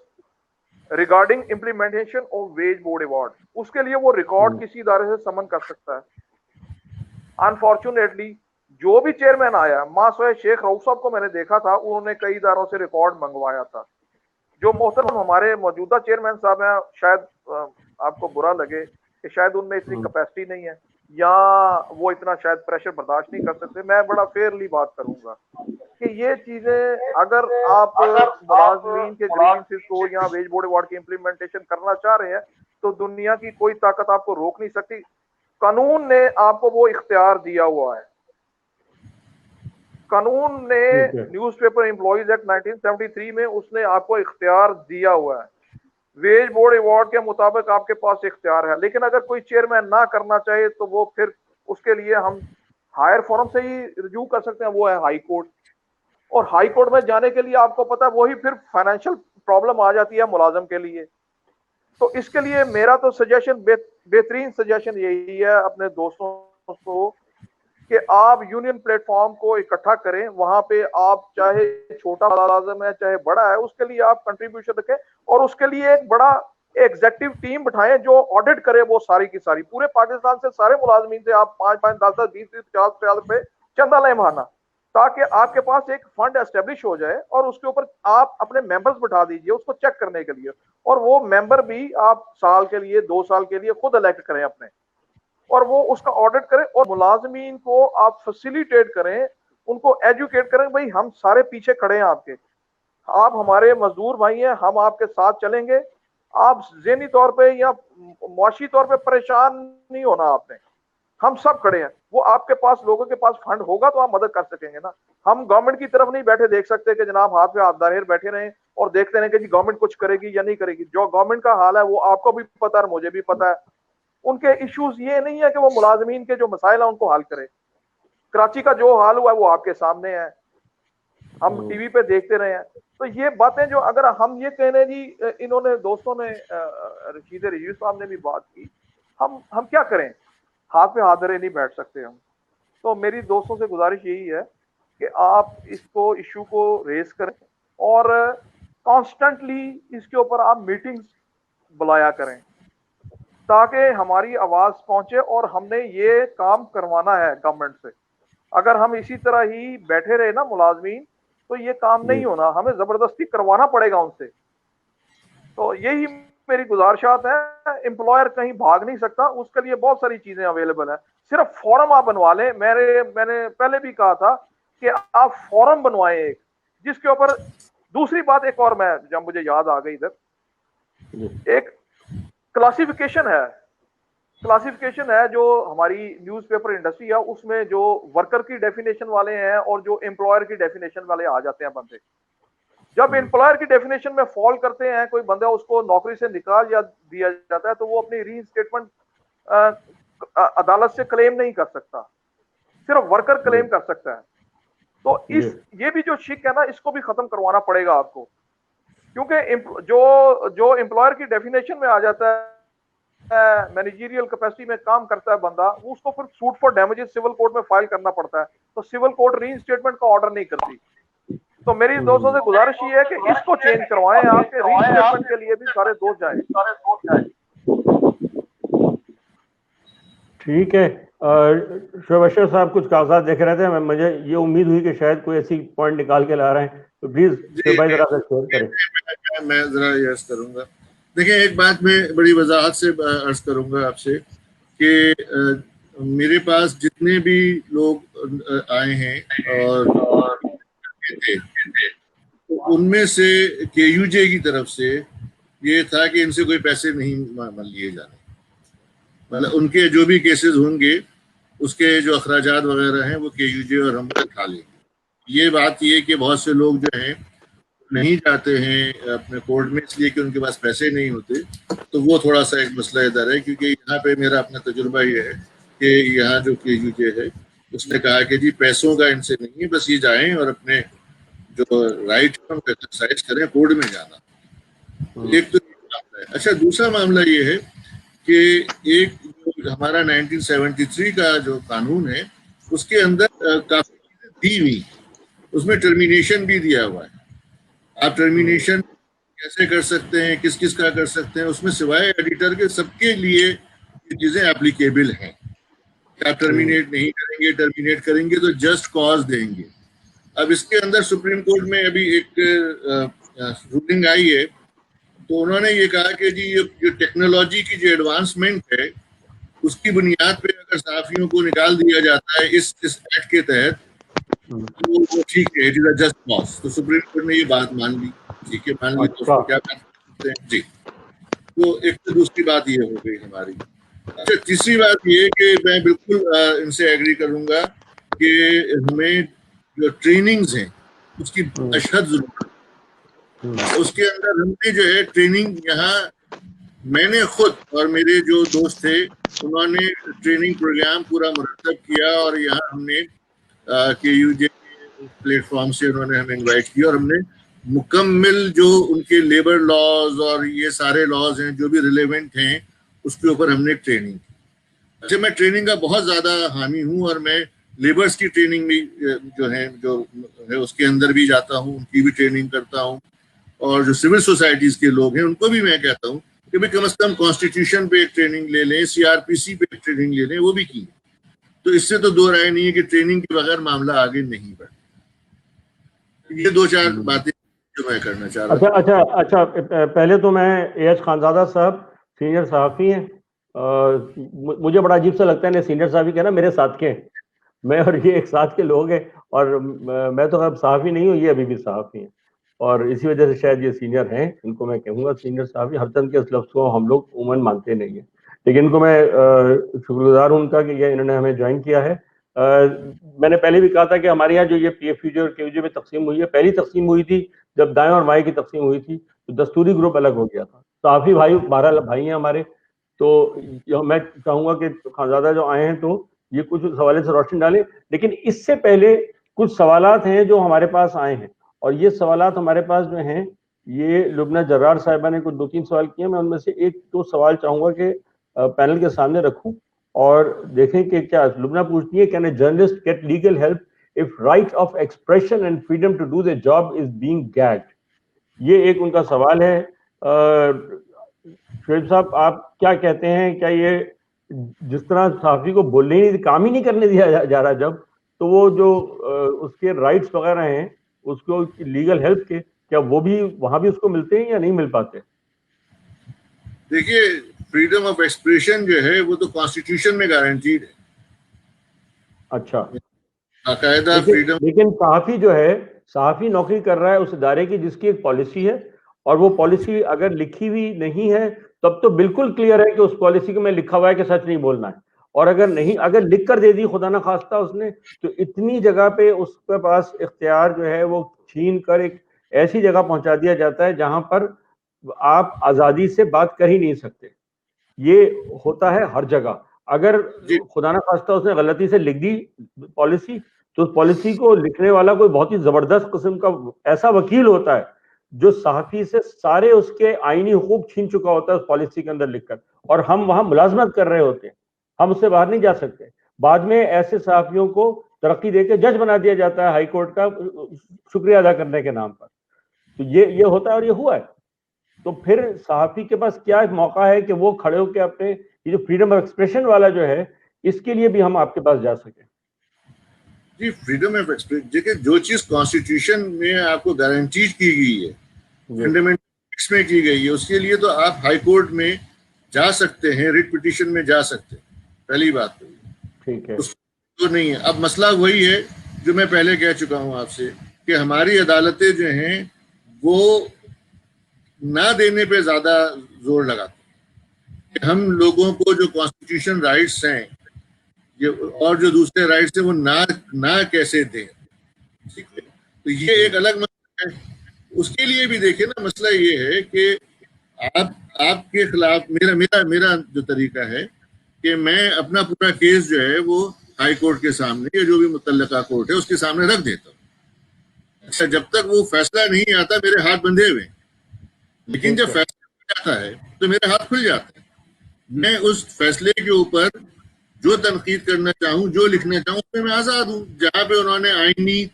regarding implementation of wage board award. उसके लिए वो रिकॉर्ड किसी इदारे से समन कर सकता है। अनफॉर्चुनेटली जो भी चेयरमैन आया, मासवाए शेख रऊफ साहब को मैंने देखा था, उन्होंने कई इदारों से रिकॉर्ड मंगवाया था। जो मोहतरम हमारे मौजूदा चेयरमैन साहब हैं, शायद आपको बुरा लगे कि शायद उनमें इतनी कैपेसिटी नहीं है या वो इतना शायद प्रेशर बर्दाश्त नहीं कर सकते। मैं बड़ा फेयरली बात करूंगा कि ये चीजें अगर आप मुलाजमीन के ग्रीवेंसेस को या वेज बोर्ड अवार्ड की इम्प्लीमेंटेशन करना चाह रहे हैं तो दुनिया की कोई ताकत आपको रोक नहीं सकती। कानून ने आपको वो इख्तियार दिया हुआ है। कानून ने न्यूज़पेपर एम्प्लॉइज एक्ट 1973 में उसने आपको इख्तियार दिया हुआ है। वेज बोर्ड अवार्ड के मुताबिक आपके पास इख्तियार है, लेकिन अगर कोई चेयरमैन ना करना चाहे तो वो फिर उसके लिए हम हायर फोरम से ही रिव्यू कर सकते हैं, वो है हाई कोर्ट। और हाई कोर्ट में जाने के लिए आपको पता है वही फिर फाइनेंशियल प्रॉब्लम आ जाती है मुलाजम के लिए। तो इसके लिए मेरा तो सजेशन बेहतरीन सजेशन यही है अपने दोस्तों को कि आप यूनियन प्लेटफॉर्म को इकट्ठा करें। वहां पे आप चाहे छोटा मुलाजिम है चाहे बड़ा है, उसके लिए आप कंट्रीब्यूशन रखें और उसके लिए एक बड़ा एग्जेक्टिव टीम बिठाएं जो ऑडिट करे वो सारी की सारी। पूरे पाकिस्तान से सारे मुलाजमीन से आप 5-5, 10-10, 20-20, 50-50 रुपए चंदा ले माना, ताकि आपके पास एक फंड एस्टेब्लिश हो जाए और उसके ऊपर आप अपने मेंबर्स बिठा दीजिए उसको चेक करने के लिए। और वो मेंबर भी आप साल के लिए 2 साल के लिए खुद इलेक्ट करें अपने, और वो उसका ऑडिट करें और मुलाजमीन को आप फैसिलिटेट करें, उनको एजुकेट करें। भाई हम सारे पीछे खड़े हैं आपके, आप हमारे मजदूर भाई हैं, हम आपके साथ चलेंगे। आप ज़हनी तौर पे या मुआशी तौर पे परेशान नहीं होना आपने, हम सब खड़े हैं। वो आपके पास लोगों के पास फंड होगा तो आप मदद कर सकेंगे ना। हम गवर्नमेंट की तरफ नहीं बैठे देख सकते कि जनाब हाथ पे हाथ दाहिर बैठे रहें और देखते रहें कि जी गवर्नमेंट कुछ करेगी या नहीं करेगी। जो गवर्नमेंट का हाल है वो आपको भी पता है, मुझे भी पता है। उनके इश्यूज ये नहीं है कि वो मुलाजमीन के जो मसाइल है उनको हल करे। कराची का जो हाल हुआ है वो आपके सामने है, हम टीवी पे देखते रहे हैं। तो ये बातें जो अगर हम ये कहने जी, इन्होंने दोस्तों ने रशीद रिजवी साहब ने भी बात की, हम क्या करें, हाथ पे हाथ धरे नहीं बैठ सकते हम। तो मेरी दोस्तों से गुजारिश यही है कि आप इसको इशू को रेज करें और कॉन्स्टेंटली इसके ऊपर आप मीटिंग्स बुलाया करें ताकि हमारी आवाज पहुंचे। और हमने ये काम करवाना है गवर्नमेंट से। अगर हम इसी तरह ही बैठे रहे ना मुलाजमीन, तो ये काम नहीं होना, हमें जबरदस्ती करवाना पड़ेगा उनसे। तो यही मेरी गुजारिशात है। एम्प्लॉयर कहीं भाग नहीं सकता, उसके लिए बहुत सारी चीजें अवेलेबल है। सिर्फ फॉर्म आप बनवा लें। मैंने पहले भी कहा था कि आप फॉर्म बनवाएं एक, जिसके ऊपर दूसरी बात एक और, मैं जब मुझे याद आ गई इधर, एक क्लासिफिकेशन है जो हमारी न्यूज़पेपर इंडस्ट्री है, उसमें जो वर्कर की डेफिनेशन वाले हैं और जो एम्प्लॉयर की डेफिनेशन वाले आ जाते हैं बंदे। जब एम्प्लॉयर की डेफिनेशन में फॉल करते हैं कोई बंदा, उसको नौकरी से निकाल दिया जाता है, तो वो अपनी रीइंस्टेटमेंट अदालत से क्लेम नहीं कर सकता, सिर्फ वर्कर क्लेम कर सकता है। तो ये भी जो शिक है ना, इसको भी खत्म करवाना पड़ेगा आपको, क्योंकि जो एम्प्लॉयर की डेफिनेशन में आ जाता है, मैनेजरियल कैपेसिटी में काम करता है बंदा, उसको फिर suit for damages civil court में फाइल करना पड़ता है। तो सिविल कोर्ट रीइंस्टेटमेंट का ऑर्डर नहीं करती। तो मेरी दोस्तों से गुजारिश ये है कि इसको चेंज करवाएं, आपके रीइंस्टेटमेंट के लिए भी सारे दोस्त जाएं। ठीक है। शोएब अशरफ साहब कुछ कागजात देख रहे थे, मुझे ये उम्मीद हुई कि शायद कोई ऐसी पॉइंट निकाल के ला रहे हैं, तो प्लीज शोएब भाई जरा शेयर करें। मैं जरा यस करूंगा। देखिए, एक बात मैं बड़ी वजाहत से अर्ज करूंगा आपसे कि मेरे पास जितने भी लोग आए हैं और तो उनमें से केयूजे की तरफ से ये था कि इनसे कोई पैसे नहीं लिए जाने, मतलब उनके जो भी केसेस होंगे उसके जो अखराजात वगैरह हैं वो केयूजे और हम उठा लेंगे। ये बात ये कि बहुत से लोग जो हैं नहीं जाते हैं अपने कोर्ट में इसलिए कि उनके पास पैसे नहीं होते, तो वो थोड़ा सा एक मसला इधर है। क्योंकि यहाँ पे मेरा अपना तजुर्बा ये है कि यहाँ जो केयूजे है उसने कहा कि जी पैसों का इनसे नहीं है, बस ये जाएं और अपने जो राइट है उनको एक्सरसाइज करें, कोर्ट में जाना। एक तो मामला है। अच्छा, दूसरा मामला ये है कि एक जो हमारा 1973 का जो कानून है उसके अंदर काफी चीजें दी हुई, उसमें टर्मिनेशन भी दिया हुआ है। आप टर्मिनेशन कैसे कर सकते हैं, किस किस का कर सकते हैं, उसमें सिवाय एडिटर के सबके लिए ये चीजें एप्लीकेबल हैं। क्या टर्मिनेट नहीं करेंगे, टर्मिनेट करेंगे तो जस्ट कॉज देंगे। अब इसके अंदर सुप्रीम कोर्ट में अभी एक रूलिंग आई है, तो उन्होंने ये कहा कि जी ये टेक्नोलॉजी की जो एडवांसमेंट है उसकी बुनियाद पे अगर सहाफियों को निकाल दिया जाता है इस एक्ट के तहत, तो वो ठीक है, it is a just cause. तो सुप्रीम कोर्ट ने ये बात मान ली, ठीक है, मान ली, तो उसको क्या कर सकते हैं जी। तो एक तो दूसरी बात ये हो गई हमारी। अच्छा, तीसरी बात ये कि मैं बिल्कुल इनसे एग्री करूंगा कि हमें जो ट्रेनिंग्स हैं उसकी अशद जरूरत है। उसके अंदर हमने जो है ट्रेनिंग यहाँ, मैंने खुद और मेरे जो दोस्त थे उन्होंने ट्रेनिंग प्रोग्राम पूरा मुरतब किया, और यहाँ हमने KUJ प्लेटफॉर्म से उन्होंने हमें इनवाइट किया, और हमने मुकम्मल जो उनके लेबर लॉज और ये सारे लॉज हैं जो भी रिलेवेंट हैं उसके ऊपर हमने ट्रेनिंग की। अच्छा, मैं ट्रेनिंग का बहुत ज़्यादा हामी हूँ, और मैं लेबर्स की ट्रेनिंग भी जो है उसके अंदर भी जाता हूँ, उनकी भी ट्रेनिंग करता हूँ, और जो सिविल सोसाइटीज़ के लोग हैं उनको भी मैं कहता हूँ कि भाई कम से कम कॉन्स्टिट्यूशन पे एक ट्रेनिंग ले लें, CRPC पे एक ट्रेनिंग ले लें, वो भी की। तो इससे तो दो राय नहीं है कि ट्रेनिंग के बगैर मामला आगे नहीं बढ़े। ये दो चार बातें जो मैं करना चाह रहा हूँ। अच्छा, पहले तो मैं AH खानजादा साहब सीनियर सहाफ़ी हैं, मुझे बड़ा अजीब सा लगता है, सीनियर सहाफ़ी के ना मेरे साथ के, मैं और ये एक साथ के लोग हैं, और मैं तो अब सहाफ़ी नहीं हूँ, ये अभी भी सहाफ़ी हैं, और इसी वजह से शायद ये सीनियर हैं, इनको मैं कहूँगा सीनियर सहाफ़ी। हरचंद के इस लफ्ज़ को हम लोग उमूमन मानते नहीं हैं, लेकिन इनको मैं शुक्रगुजार हूँ उनका कि ये इन्होंने हमें ज्वाइन किया है। मैंने पहले भी कहा था कि हमारे यहाँ जो ये PFUJ और KUJ में तकसीम हुई है, पहली तकसीम हुई थी जब दाएं और बाएं की तकसीम हुई थी, तो दस्तूरी ग्रुप अलग हो गया था। सहाफ़ी भाई 12 भाई हैं हमारे, तो मैं चाहूँगा कि खानजादा जो आए हैं तो ये कुछ सवालों से रोशनी डालें, लेकिन इससे पहले कुछ सवालात हैं जो हमारे पास आए हैं, और ये सवालात हमारे पास जो हैं, ये लुबना जर्रार साहिबा ने कुछ 2-3 सवाल किए, मैं उनमें से एक दो सवाल चाहूँगा कि पैनल के सामने रखूं और देखें कि क्या लुबना पूछती है, can a journalist get legal help if right of expression and freedom to do the job is being gagged. ये एक उनका सवाल है। शुएब साहब, आप क्या कहते हैं, क्या ये जिस तरह सहाफ़ी को बोलने ही काम ही नहीं करने दिया जा रहा जब, तो वो जो उसके राइट्स वगैरह हैं उसको लीगल हेल्प के, क्या वो भी वहां भी उसको मिलते हैं या नहीं मिल पाते? देखिए, फ्रीडम ऑफ एक्सप्रेशन जो है वो तो कॉन्स्टिट्यूशन में गारंटीड है। अच्छा, बाकायदा फ्रीडम। लेकिन सहाफ़ी जो है, सहाफ़ी नौकरी कर रहा है उस इदारे की जिसकी एक पॉलिसी है, और वो पॉलिसी अगर लिखी हुई नहीं है तब तो बिल्कुल क्लियर है कि उस पॉलिसी में लिखा हुआ है कि सच नहीं बोलना है, और अगर नहीं, अगर लिख कर दे दी खुदा ना खास्ता उसने, तो इतनी जगह पे उसके पास इख्तियार जो है वो छीन कर एक ऐसी जगह पहुंचा दिया जाता है जहां पर आप आज़ादी से बात कर ही नहीं सकते। ये होता है हर जगह। अगर खुदा ना खास्ता उसने गलती से लिख दी पॉलिसी, तो उस पॉलिसी को लिखने वाला कोई बहुत ही जबरदस्त किस्म का ऐसा वकील होता है जो सहाफ़ी से सारे उसके आईनी हुकूक छीन चुका होता है उस पॉलिसी के अंदर लिखकर, और हम वहां मुलाजमत कर रहे होते हैं, हम उससे बाहर नहीं जा सकते। बाद में ऐसे सहाफ़ियों को तरक्की देकर जज बना दिया जाता है हाई कोर्ट का शुक्रिया अदा करने के नाम पर। तो ये होता है और ये हुआ है। तो फिर सहाफ़ी के पास क्या एक मौका है कि वो खड़े होकर अपने ये जो फ्रीडम ऑफ एक्सप्रेशन वाला जो है, इसके लिए भी हम आपके पास जा सके? जी, फ्रीडम ऑफ एक्सप्रेशन, देखिए जो चीज कॉन्स्टिट्यूशन में आपको गारंटीड की गई है, फंडामेंटल में की गई है, उसके लिए तो आप हाई कोर्ट में जा सकते हैं, रिट पिटीशन में जा सकते हैं, पहली बात तो ठीक है, तो नहीं है। अब मसला वही है जो मैं पहले कह चुका हूं आपसे कि हमारी अदालतें जो हैं वो ना देने पे ज्यादा जोर लगाती हैं। हम लोगों को जो कॉन्स्टिट्यूशन राइट्स हैं और जो दूसरे राइट्स हैं वो ना कैसे दें, ठीक है, तो ये एक अलग मसला है। उसके लिए भी देखिए ना, मसला ये है कि आपके खिलाफ मेरा जो तरीका है कि मैं अपना पूरा केस जो है वो हाई कोर्ट के सामने या जो भी मुतल्लका कोर्ट है उसके सामने रख देता हूँ। अच्छा, जब तक वो फैसला नहीं आता मेरे हाथ बंधे हुए, लेकिन जब फैसला हो जाता है तो मेरे हाथ खुल जाते हैं। मैं उस फैसले के ऊपर जो तनकीद करना चाहूँ, जो लिखना चाहूँ, उसमें मैं आजाद हूँ। जहाँ पे उन्होंने आईनी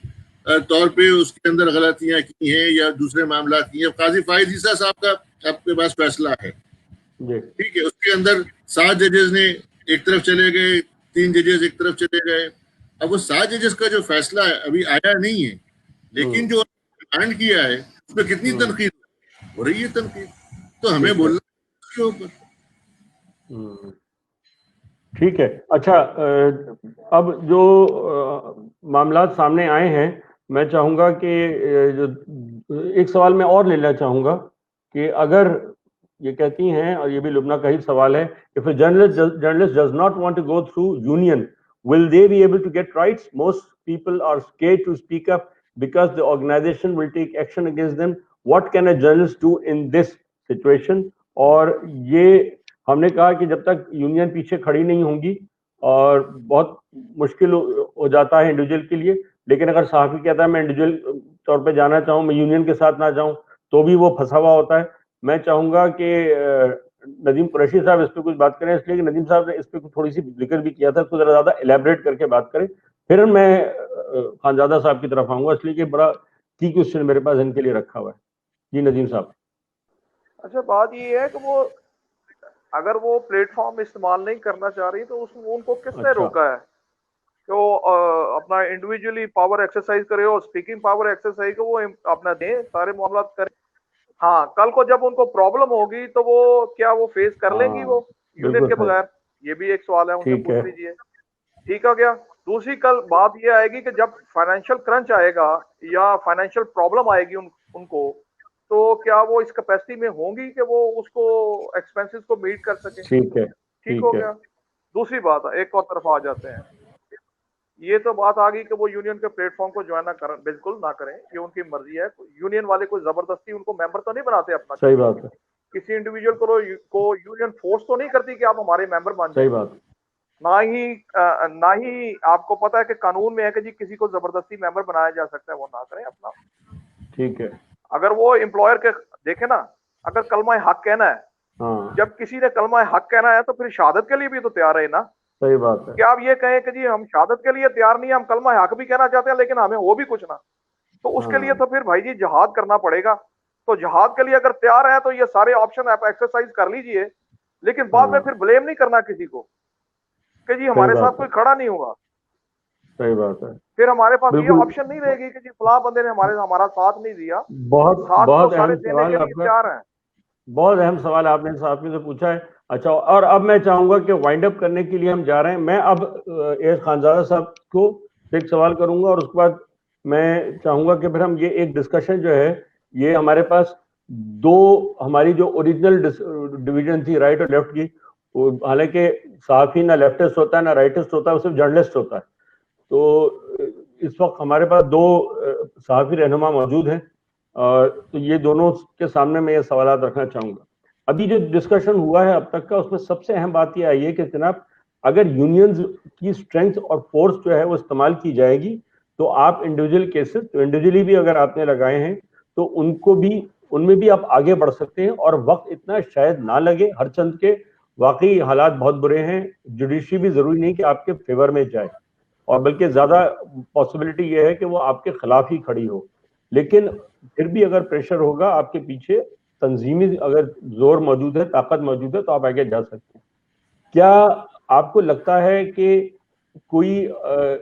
तौर पे उसके अंदर गलतियां की हैं या दूसरे मामला की हैं, काजी फाइज ईसा साहब का आपके पास फैसला है, ठीक है, उसके अंदर 7 जजेस ने एक तरफ चले गए, 3 जजेस एक तरफ चले गए। अब वो 7 जजेस का जो फैसला है अभी आया नहीं है, लेकिन जो डिमांड किया है उसमें कितनी तनकीद हो रही है, तनकीद तो हमें बोलना उसके ऊपर। ठीक है। अच्छा, अब जो मामलात सामने आए हैं, मैं चाहूंगा कि जो एक सवाल मैं और लेना चाहूंगा कि अगर ये कहती हैं, और ये भी लुबना का ही सवाल है, if a journalist does not want to go through union, will they be able to get rights? Most people are scared to speak up because the organization will take action against them. What can a journalist do in this situation? और ये हमने कहा कि जब तक union पीछे खड़ी नहीं होंगी और बहुत मुश्किल हो जाता है इंडिविजुअल के लिए, लेकिन अगर सहाफ़ी कहता है मैं इंडिविजुअल तौर पे जाना चाहूँ, मैं यूनियन के साथ ना जाऊँ, तो भी वो फंसा हुआ होता है। मैं चाहूंगा कि नदीम कुरैशी साहब इस पर कुछ बात करें, इसलिए कि नदीम साहब ने इस पर थोड़ी सी जिक्र भी किया था, तो जरा ज्यादा एलैबोरेट करके बात करें। फिर मैं खानजादा साहब की तरफ आऊंगा, इसलिए कि बड़ा की क्वेश्चन मेरे पास इनके लिए रखा हुआ है। जी नदीम साहब। अच्छा, बात ये है कि वो अगर वो प्लेटफॉर्म इस्तेमाल नहीं करना चाह रही तो उनको किसने रोका है? तो अपना इंडिविजुअली पावर एक्सरसाइज करे और स्पीकिंग पावर एक्सरसाइज को वो अपना दें, सारे मामला करें। हाँ, कल को जब उनको प्रॉब्लम होगी तो वो क्या वो फेस कर लेंगी वो यूनियन के बगैर? ये भी एक सवाल है, उनसे पूछ लीजिए। ठीक हो गया। दूसरी कल बात ये आएगी कि जब फाइनेंशियल क्रंच आएगा या फाइनेंशियल प्रॉब्लम आएगी उनको, तो क्या वो इस कैपेसिटी में होंगी कि वो उसको एक्सपेंसेस को मीट कर सके? ठीक है, ठीक हो गया। दूसरी बात है, एक और तरफ आ जाते हैं, ये तो बात आ गई कि वो यूनियन के प्लेटफॉर्म को ज्वाइन ना करें, बिल्कुल ना करें, ये उनकी मर्जी है। यूनियन वाले कोई जबरदस्ती उनको मेंबर तो नहीं बनाते अपना। सही बात है। किसी इंडिविजुअल को यूनियन फोर्स तो नहीं करती कि आप हमारे मेंबर बन जाए। सही बात। ना ही आपको पता है कि कानून में है कि जी किसी को जबरदस्ती मेंबर बनाया जा सकता है, वो ना करें अपना। ठीक है। अगर वो एम्प्लॉयर के देखे ना, अगर कलमा हक कहना है, जब किसी ने कलमा हक कहना है तो फिर शहादत के लिए भी तो तैयार है ना। सही बात है। क्या आप ये कहें कि जी हम शहादत के लिए तैयार नहीं है, हम कलमा हक भी कहना चाहते हैं लेकिन हमें वो भी कुछ ना, तो उसके लिए तो फिर भाई जी जिहाद करना पड़ेगा। तो जिहाद के लिए अगर तैयार है तो ये सारे ऑप्शन आप एक्सरसाइज कर लीजिए, लेकिन बाद में फिर ब्लेम नहीं करना किसी को कि जी हमारे साथ कोई खड़ा नहीं हुआ। सही बात है। फिर हमारे पास ये ऑप्शन नहीं रहेगी कि जी फलां बंदे ने हमारा साथ नहीं दिया। बहुत अहम सवाल है। बहुत अहम सवाल आपने साहब से पूछा है। अच्छा, और अब मैं चाहूंगा कि वाइंड अप करने के लिए हम जा रहे हैं। मैं अब खानजादा साहब को एक सवाल करूंगा और उसके बाद मैं चाहूंगा कि फिर हम ये एक डिस्कशन जो है, ये हमारे पास दो हमारी जो ओरिजिनल डिवीजन थी राइट और लेफ्ट की, हालांकि सहाफी ना लेफ्टिस्ट होता है ना राइटिस्ट होता है, वो सिर्फ जर्नलिस्ट होता है। तो इस वक्त हमारे पास दो सहाफी रहनुमा मौजूद हैं, तो ये दोनों के सामने मैं ये सवाल रखना चाहूंगा। अभी जो डिस्कशन हुआ है अब तक का, उसमें सबसे अहम बात यह आई है कि जनाब अगर यूनियंस की स्ट्रेंथ और फोर्स जो है वो इस्तेमाल की जाएगी, तो आप इंडिविजुअल केसेस तो इंडिविजुअली भी अगर आपने लगाए हैं तो उनको भी उनमें भी आप आगे बढ़ सकते हैं और वक्त इतना शायद ना लगे। हर चंद के वाकई हालात बहुत बुरे हैं, जुडिशरी भी जरूरी नहीं कि आपके फेवर में जाए, और बल्कि ज्यादा पॉसिबिलिटी ये है कि वो आपके खिलाफ ही खड़ी हो। लेकिन फिर भी अगर प्रेशर होगा, आपके पीछे तंजीमी अगर जोर मौजूद है, ताकत मौजूद है, तो आप आगे जा सकते हैं। क्या आपको लगता है कि कोई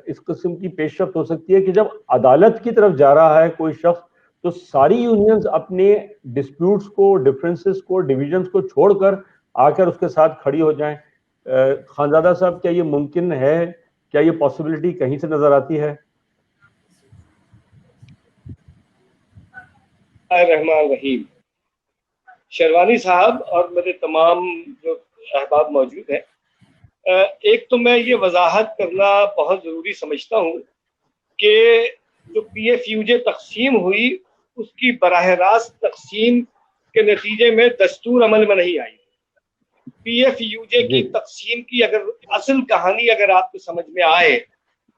इस किस्म की पेशरफ्त हो सकती है कि जब अदालत की तरफ जा रहा है कोई शख्स, तो सारी यूनियंस अपने डिस्प्यूट्स को, डिफरेंसेस को, डिविजन्स को छोड़कर आकर उसके साथ खड़ी हो जाएं? खानजादा साहब, क्या ये मुमकिन है? क्या ये पॉसिबिलिटी कहीं से नजर आती है? रहमान रहीम, शेरवानी साहब और मेरे तमाम जो अहबाब मौजूद हैं, एक तो मैं ये वजाहत करना बहुत ज़रूरी समझता हूँ कि जो PFUJ तकसीम हुई, उसकी बराह रास्त तकसीम के नतीजे में दस्तूर अमल में नहीं आई। PFUJ की तकसीम की अगर असल कहानी अगर आपको समझ में आए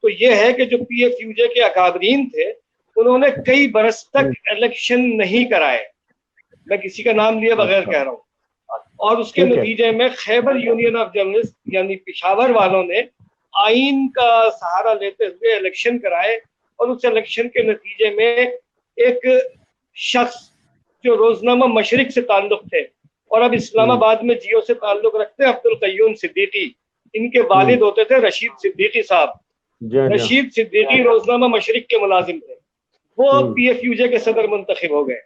तो ये है कि जो PFUJ के अकाबरीन थे, उन्होंने कई बरस तक इलेक्शन नहीं कराए, मैं किसी का नाम लिए बगैर कह रहा हूँ, और उसके नतीजे में खैबर यूनियन ऑफ जर्नलिस्ट यानी पेशावर वालों ने आइन का सहारा लेते हुए इलेक्शन कराए, और उस इलेक्शन के नतीजे में एक शख्स जो रोजनामा मशरिक से ताल्लुक थे और अब इस्लामाबाद में जियो से ताल्लुक रखते हैं, अब्दुल कय्यूम सिद्दीकी, इनके वालिद होते थे रशीद सिद्दीकी साहब। रशीद सिद्दीकी रोजनामा मशरिक के मुलाजिम थे, वो PFUJ के सदर मुंतखब हो गए।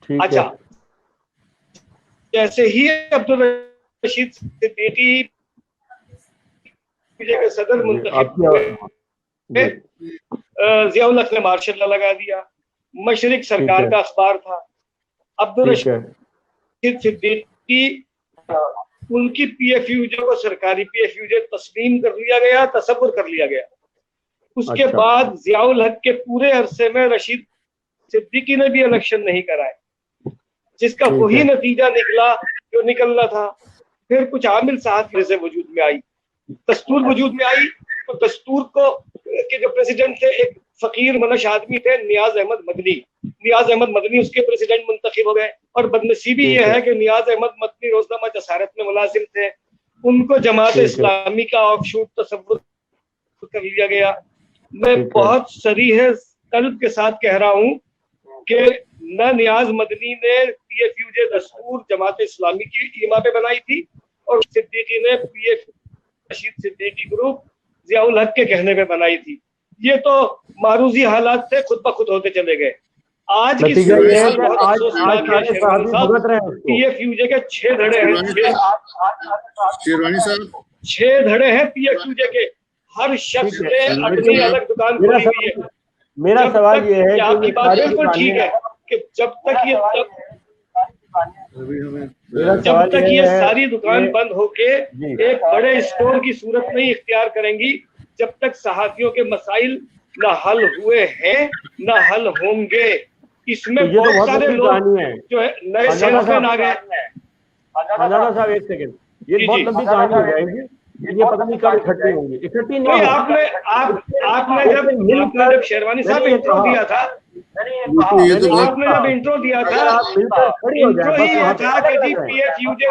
अच्छा, जैसे ही अब्दुल रशीद सिद्दीकी के सदर मुंतखब हुए, जियाउल हक ने मार्शल लगा दिया। मशरिक सरकार का अखबार था। अब्दुल रशीद सिद्दीकी उनकी PFUJ को सरकारी PFUJ तस्लीम कर लिया गया, तसव्वुर कर लिया गया। उसके बाद जियाउल हक के पूरे अरसे में रशीद सिद्दीकी ने भी इलेक्शन नहीं कराए, जिसका वही नतीजा निकला जो निकलना था। फिर कुछ आमिल सहाफ़ी से वजूद में आई, दस्तूर वजूद में आई, तो दस्तूर को के जो प्रेसिडेंट थे एक फकीर मनश आदमी थे नियाज अहमद मदनी। नियाज अहमद मदनी उसके प्रेसिडेंट मुंतखब हो गए। और बदनसीबी ये है कि नियाज अहमद मदनी रोजनामा जसारत में मुलाजिम थे, उनको जमात इस्लामी का ऑफशूट तसव्वुर कर लिया गया। मैं बहुत सरीह कल्ब के साथ कह रहा हूँ कि न नियाज मदनी ने PFUJ दस्तूर जमात इस्लामी की ईमा पे बनाई थी, और सिद्दीकी ने रशीद सिद्दीकी ग्रुप जियाउल हक के कहने पे बनाई थी। ये तो मारूजी हालात थे, खुद ब खुद होते चले गए। आज की PFUJ के 6 धड़े हैं, 6 धड़े हैं PFUJ के। हर शख्स ने अपनी अलग दुकान खोली हुई है। मेरा सवाल ये है कि आपकी बात बिल्कुल ठीक है कि जब तक ये सारी दुकान बंद होके एक बड़े स्टोर की सूरत नहीं इख्तियार करेंगी, जब तक सहाफियों के मसाइल न हल हुए हैं न हल होंगे। इसमें तो बहुत सारे लोग जो है नए सेल्समैन आ गए। साहब एक सेकंड, ये बहुत लंबी कहानी हो जाएगी, ये पता नहीं कब इकट्ठी होंगी। इकट्ठी नहीं, आपने जब शेरवानी साहब इंट्रो दिया था, आपने जब इंट्रो दिया था, इंट्रो ही ये था कि PFUJ,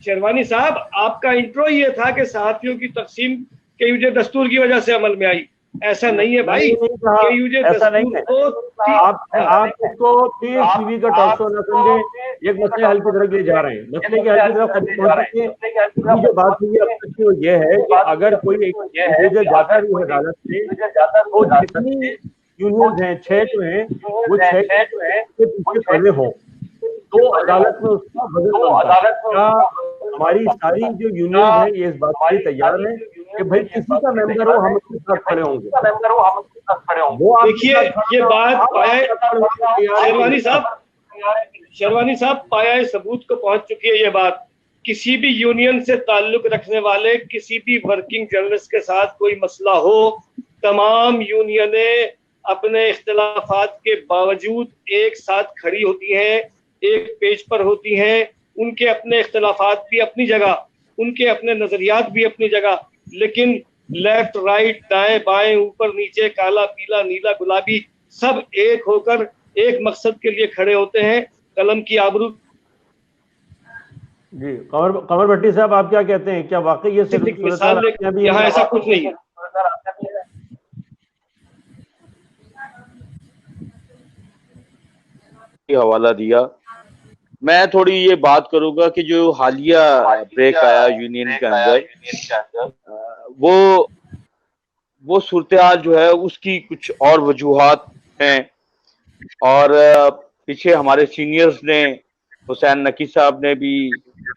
शेरवानी साहब आपका इंट्रो ये था कि सहाफियों की तकसीम KUJ दस्तूर की वजह से अमल में आई। ऐसा नहीं है भाई, KUJ दस्तूर को आप इसको PFTV का टॉक शो न समझे, एक मसले हल की तरफ ले जा रहे हैं। मसले के हल की तरफ पहुंचने जो बात हुई अब तक वो ये है कि अगर कोई एक जाता भी है अदालत से, तो जितनी यूनियन हैं 6 जो हैं वो 6 के पीछे खड़े हों तो अदालत में उसका वजन। हमारी सारी जो यूनियन है ये इस बात के लिए तैयार है कि भाई किसी का मेंबर हो हम उसके साथ खड़े होंगे। वो देखिए ये बात शेरवानी साहब पाया सबूत को पहुंच चुकी है। ये बात किसी भी यूनियन से ताल्लुक रखने वाले किसी भी वर्किंग जर्नलिस्ट के साथ कोई मसला हो, तमाम यूनियनें अपने इख्तिलाफात के बावजूद एक साथ खड़ी होती हैं, एक पेज पर होती हैं। उनके अपने इख्तिलाफात भी अपनी जगह, उनके अपने नजरियात भी अपनी जगह, लेकिन लेफ्ट राइट दाएं बाएं ऊपर नीचे काला पीला नीला गुलाबी सब एक होकर एक मकसद के लिए खड़े होते हैं, कलम की आबरू। जी कमर भट्टी साहब आप क्या कहते हैं, क्या वाकई ये यहाँ ऐसा कुछ नहीं है? हवाला दिया। मैं थोड़ी ये बात करूंगा कि जो हालिया ब्रेक आया यूनियन के अंदर, वो सूरत-ए-हाल जो है उसकी कुछ और वजूहात हैं। और पीछे हमारे सीनियर्स ने, हुसैन नकी साहब ने भी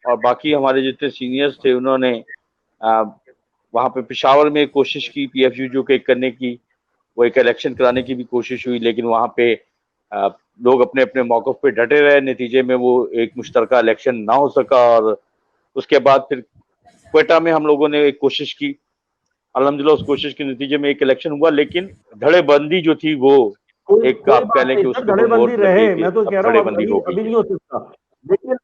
और बाकी हमारे जितने सीनियर्स थे उन्होंने वहाँ पे पेशावर में कोशिश की PFUJ के करने की, वो एक इलेक्शन कराने की भी कोशिश हुई, लेकिन वहाँ पे लोग अपने अपने मौक़िफ़ पे डटे रहे। नतीजे में वो एक मुश्तरका इलेक्शन ना हो सका। और उसके बाद फिर क्वेटा में हम लोगों ने एक कोशिश की, अल्हम्दुलिल्लाह उस कोशिश के नतीजे में एक इलेक्शन हुआ, लेकिन धड़ेबंदी जो थी वो एक आप कह लें कि उसको धड़ेबंदी रहे, मैं तो कह रहा हूं अभी नहीं हो सकता। लेकिन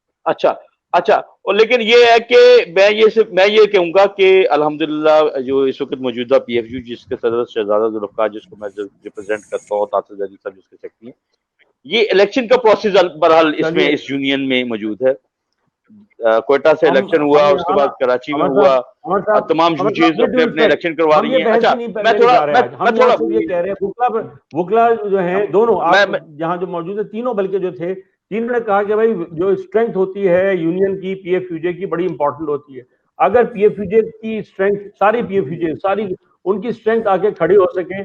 अच्छा और लेकिन ये है कि मैं ये कहूंगा कि अल्हम्दुलिल्लाह जो इस वक्त मौजूदा PFUJ जिसके सदर शहजादा जुल्फ़कार, जिसको मैं रिप्रेजेंट करता हूँ, तासिर अली साहब जिसके सेक्रेटरी हैं, ये इलेक्शन का प्रोसेस बहरहाल इसमें इस यूनियन में मौजूद है। क्वेटा से इलेक्शन हुआ, उसके बाद कराची में हुआ, तमाम यूजेस अपने अपने इलेक्शन करवा रही हैं। अच्छा मैं थोड़ा ये कह रहे हैं वुकला जो है दोनों यहाँ जो मौजूद है तीनों, बल्कि जो थे तीनों ने कहा कि भाई जो स्ट्रेंथ होती है यूनियन की PFUJ की बड़ी इंपॉर्टेंट होती है। अगर पीएफयूजे की स्ट्रेंथ, सारी पीएफयूजे सारी उनकी स्ट्रेंथ आके खड़ी हो सके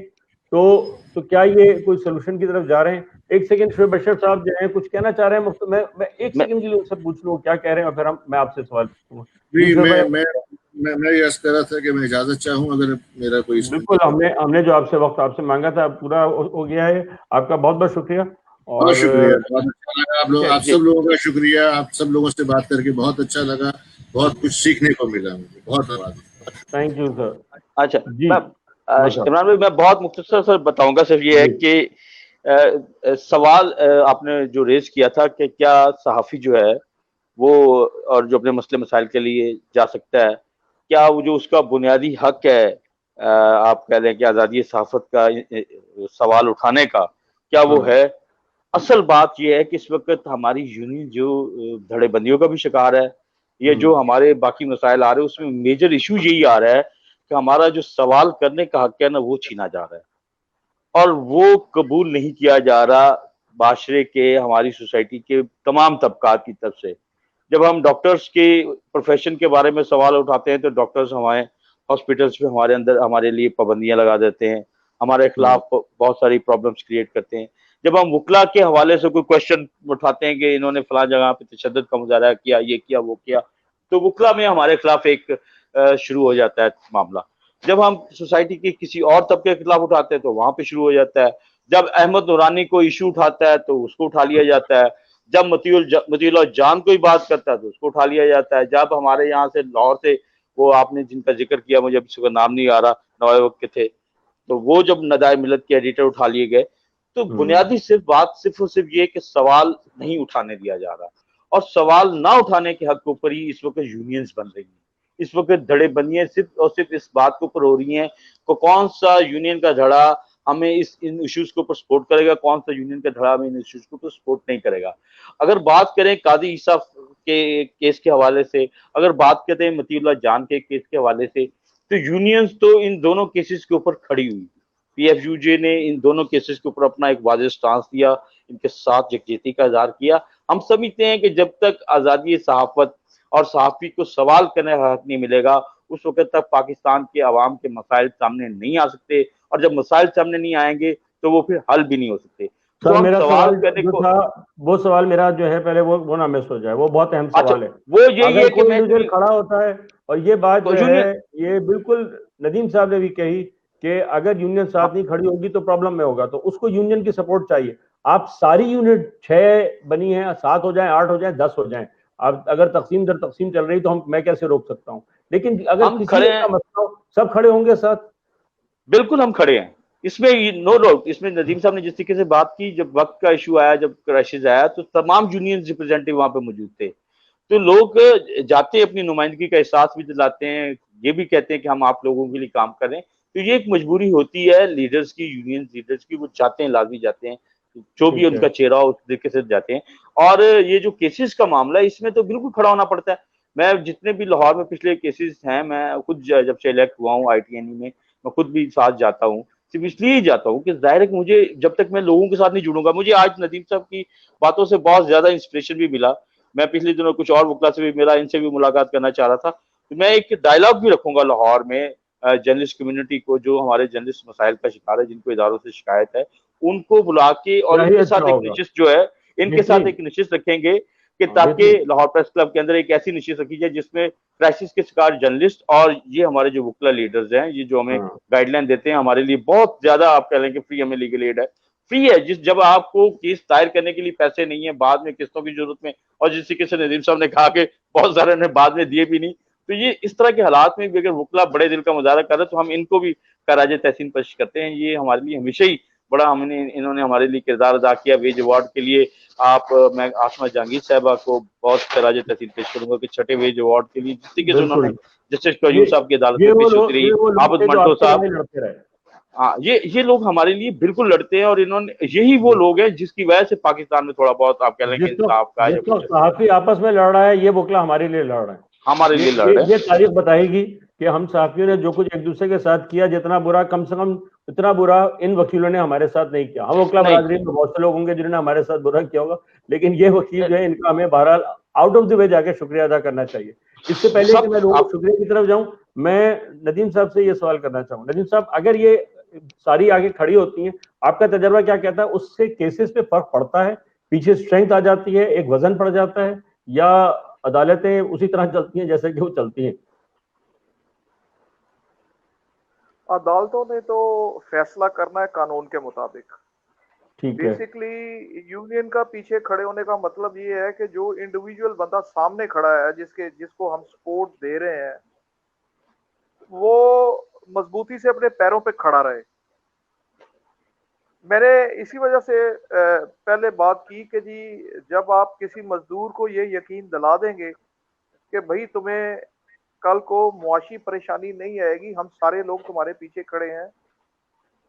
तो क्या ये कोई सोल्यूशन की तरफ जा रहे हैं? एक सेकंड, शोएब अशरफ साहब जो है कुछ कहना चाह रहे हैं, मैं एक सेकंड के लिए उनसे पूछ लूं क्या कह रहे हैं, और फिर मैं आपसे सवाल पूछूंगा। मैं यस कह रहा था कि मैं इजाजत चाहूं अगर मेरा कोई। बिल्कुल, हमने जो आपसे वक्त आपसे मांगा था पूरा हो गया है। आपका बहुत बहुत शुक्रिया। और बहुत शुक्रिया, बहुत अच्छा लगा। आप सब लोगों का शुक्रिया। आप सब लोगों से बात करके बहुत अच्छा लगा, बहुत कुछ सीखने को मिला मुझे। बहुत धन्यवाद। Thank you sir. अच्छा, इमरान भाई मैं बहुत मुख्तसर सर बताऊंगा। सिर्फ ये है कि सवाल आपने जो रेज किया था कि क्या सहाफ़ी जो है वो और जो अपने मसले मसाइल के लिए जा सकता है, क्या वो जो उसका बुनियादी हक है, आप कह लें कि आज़ादी सहाफ़त का सवाल उठाने का, क्या वो है? असल बात यह है कि इस वक्त हमारी यूनियन जो धड़ेबंदियों का भी शिकार है, ये जो हमारे बाकी मसाइल आ रहे हैं उसमें मेजर इशू यही आ रहा है कि हमारा जो सवाल करने का हक है ना वो छीना जा रहा है और वो कबूल नहीं किया जा रहा माशरे के, हमारी सोसाइटी के तमाम तबकात की तरफ से। जब हम डॉक्टर्स के प्रोफेशन के बारे में सवाल उठाते हैं तो डॉक्टर्स हमारे हॉस्पिटल्स में हमारे अंदर हमारे लिए पाबंदियां लगा देते हैं, हमारे खिलाफ बहुत सारी प्रॉब्लम्स क्रिएट करते हैं। जब हम वकला के हवाले से कोई क्वेश्चन उठाते हैं कि इन्होंने फला जगह पे तशद्दुद का मुजाहरा किया, ये किया वो किया, तो वकला में हमारे खिलाफ एक शुरू हो जाता है मामला। जब हम सोसाइटी के किसी और तबके के खिलाफ उठाते हैं तो वहां पे शुरू हो जाता है। जब अहमद नूरानी को इशू उठाता है तो उसको उठा लिया जाता है। जब मतीउल जान कोई बात करता है तो उसको उठा लिया जाता है। जब हमारे यहाँ से लाहौर से वो आपने जिनका जिक्र किया, मुझे अभी नाम नहीं आ रहा, नवाब के थे, तो वो जब नदाए मिलत के एडिटर उठा लिए गए। तो बुनियादी सिर्फ और सिर्फ ये कि सवाल नहीं उठाने दिया जा रहा, और सवाल ना उठाने के हक के ऊपर ही इस वक्त यूनियंस बन रही हैं। इस वक्त धड़ेबंदियां सिर्फ और सिर्फ इस बात के ऊपर हो रही हैं कि कौन सा यूनियन का धड़ा हमें इन इश्यूज के ऊपर सपोर्ट करेगा, कौन सा यूनियन का धड़ा हमें इन इश्यूज के ऊपर सपोर्ट नहीं करेगा। अगर बात करें कादी ईसा के केस के हवाले से, अगर बात करते हैं मतीउल्लाह जान के केस के हवाले से, तो यूनियंस तो इन दोनों केसेस के ऊपर खड़ी हुई। पीएफयूजे ने इन दोनों केसेस के ऊपर अपना एक वाज़ेह स्टांस दिया, इनके साथ यकजहती का इज़हार किया। हम समझते हैं कि जब तक आज़ादी सहाफ़त और सहाफ़ी को सवाल करने का हक नहीं मिलेगा, उस वक्त तक पाकिस्तान के अवाम के मसाइल सामने नहीं आ सकते, और जब मसाइल सामने नहीं आएंगे तो वो फिर हल भी नहीं हो सकते। तो मेरा सवाल जो था वो सवाल मेरा जो है पहले वो ना मिस हो जाए, वो बहुत अहम सवाल है। वो यही है कि कोई खड़ा होता है, और ये बात जो है ये बिल्कुल नदीम साहब ने भी कही कि अगर यूनियन साथ नहीं खड़ी होगी तो प्रॉब्लम में होगा, तो उसको यूनियन की सपोर्ट चाहिए। आप सारी यूनिट 6 बनी है, 7 हो जाए, 8 हो जाए, 10 हो जाए, अब अगर तकसीम दर तकसीम चल रही तो मैं कैसे रोक सकता हूँ? लेकिन अगर किसी का मसला सब खड़े होंगे साथ। बिल्कुल हम खड़े हैं, इसमें नो डाउट। इसमें नदीम साहब ने जिस तरीके से बात की, जब वक्त का इशू आया, जब क्राइसिस आया, तो तमाम यूनियन रिप्रेजेंटेटिव वहां पे मौजूद थे। तो लोग जाते अपनी नुमाइंदगी का एहसास भी दिलाते हैं, ये भी कहते हैं कि हम आप लोगों के लिए काम करें। तो ये एक मजबूरी होती है लीडर्स की, यूनियन लीडर्स की, वो चाहते हैं, लाजमी जाते हैं, जो भी उनका चेहरा हो उस तरीके से जाते हैं। और ये जो केसेस का मामला है, इसमें तो बिल्कुल खड़ा होना पड़ता है। मैं जितने भी लाहौर में पिछले केसेस हैं, मैं खुद जब से इलेक्ट हुआ हूँ ITNE में, मैं खुद भी साथ जाता हूँ, सिर्फ इसलिए ही जाता हूँ कि जाहिर है कि मुझे जब तक मैं लोगों के साथ नहीं जुड़ूंगा, मुझे आज नदीम साहब की बातों से बहुत ज्यादा इंस्पिरेशन भी मिला। मैं पिछले दिनों कुछ और वकला से भी मिला, इनसे भी मुलाकात करना चाह रहा था। तो मैं एक डायलॉग भी रखूंगा लाहौर में जर्नलिस्ट कम्युनिटी को, जो हमारे जर्नलिस्ट मसाइल का शिकार है, जिनको इदारों से शिकायत है, उनको बुला के और इनके साथ एक नशिस्त जो है, इनके साथ एक नशिस्त रखेंगे कि ताकि लाहौर प्रेस क्लब के अंदर एक ऐसी नशिस्त रखी जाए जिसमें क्राइसिस के शिकार जर्नलिस्ट और ये हमारे जो वकला लीडर्स हैं, ये जो हमें गाइडलाइन देते हैं, हमारे लिए बहुत ज्यादा, आप कह लें कि फ्री हमें लीगल एड है, फ्री है। जब आपको केस दायर करने के लिए पैसे नहीं है, बाद में किस्तों की जरूरत में, और जिस तरीके से नदीम साहब ने कहा कि बहुत सारे ने बाद में दिए भी नहीं, तो ये इस तरह के हालात में भी अगर वकला बड़े दिल का मुजाहरा कर रहे तो हम इनको भी खराज तहसीन पेश करते हैं। ये हमारे लिए हमेशा ही बड़ा, इन्होंने हमारे लिए किरदार अदा किया। वेज अवार्ड के लिए मैं आसमा जहांगीर साहबा को बहुत खराज तहसीन पेश करूंगा कि छठे वेज अवार्ड के लिए जिस तरीके से उन्होंने जस्टिस कयूम साहब की अदालत में पेश उतरी, आबद मंटो साहब, हाँ, ये लोग हमारे लिए बिल्कुल लड़ते हैं, और इन्होंने, यही वो लोग हैं जिसकी वजह से पाकिस्तान में थोड़ा बहुत, आप कह लें कि इंसाफ का, सहाफ़ी आपस में लड़ रहा है, ये वकला हमारे लिए लड़ रहे हैं, हमारे लिए लड़ रहे हैं। ये तारीख बताएगी कि हम सहाफियों ने जो कुछ एक दूसरे के साथ किया, जितना बुरा, कम से कम इतना बुरा इन वकीलों ने हमारे साथ नहीं किया। हम वकील बरादरी में बहुत से लोग होंगे जिन्होंने हमारे साथ बुरा किया होगा, लेकिन ये वकील जो है इनका हमें बहरहाल आउट ऑफ द वे जाके शुक्रिया अदा करना चाहिए। इससे पहले कि मैं लोगों को शुक्रिया की तरफ जाऊं, मैं नदीम साहब से ये सवाल करना चाहूंगा। नदीम साहब, अगर ये सारी आगे खड़ी होती हैं, आपका तजर्बा क्या कहता है? उससे केसेस पे फर्क पड़ता है, पीछे स्ट्रेंथ आ जाती है, एक वजन पड़ जाता है, या अदालतें उसी तरह चलती हैं जैसे कि वो चलती हैं? अदालतों ने तो फैसला करना है कानून के मुताबिक। ठीक है। बेसिकली यूनियन का पीछे खड़े होने का मतलब ये है कि जो इंडिविजुअल बंदा सामने खड़ा है, जिसको हम सपोर्ट दे रहे हैं, वो मजबूती से अपने पैरों पे खड़ा रहे। मैंने इसी वजह से पहले बात की कि जी, जब आप किसी मजदूर को ये यकीन दिला देंगे कि भाई तुम्हें कल को मुआशी परेशानी नहीं आएगी, हम सारे लोग तुम्हारे पीछे खड़े हैं,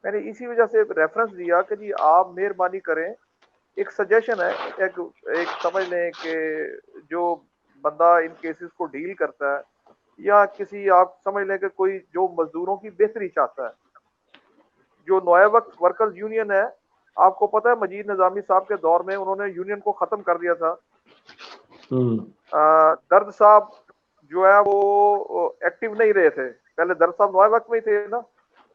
मैंने इसी वजह से रेफरेंस दिया कि जी आप मेहरबानी करें, एक सजेशन है, एक समझ लें कि जो बंदा इन केसेस को डील करता है, या किसी आप समझ लें कि कोई जो मजदूरों की बेहतरी चाहता है, जो नोएब वर्कर्स यूनियन है, आपको पता है मजीद निजामी साहब के दौर में उन्होंने यूनियन को खत्म कर दिया था। दर्द साहब जो है वो एक्टिव नहीं रहे थे, पहले दर्द साहब नोएब वक्त में ही थे ना,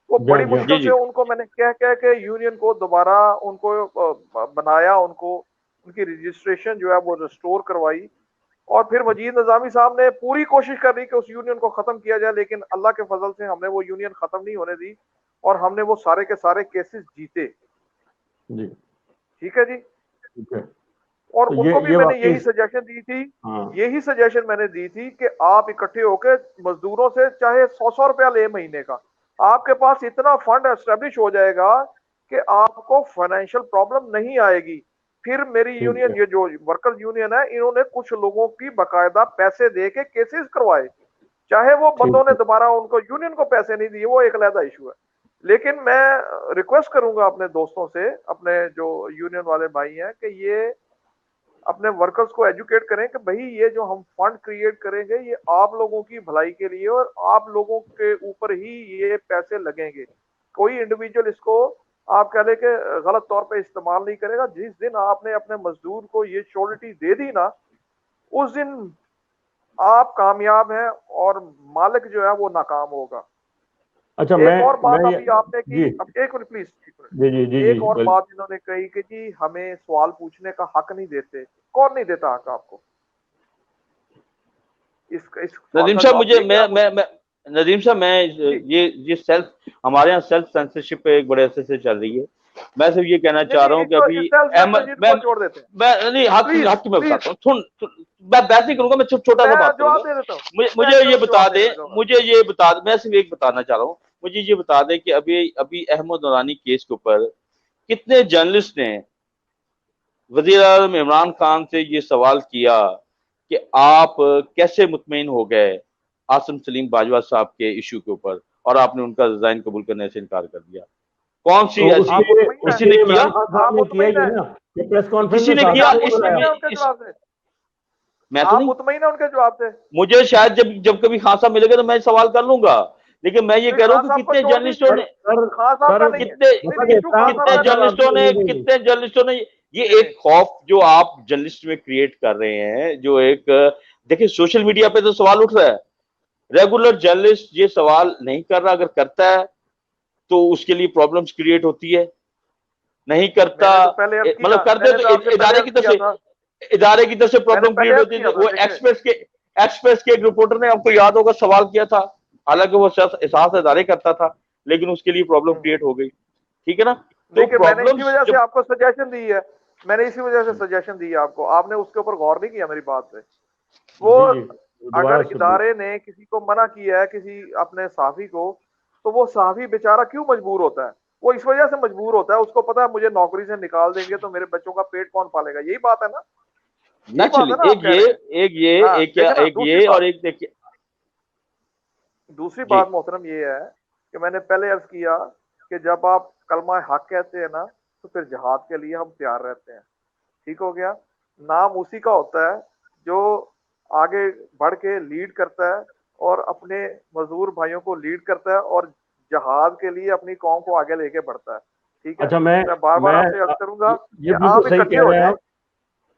वो बड़ी मुश्किल से उनको मैंने कह के यूनियन को दोबारा उनको बनाया, उनकी रजिस्ट्रेशन जो है वो रिस्टोर करवाई, और फिर मजीद निजामी साहब ने पूरी कोशिश कर दी कि उस यूनियन को खत्म किया जाए, लेकिन अल्लाह के फजल से हमने वो यूनियन खत्म नहीं होने दी और हमने वो सारे के सारे केसेस जीते। ठीक है जी। और तो उनको भी मैंने यही सजेशन दी थी, यही सजेशन मैंने दी थी कि आप इकट्ठे होकर मजदूरों से चाहे 100-100 रुपया ले महीने का, आपके पास इतना फंड एस्टेब्लिश हो जाएगा कि आपको फाइनेंशियल प्रॉब्लम नहीं आएगी। फिर मेरी यूनियन, ये जो वर्कर्स यूनियन है, इन्होंने कुछ लोगों की बकायदा पैसे दे के केसेस करवाए, चाहे वो बंदों ने दोबारा उनको यूनियन को पैसे नहीं दिए, वो एक अलग इशू है। लेकिन मैं रिक्वेस्ट करूंगा अपने दोस्तों से, अपने जो यूनियन वाले भाई हैं, कि ये अपने वर्कर्स को एजुकेट करें कि भाई ये जो हम फंड क्रिएट करेंगे ये आप लोगों की भलाई के लिए और आप लोगों के ऊपर ही ये पैसे लगेंगे। कोई इंडिविजुअल इसको आप कह ले कि गलत तौर पे इस्तेमाल नहीं करेगा। जिस दिन आपने अपने मजदूर को ये श्योरिटी दे दी ना, उस दिन आप कामयाब हैं और मालिक जो है वो नाकाम होगा। अच्छा, एक और बात अभी आपने की, अब एक मिनट प्लीज, एक और बात इन्होंने कही कि जी हमें सवाल पूछने का हक नहीं देते। कौन नहीं देता हक आपको? नदीम साहब, मुझे मैं नदीम साहब, मैं ये सेल्फ, हमारे यहाँ सेल्फ सेंसरशिप पे एक बड़े अरसे से चल रही है। मैं सिर्फ ये कहना चाह रहा हूँ कि अभी मैं नहीं, हक की मैं बताता हूँ, मैं बहस नहीं करूंगा, मैं छोटा सा बात करूंगा। मुझे ये बता दे, मैं सिर्फ एक बताना चाह रहा हूँ, मुझे ये बता दें कि अभी अहमद नूरानी केस के ऊपर कितने जर्नलिस्ट ने वज़ीर आज़म इमरान खान से ये सवाल किया कि आप कैसे मुतमईन हो गए आसिम सलीम बाजवा साहब के इशू के ऊपर, और आपने उनका रिजाइन कबूल करने से इनकार कर दिया। कौन सी किसी ने किया? किसी ने किया? मैं तो नहीं मुतमईन है उनके जवाब से। मुझे शायद जब कभी खान साहब मिलेगा तो मैं सवाल कर लूंगा, लेकिन मैं ये कह रहा हूँ कि कितने जर्नलिस्टों ने ये एक खौफ जो आप जर्नलिस्ट में क्रिएट कर रहे हैं, जो एक देखिए सोशल मीडिया पे तो सवाल उठ रहा है, रेगुलर जर्नलिस्ट ये सवाल नहीं कर रहा, अगर करता है तो उसके लिए प्रॉब्लम्स क्रिएट होती है, नहीं करता मतलब कर दे तो इदारे की तरफ से प्रॉब्लम क्रिएट होती है। वो एक्सप्रेस के एक रिपोर्टर ने, आपको याद होगा, सवाल किया था, हालांकि वो एहसास इदारे करता था, लेकिन उसके लिए प्रॉब्लम क्रिएट हो गई। ठीक है ना? तो मैंने इसी वजह से आपको सजेशन दी है, आपको, आपने उसके ऊपर गौर नहीं किया मेरी बात पे। वो अगर इदारे ने किसी को मना किया है, किसी अपने सहाफी को, तो वो सहाफी बेचारा क्यों मजबूर होता है? वो इस वजह से मजबूर होता है, उसको पता है मुझे नौकरी से निकाल देंगे तो मेरे बच्चों का पेट कौन पालेगा। यही बात है ना? दूसरी बात मोहतरम ये है कि मैंने पहले अर्ज किया कि जब आप कलमा हक कहते हैं ना, तो फिर जिहाद के लिए हम तैयार रहते हैं। ठीक हो गया? नाम उसी का होता है जो आगे बढ़ के लीड करता है और अपने मजदूर भाइयों को लीड करता है और जहाज के लिए अपनी कौम को आगे लेके बढ़ता है। ठीक है, अच्छा, मैं बार बार आपसे अर्ज करूंगा ये कि बिल्कुल आप सही इकट्ठे कह हो रहे हैं जाए। आप।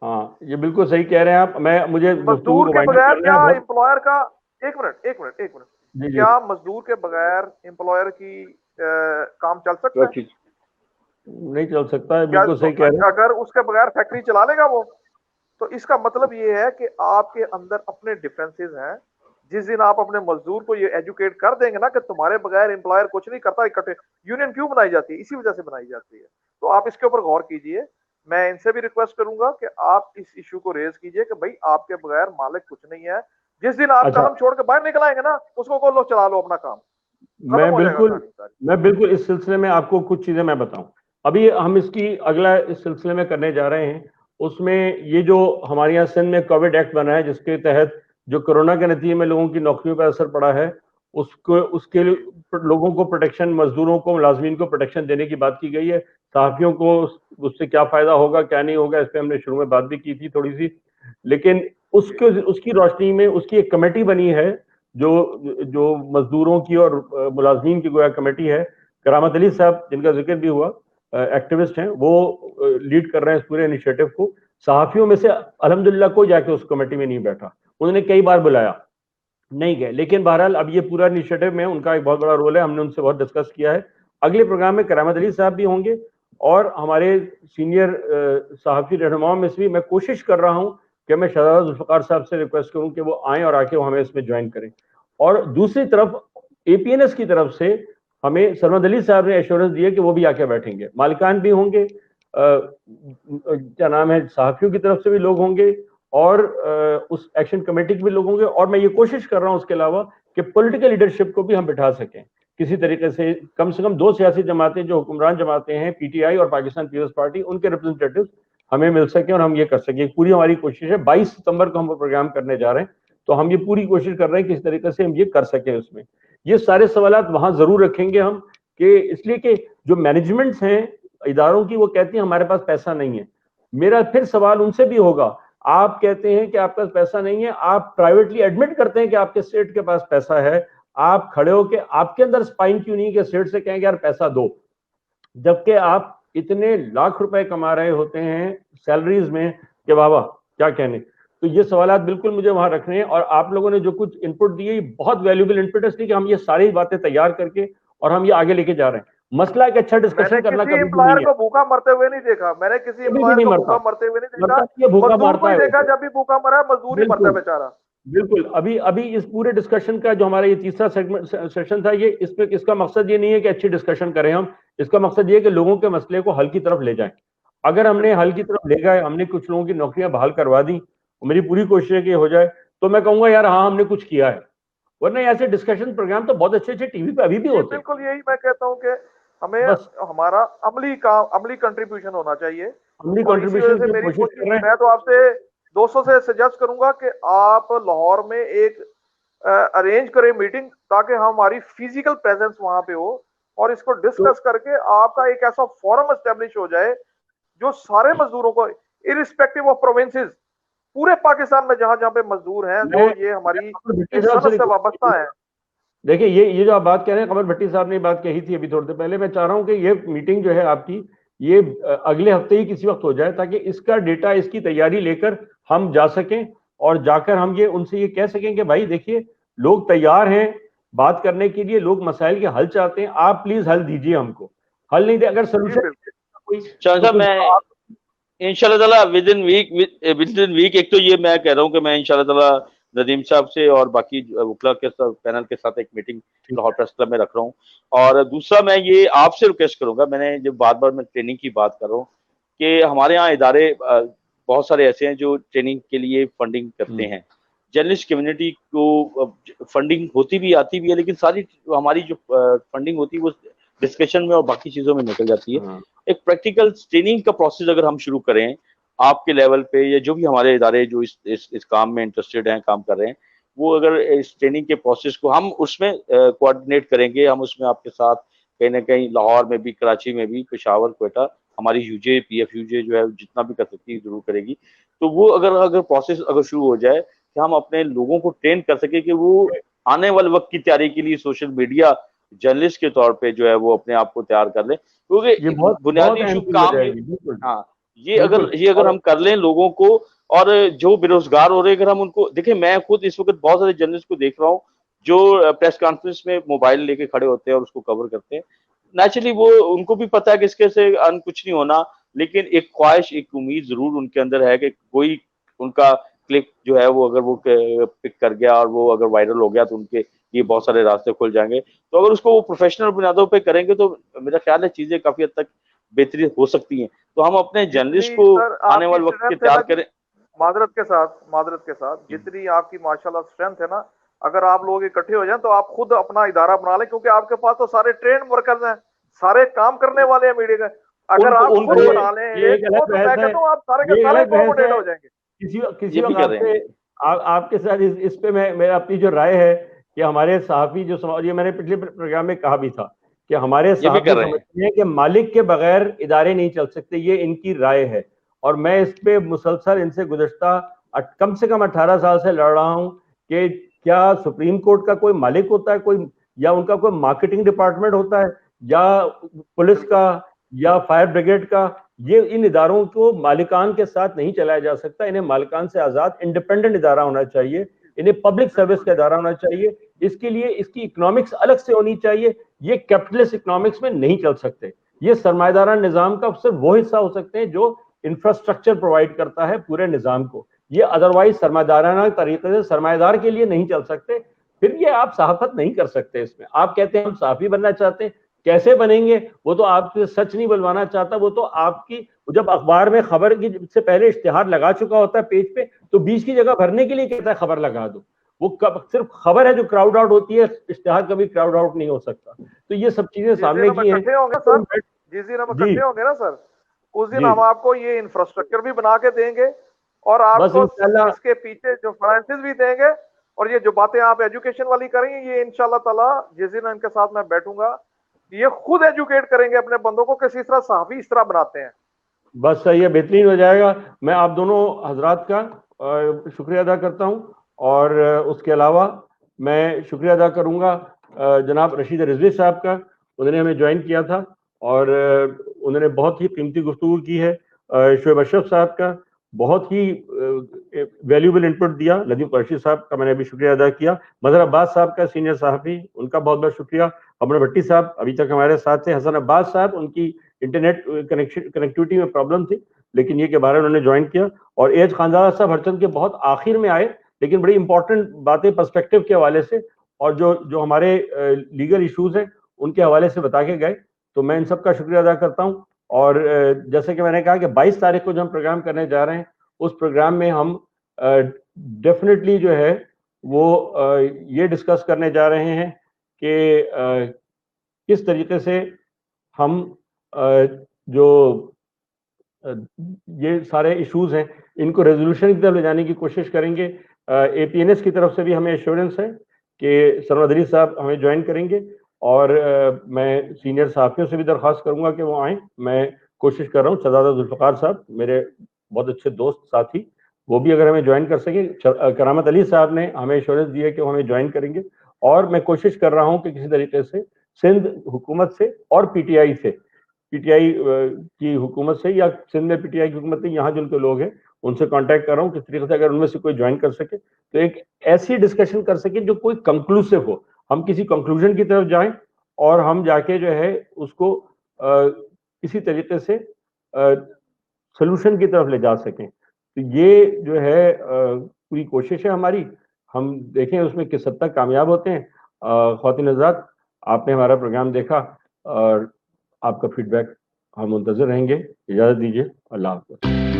हाँ, ये बिल्कुल सही कह रहे हैं आप। मुझे गुफ्तगू मजदूर को के वाइंड अप बगैर करना क्या है बहुत। एम्प्लॉयर का, एक मिनट, जी जी। क्या मजदूर के बगैर एम्प्लॉयर की काम चल सकता है? नहीं चल सकता है, क्या बिल्कुल सही कह रहे हैं। अगर उसके बगैर फैक्ट्री चला लेगा वो? तो इसका मतलब ये है कि आपके अंदर अपने डिफरेंसेस हैं। जिस दिन आप अपने मजदूर को ये एजुकेट कर देंगे ना कि तुम्हारे बगैर एम्प्लॉयर कुछ नहीं करता, इकट्ठे यूनियन क्यों बनाई जाती है? इसी वजह से बनाई जाती है। तो आप इसके ऊपर गौर कीजिए। मैं इनसे भी रिक्वेस्ट करूंगा कि आप इस इशू को रेज कीजिए कि भाई आपके बगैर मालिक कुछ नहीं है। जिस दिन आप अच्छा, कलम छोड़ के बाहर निकल आएंगे ना, उसको को लो चला लो अपना काम, खत्म हो जाएगा कहानी सारी। मैं बिल्कुल इस सिलसिले में आपको कुछ चीजें मैं बताऊं। अभी हम इसकी अगला इस सिलसिले में करने जा रहे हैं। उसमें ये जो हमारे यहाँ सिंध में कोविड एक्ट बना है, जिसके तहत जो कोरोना के नतीजे में लोगों की नौकरियों पर असर पड़ा है, उसको उसके लिए लोगों को प्रोटेक्शन, मजदूरों को, मुलाजमीन को प्रोटेक्शन देने की बात की गई है। सहाफियों को उससे क्या फायदा होगा, क्या नहीं होगा, इस पर हमने शुरू में बात भी की थी थोड़ी सी। लेकिन उसकी रोशनी में उसकी एक कमेटी बनी है, जो जो मजदूरों की और मुलाजमीन की गोया कमेटी है। करामत अली साहब, जिनका जिक्र भी हुआ, एक्टिविस्ट हैं, वो लीड कर रहे हैं इस पूरे इनिशिएटिव को। सहाफियों में से अल्हम्दुलिल्लाह कोई जाके उस कमेटी में नहीं बैठा। उन्होंने कई बार बुलाया, नहीं गए। लेकिन बहरहाल अब ये पूरा इनिशिएटिव में उनका एक बहुत बड़ा रोल है। हमने उनसे बहुत डिस्कस किया है। अगले प्रोग्राम में करामत अली साहब भी होंगे और हमारे सीनियर सहाफी रहनुमाओं में से भी मैं कोशिश कर रहा हूं कि मैं शहजाद जुल्फ़िकार साहब से रिक्वेस्ट करूं कि वो आएँ और आके वो हमें इसमें ज्वाइन करें। और दूसरी तरफ एपीएनएस की तरफ से हमें सरमद अली साहब ने एश्योरेंस दी है कि वो भी आके बैठेंगे। मालिकान भी होंगे, क्या नाम है, सहाफियों की तरफ से भी लोग होंगे और उस एक्शन कमेटी के भी लोग होंगे। और मैं ये कोशिश कर रहा हूं उसके अलावा कि पॉलिटिकल लीडरशिप को भी हम बिठा सकें किसी तरीके से कम 2 सियासी जमातें, जो हुक्मरान जमातें हैं, पीटीआई और पाकिस्तान पीपल्स पार्टी, उनके रिप्रेजेंटेटिव हमें मिल सकें और हम ये कर सकें। पूरी हमारी कोशिश है। 22 सितंबर को हम प्रोग्राम करने जा रहे हैं, तो हम ये पूरी कोशिश कर रहे हैं कि इस तरीके से हम ये कर सकें। उसमें ये सारे सवाल वहां जरूर रखेंगे हम, कि इसलिए कि जो मैनेजमेंट्स हैं इदारों की, वो कहती हैं हमारे पास पैसा नहीं है। मेरा फिर सवाल उनसे भी होगा, आप कहते हैं कि आपके पास पैसा नहीं है, आप प्राइवेटली एडमिट करते हैं कि आपके स्टेट के पास पैसा है, आप खड़े हो के आपके अंदर स्पाइन क्यों नहीं कि स्टेट से कहेंगे यार पैसा दो, जबकि आप इतने लाख रुपए कमा रहे होते हैं सैलरीज में कि बाबा क्या कहने। तो ये सवालात बिल्कुल मुझे वहां रखने हैं। और आप लोगों ने जो कुछ इनपुट दिए, बहुत वैल्यूबल इनपुट है, इसलिए कि हम ये सारी बातें तैयार करके और हम ये आगे लेके जा रहे हैं। मसला एक अच्छा डिस्कशन करना किसी कभी भी एम्प्लॉयर नहीं को है। भूखा मरते हुए नहीं देखा, मैंने किसी कभी भी एम्प्लॉयर नहीं को मरता, भूखा मरते हुए नहीं मरता देखा। ये भूखा मजदूर को मारता ही है देखा, उसे। जब भी भूखा मरा है मजदूर ही मरता है बिल्कुल बेचारा। बिल्कुल। अभी अभी इस पूरे डिस्कशन का जो हमारा ये तीसरा सेगमेंट सेशन था, ये इसका मकसद ये नहीं है कि अच्छी डिस्कशन करें हम। इसका मकसद ये है कि लोगों के मसले को हल की तरफ ले जाएं। अगर हमने हल की तरफ ले गए, हमने कुछ लोगों की नौकरियां बहाल करवा दी, मेरी पूरी कोशिश है कि हो जाए, तो मैं कहूंगा यार हाँ हमने कुछ किया है। वरना ऐसे डिस्कशन प्रोग्राम तो बहुत अच्छे अच्छे टीवी पे अभी भी होते हैं। बिल्कुल यही मैं कहता हूँ कि हमें बस हमारा अमली कंट्रीब्यूशन होना चाहिए। हमने और इसी वजह कंट्रीब्यूशन से की मेरी कोशिश कोशिश, कर रहे हैं। मैं तो आपसे दोस्तों से सजेस्ट करूंगा कि आप लाहौर में एक अरेंज करें मीटिंग, ताकि हमारी फिजिकल प्रेजेंस वहां पे हो और इसको डिस्कस करके आपका एक ऐसा फोरम एस्टेब्लिश हो जाए जो सारे मजदूरों को, इरिस्पेक्टिव ऑफ प्रोविंसेस, पूरे पाकिस्तान में जहां जहां पे मजदूर हैं, जो ये हमारी इस सनत से वाबस्ता है। देखिए ये जो आप बात कह रहे हैं, कमर भट्टी साहब ने बात कही थी अभी थोड़ी देर पहले। मैं चाह रहा हूं कि ये मीटिंग जो है आपकी, ये अगले हफ्ते ही किसी वक्त हो जाए, ताकि इसका डेटा, इसकी तैयारी लेकर हम जा सकें और जाकर हम ये उनसे ये कह सकें कि भाई देखिए, लोग तैयार हैं बात करने के लिए, लोग मसाइल के हल चाहते हैं, आप प्लीज हल दीजिए हमको। हल नहीं दे, अगर सोल्यूशन कोई मैं इंशाल्लाह विद इन वीक एक तो ये मैं कह रहा हूँ कि मैं इंशाल्लाह नदीम साहब से और बाकी वकला के पैनल के साथ एक मीटिंग लाहौर प्रेस क्लब में रख रहा हूँ। और दूसरा मैं ये आपसे रिक्वेस्ट करूंगा, मैंने जब बार बार मैं ट्रेनिंग की बात कर रहा हूँ कि हमारे यहाँ इदारे बहुत सारे ऐसे हैं जो ट्रेनिंग के लिए फंडिंग करते हैं। जर्नलिस्ट कम्युनिटी को फंडिंग होती भी आती भी है, लेकिन सारी हमारी जो फंडिंग होती है वो डिस्कशन में और बाकी चीजों में निकल जाती है। एक प्रैक्टिकल ट्रेनिंग का प्रोसेस अगर हम शुरू करें आपके लेवल पे, या जो भी हमारे इदारे जो इस काम में इंटरेस्टेड हैं, काम कर रहे हैं, वो अगर इस ट्रेनिंग के प्रोसेस को हम उसमें कोऑर्डिनेट करेंगे, हम उसमें आपके साथ कहीं ना कहीं लाहौर में भी, कराची में भी, पेशावर, क्वेटा, हमारी यूजे PFUJ जो है जितना भी कर सकती है जरूर करेगी। तो वो अगर प्रोसेस अगर शुरू हो जाए कि हम अपने लोगों को ट्रेन कर सके कि वो आने वाले वक्त की तैयारी के लिए सोशल मीडिया जर्नलिस्ट के तौर पे जो है वो अपने आप को तैयार कर लें, क्योंकि बुनियादी इशू काम हाँ ये अगर हम कर लें लोगों को, और जो बेरोजगार हो रहे हैं अगर हम उनको देखिए, मैं खुद इस वक्त बहुत सारे जर्नलिस्ट को देख रहा हूँ जो प्रेस कॉन्फ्रेंस में मोबाइल लेके खड़े होते हैं और उसको कवर करते हैं। नेचुरली वो उनको भी पता है कि इसके से अन कुछ नहीं होना, लेकिन एक ख्वाहिश, एक उम्मीद जरूर उनके अंदर है कि कोई उनका क्लिप जो है वो अगर वो पिक कर गया और वो अगर वायरल हो गया तो उनके ये बहुत सारे रास्ते खुल जाएंगे। तो अगर उसको वो प्रोफेशनल बुनियादों पे करेंगे तो मेरा ख्याल है चीजें काफी हद तक बेहतरी हो सकती हैं। तो हम अपने जर्नलिस्ट को आने वाले वक्त के तैयार करें। मादरत के साथ जितनी आपकी माशाल्लाह स्ट्रेंथ है ना, अगर आप लोग इकट्ठे हो जाएं तो आप खुद अपना इदारा बना लें, क्योंकि आपके पास तो सारे ट्रेन वर्कर्स हैं, सारे काम करने वाले हैं मीडिया के। अगर आप खुद बना लें तो मैं कहता हूं आप सारे के सारे कोऑर्डिनेट हो जाएंगे। किसी आपके साथ इस पे मेरा अपनी जो राय है कि हमारे सहाफी जो ये मैंने पिछले प्रोग्राम में कहा भी था कि हमारे सहाफी समझते हैं कि मालिक के बगैर इदारे नहीं चल सकते, ये इनकी राय है। और मैं इस पे मुसलसल इनसे गुज़श्ता कम से कम 18 साल से लड़ रहा हूं कि क्या सुप्रीम कोर्ट का कोई मालिक होता है कोई, या उनका कोई मार्केटिंग डिपार्टमेंट होता है, या पुलिस का, या फायर ब्रिगेड का। ये इन इदारों को मालिकान के साथ नहीं चलाया जा सकता। इन्हें मालिकान से आजाद इंडिपेंडेंट इदारा होना चाहिए, इन्हें पब्लिक सर्विस का इदारा होना चाहिए। इसके लिए इसकी इकोनॉमिक्स अलग से होनी चाहिए। ये कैपिटलिस्ट इकोनॉमिक्स में नहीं चल सकते। ये सरमायादारा निजाम का सिर्फ वो हिस्सा हो सकते हैं जो इंफ्रास्ट्रक्चर प्रोवाइड करता है पूरे निजाम को। ये अदरवाइज सरमायादाराना तरीके से सरमायादार के लिए नहीं चल सकते। फिर ये आप सहाफत नहीं कर सकते। इसमें आप कहते हैं हम सहाफी बनना चाहते हैं, कैसे बनेंगे? वो तो आपसे सच नहीं बुलवाना चाहता, वो तो आपकी जब अखबार में खबर की से पहले इश्तिहार लगा चुका होता है पेज पे, तो बीच की जगह भरने के लिए कहता है खबर लगा दो। वो सिर्फ खबर है जो क्राउड आउट होती है, इश्तिहार कभी क्राउड आउट नहीं हो सकता। तो ये सब चीजें सामने की हैं। जिस दिन हम इकट्ठे होंगे ना सर, उस दिन हम आपको ये इंफ्रास्ट्रक्चर भी बना के देंगे और आपको इसके पीछे जो फाइनेंसेस भी देंगे। और ये जो बातें आप एजुकेशन वाली करेंगे, ये इंशाल्लाह ताला जिस दिन इनके साथ मैं बैठूंगा, ये खुद एजुकेट करेंगे अपने बंदों को किस तरह सहाफी इस तरह बनाते हैं। बस सही है, बेहतरीन हो जाएगा। मैं आप दोनों हजरात का शुक्रिया अदा करता हूं, और उसके अलावा मैं शुक्रिया अदा करूंगा जनाब रशीद रिजवी साहब का। उन्होंने हमें ज्वाइन किया था और उन्होंने बहुत ही कीमती गुफ्तगू की है। शोएब अशरफ साहब का बहुत ही वैल्यूबल इनपुट दिया। लतीफ कुरैशी साहब का मैंने अभी शुक्रिया अदा किया। मजहर अब्बास साहब का सीनियर सहाफ़ी, उनका बहुत बहुत शुक्रिया। अमर भट्टी साहब अभी तक हमारे साथ थे। हसन अब्बास साहब, उनकी इंटरनेट कनेक्टिविटी में प्रॉब्लम थी, लेकिन ये के बारे में उन्होंने ज्वाइन किया। और एज खानजादा साहब हरचंद के बहुत आखिर में आए, लेकिन बड़ी इंपॉर्टेंट बातें पर्सपेक्टिव के हवाले से और जो हमारे लीगल इशूज़ हैं उनके हवाले से बता के गए। तो मैं इन सब का शुक्रिया अदा करता हूँ। और जैसे कि मैंने कहा कि 22 तारीख को जो हम प्रोग्राम करने जा रहे हैं, उस प्रोग्राम में हम डेफिनेटली जो है वो ये डिस्कस करने जा रहे हैं कि किस तरीके से हम जो ये सारे इश्यूज हैं इनको रेजोल्यूशन की तरफ ले जाने की कोशिश करेंगे। APNS की तरफ से भी हमें एश्योरेंस है कि सरवद अली साहब हमें ज्वाइन करेंगे, और मैं सीनियर सहाफ़ियों से भी दरख्वास्त करूंगा कि वो आएँ। मैं कोशिश कर रहा हूँ शहजादा जुल्फ़िकार साहब, मेरे बहुत अच्छे दोस्त साथी, वो भी अगर हमें ज्वाइन कर सके। करामत अली साहब ने हमें एश्योरेंस दी है कि वो हमें ज्वाइन करेंगे। और मैं कोशिश कर रहा हूँ कि किसी तरीके से सिंध हुकूमत से और PTI से, PTI की हुकूमत से या सिंध में PTI की हुकूमत से, यहाँ जिनके लोग हैं उनसे कांटेक्ट कर रहा हूँ किस तरीके से अगर उनमें से कोई ज्वाइन कर सके तो एक ऐसी डिस्कशन कर सके जो कोई कंक्लूसिव हो। हम किसी कंक्लूजन की तरफ जाएं और हम जाके जो है उसको किसी तरीके से सोल्यूशन की तरफ ले जा सकें। तो ये जो है पूरी कोशिश है हमारी। हम देखें उसमें किस हद तक कामयाब होते हैं। ख्वातीन हज़रात, आपने हमारा प्रोग्राम देखा और आपका फीडबैक हम मुंतज़िर रहेंगे। इजाज़त दीजिए। अल्लाह हाफ़िज़।